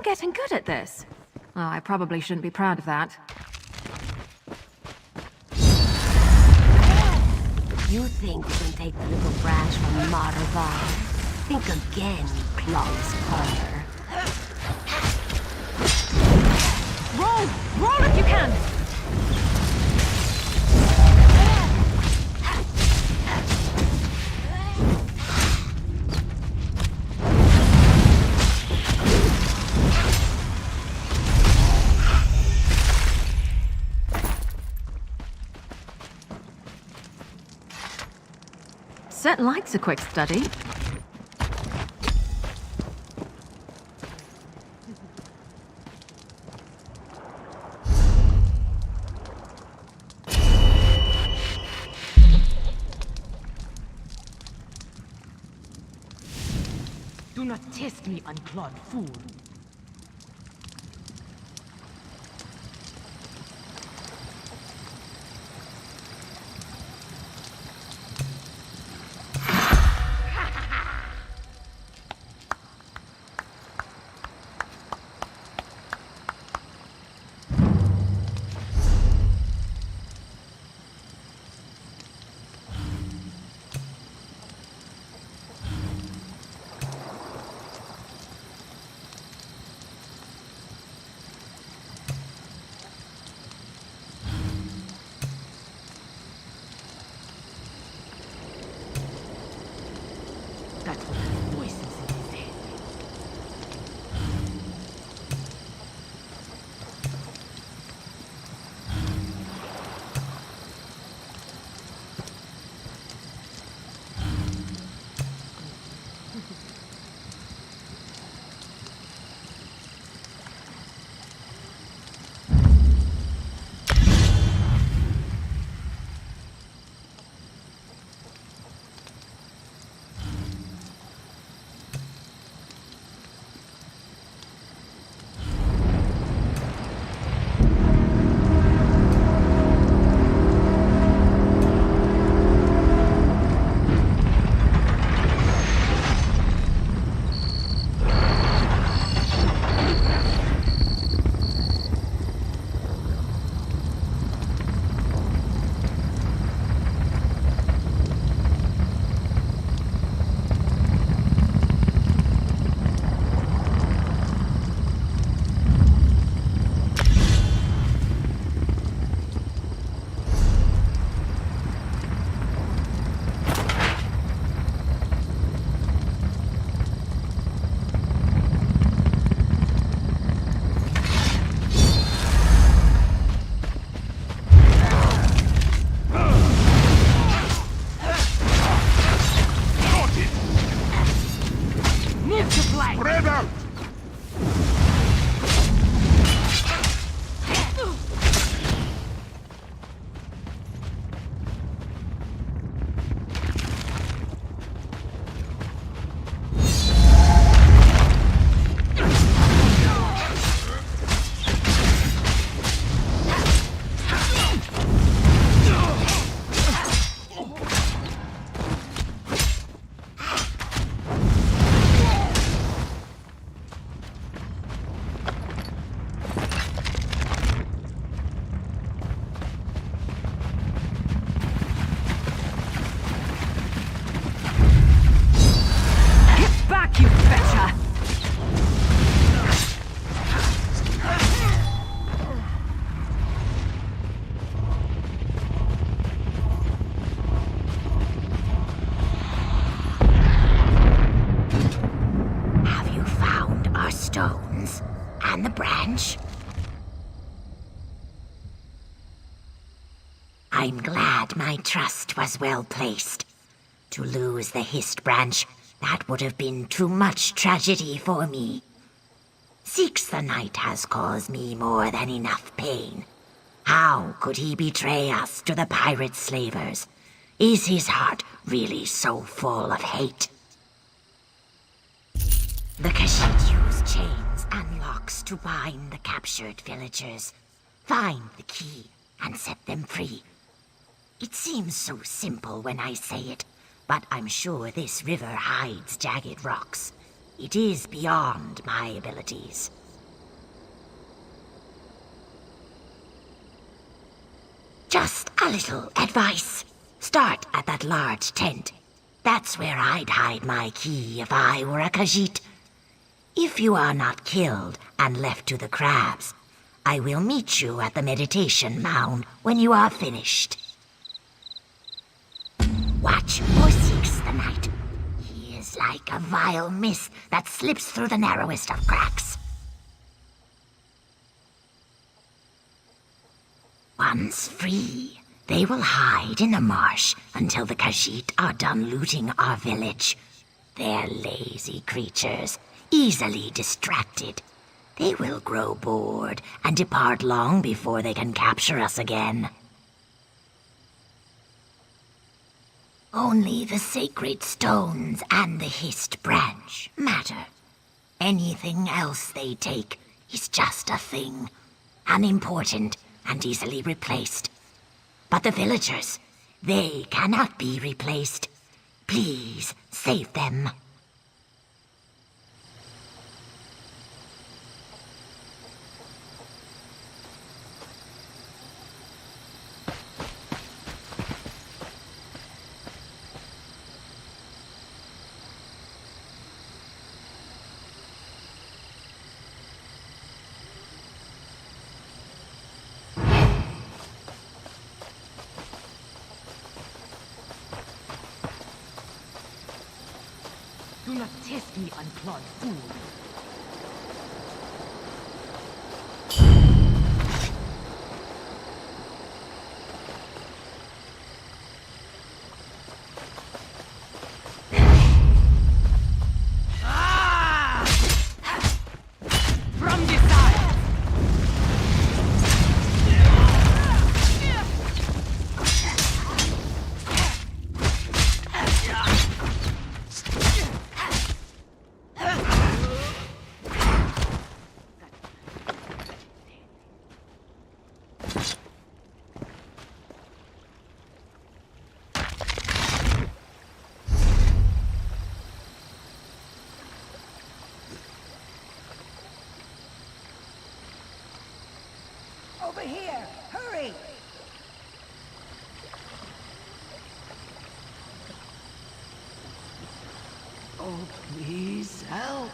Speaker 9: Getting good at this. Oh, I probably shouldn't be proud of that.
Speaker 18: You think you can take the little branch from Maravar? Think again, you clawless corner.
Speaker 9: Roll! Roll if you can! Set likes a quick study.
Speaker 10: Do not test me, unclawed fool. That's what the voices in his head.
Speaker 18: I'm glad my trust was well placed. To lose the Hist branch, that would have been too much tragedy for me. Seeks the Knight has caused me more than enough pain. How could he betray us to the pirate slavers? Is his heart really so full of hate? The Khajiit use chains and locks to bind the captured villagers. Find the key and set them free. It seems so simple when I say it, but I'm sure this river hides jagged rocks. It is beyond my abilities. Just a little advice. Start at that large tent. That's where I'd hide my key if I were a Khajiit. If you are not killed and left to the crabs, I will meet you at the meditation mound when you are finished. Watch for Seeks the Knight. He is like a vile mist that slips through the narrowest of cracks. Once free, they will hide in the marsh until the Khajiit are done looting our village. They're lazy creatures, easily distracted. They will grow bored and depart long before they can capture us again. Only the sacred stones and the Hist branch matter. Anything else they take is just a thing, unimportant and easily replaced. But the villagers, they cannot be replaced. Please save them.
Speaker 10: Do not test me, unclawed fool.
Speaker 2: From this side!
Speaker 10: Over here! Hurry! Oh, please help!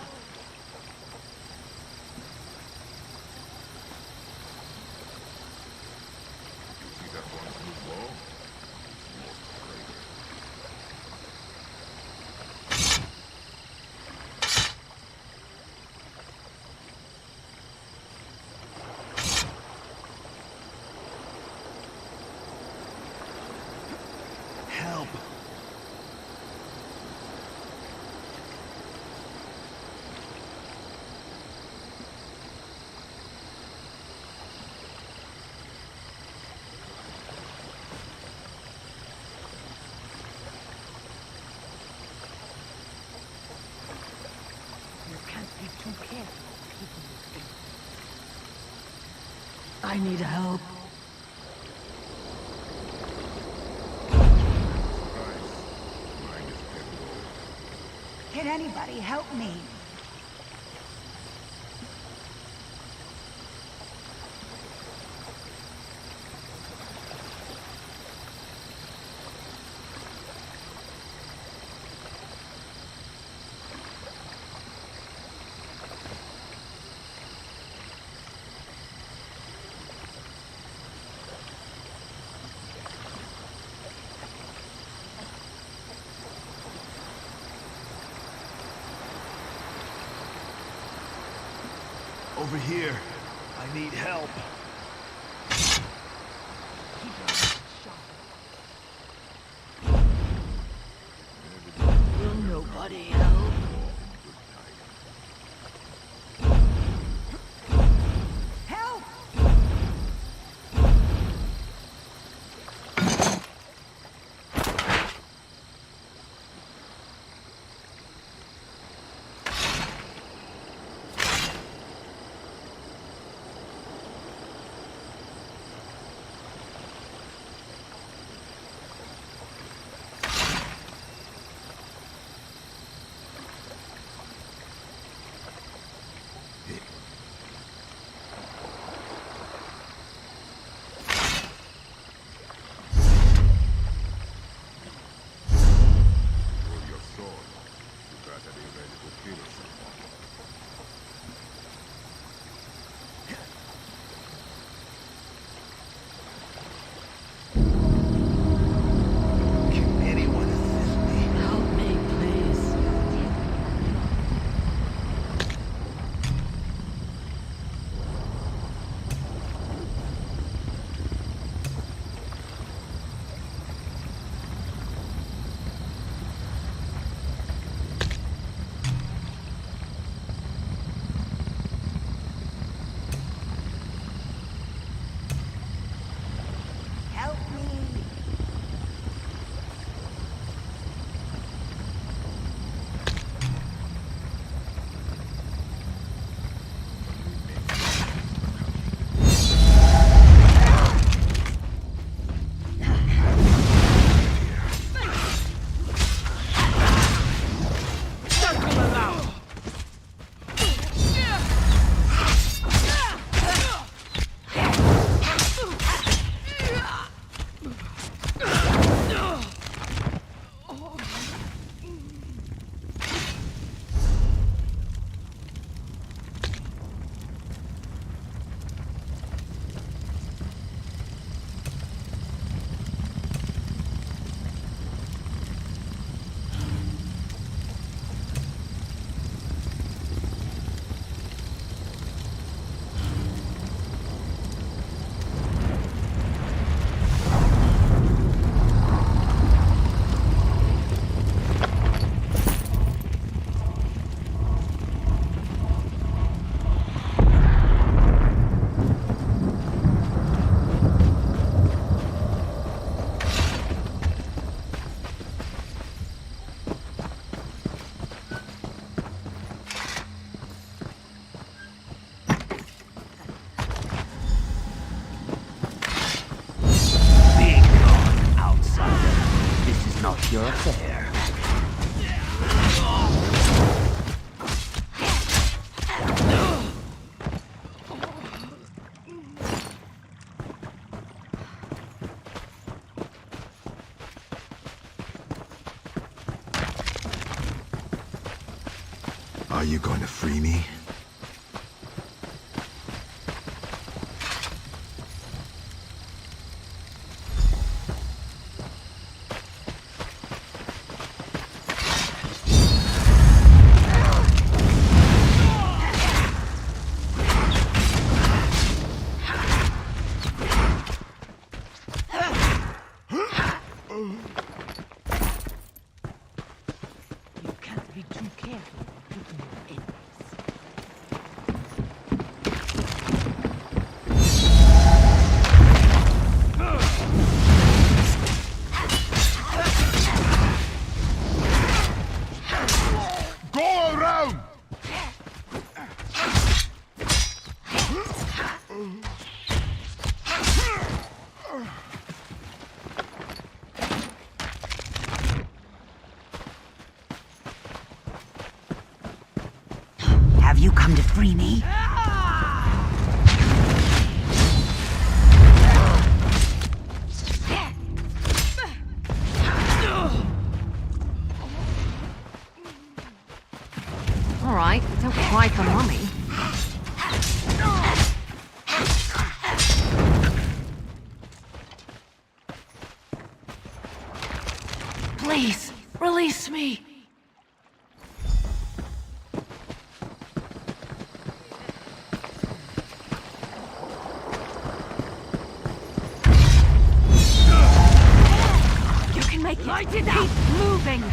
Speaker 17: Help!
Speaker 10: You can't be too careful. I need help. Can anybody help me?
Speaker 17: Over here. I need help.
Speaker 10: Keep your mouth shut.
Speaker 18: Somebody help.
Speaker 10: Help!
Speaker 21: your affair.
Speaker 1: Are you going to free me?
Speaker 10: Have you come to free me?
Speaker 9: All right, don't cry for Mummy. Please, release me. You can make it. Light it up. Keep moving.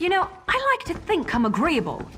Speaker 9: You know, I like to think I'm agreeable.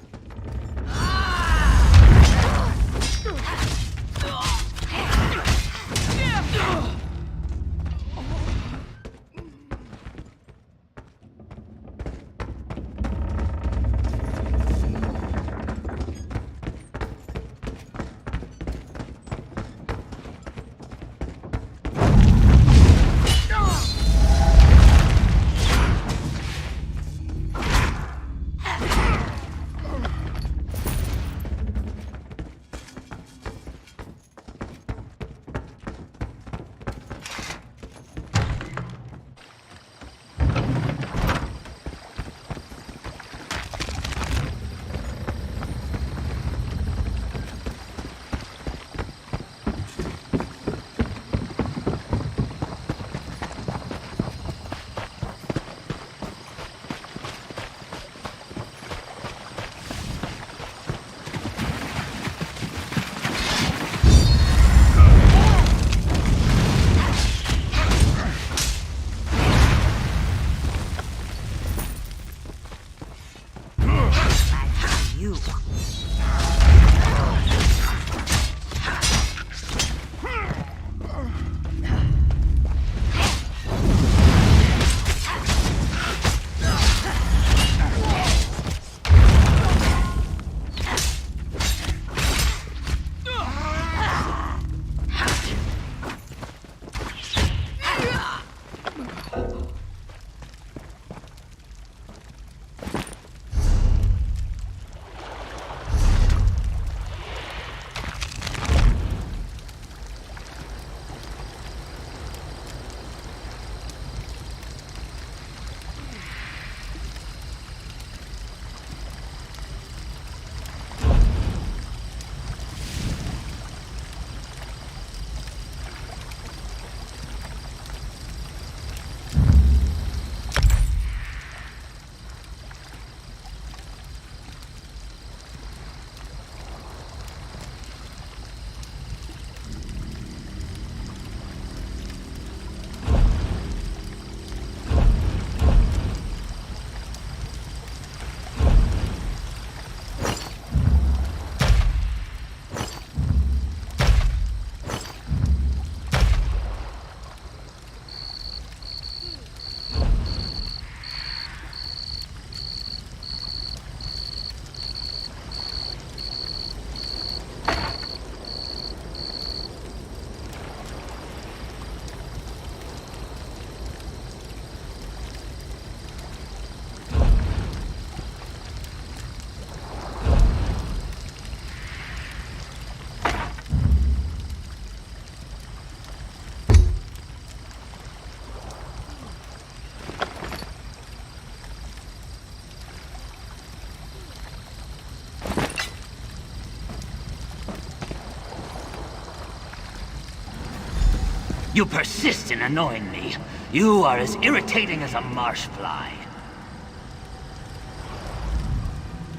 Speaker 21: You persist in annoying me. You are as irritating as a marsh fly.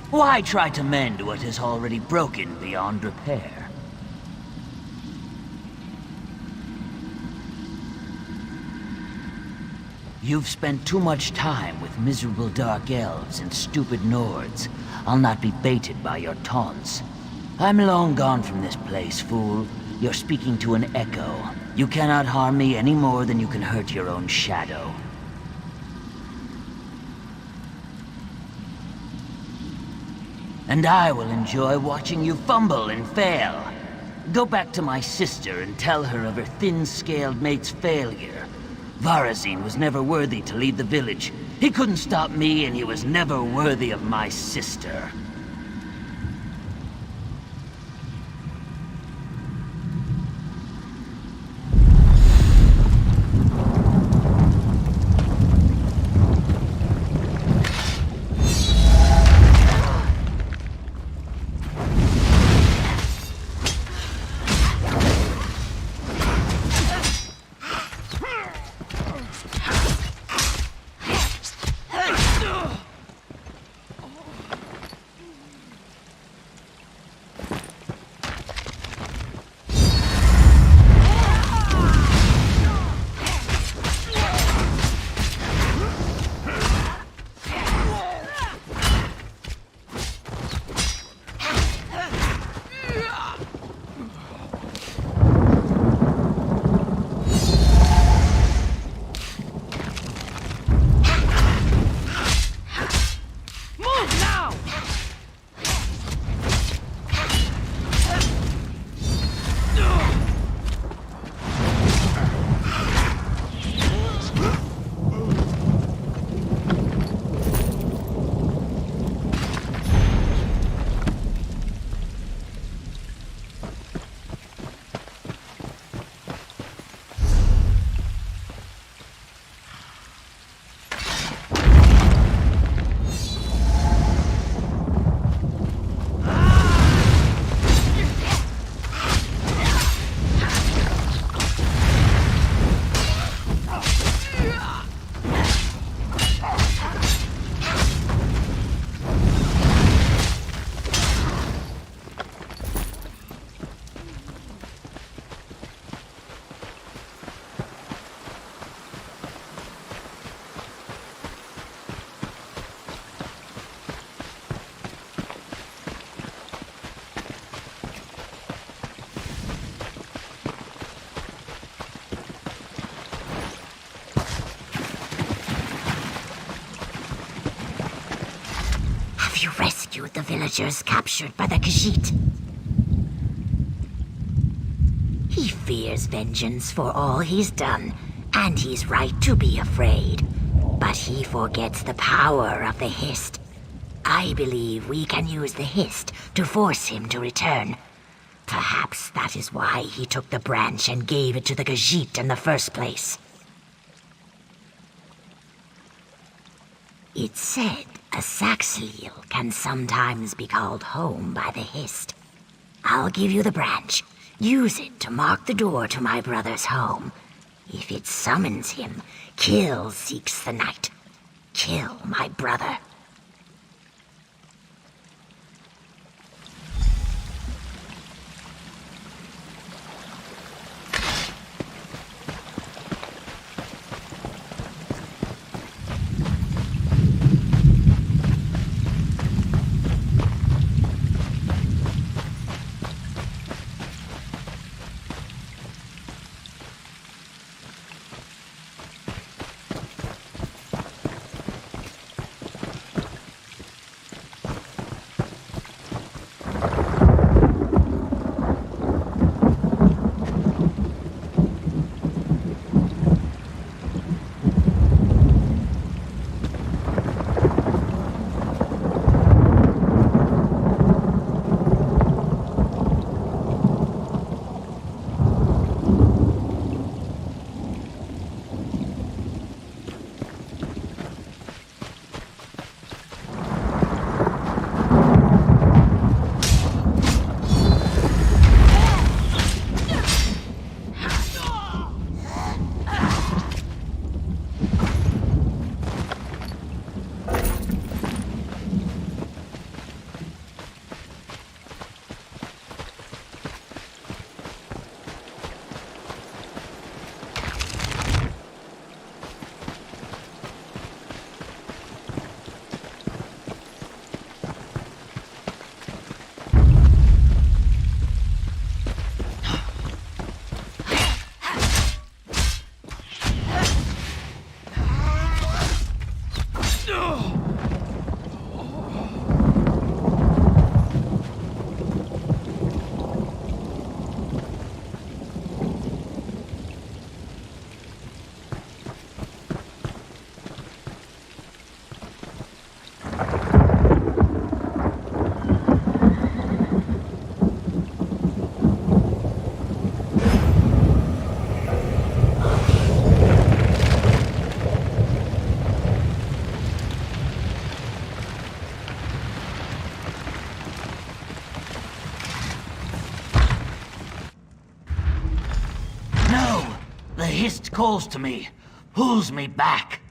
Speaker 21: Why try to mend what is already broken beyond repair? You've spent too much time with miserable dark elves and stupid Nords. I'll not be baited by your taunts. I'm long gone from this place, fool. You're speaking to an echo. You cannot harm me any more than you can hurt your own shadow. And I will enjoy watching you fumble and fail. Go back to my sister and tell her of her thin-scaled mate's failure. Varazine was never worthy to lead the village. He couldn't stop me, and he was never worthy of my sister.
Speaker 18: Have you rescued the villagers captured by the Khajiit? He fears vengeance for all he's done, and he's right to be afraid. But he forgets the power of the Hist. I believe we can use the Hist to force him to return. Perhaps that is why he took the branch and gave it to the Khajiit in the first place. It's said a Saxhleel can sometimes be called home by the Hist. I'll give you the branch. Use it to mark the door to my brother's home. If it summons him, kill Seeks the Night. Kill my brother.
Speaker 21: The Hist calls to me, pulls me back.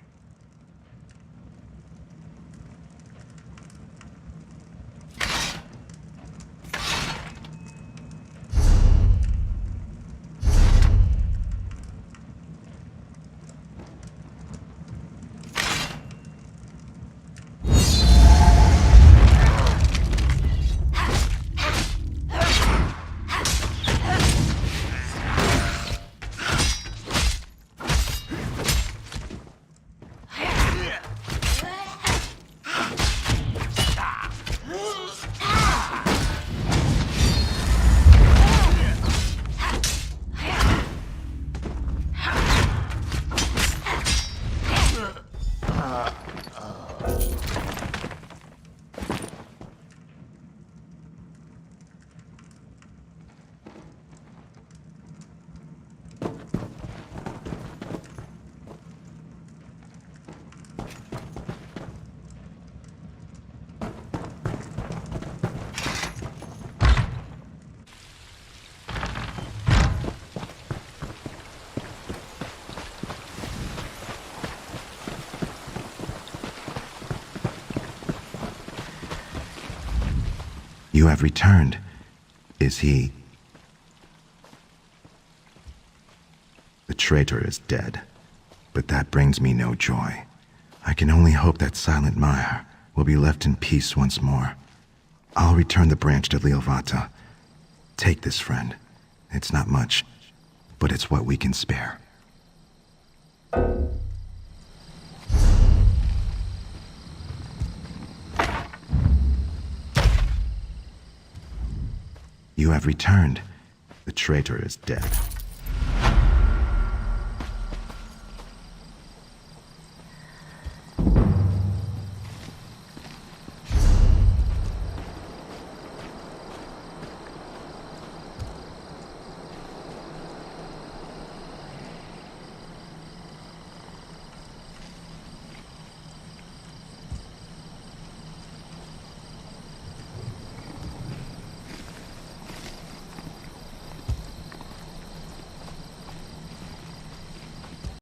Speaker 1: You have returned. Is he... The traitor is dead, but that brings me no joy. I can only hope that Silent Mire will be left in peace once more. I'll return the branch to Lielvata. Take this, friend. It's not much, but it's what we can spare. You have returned. The traitor is dead.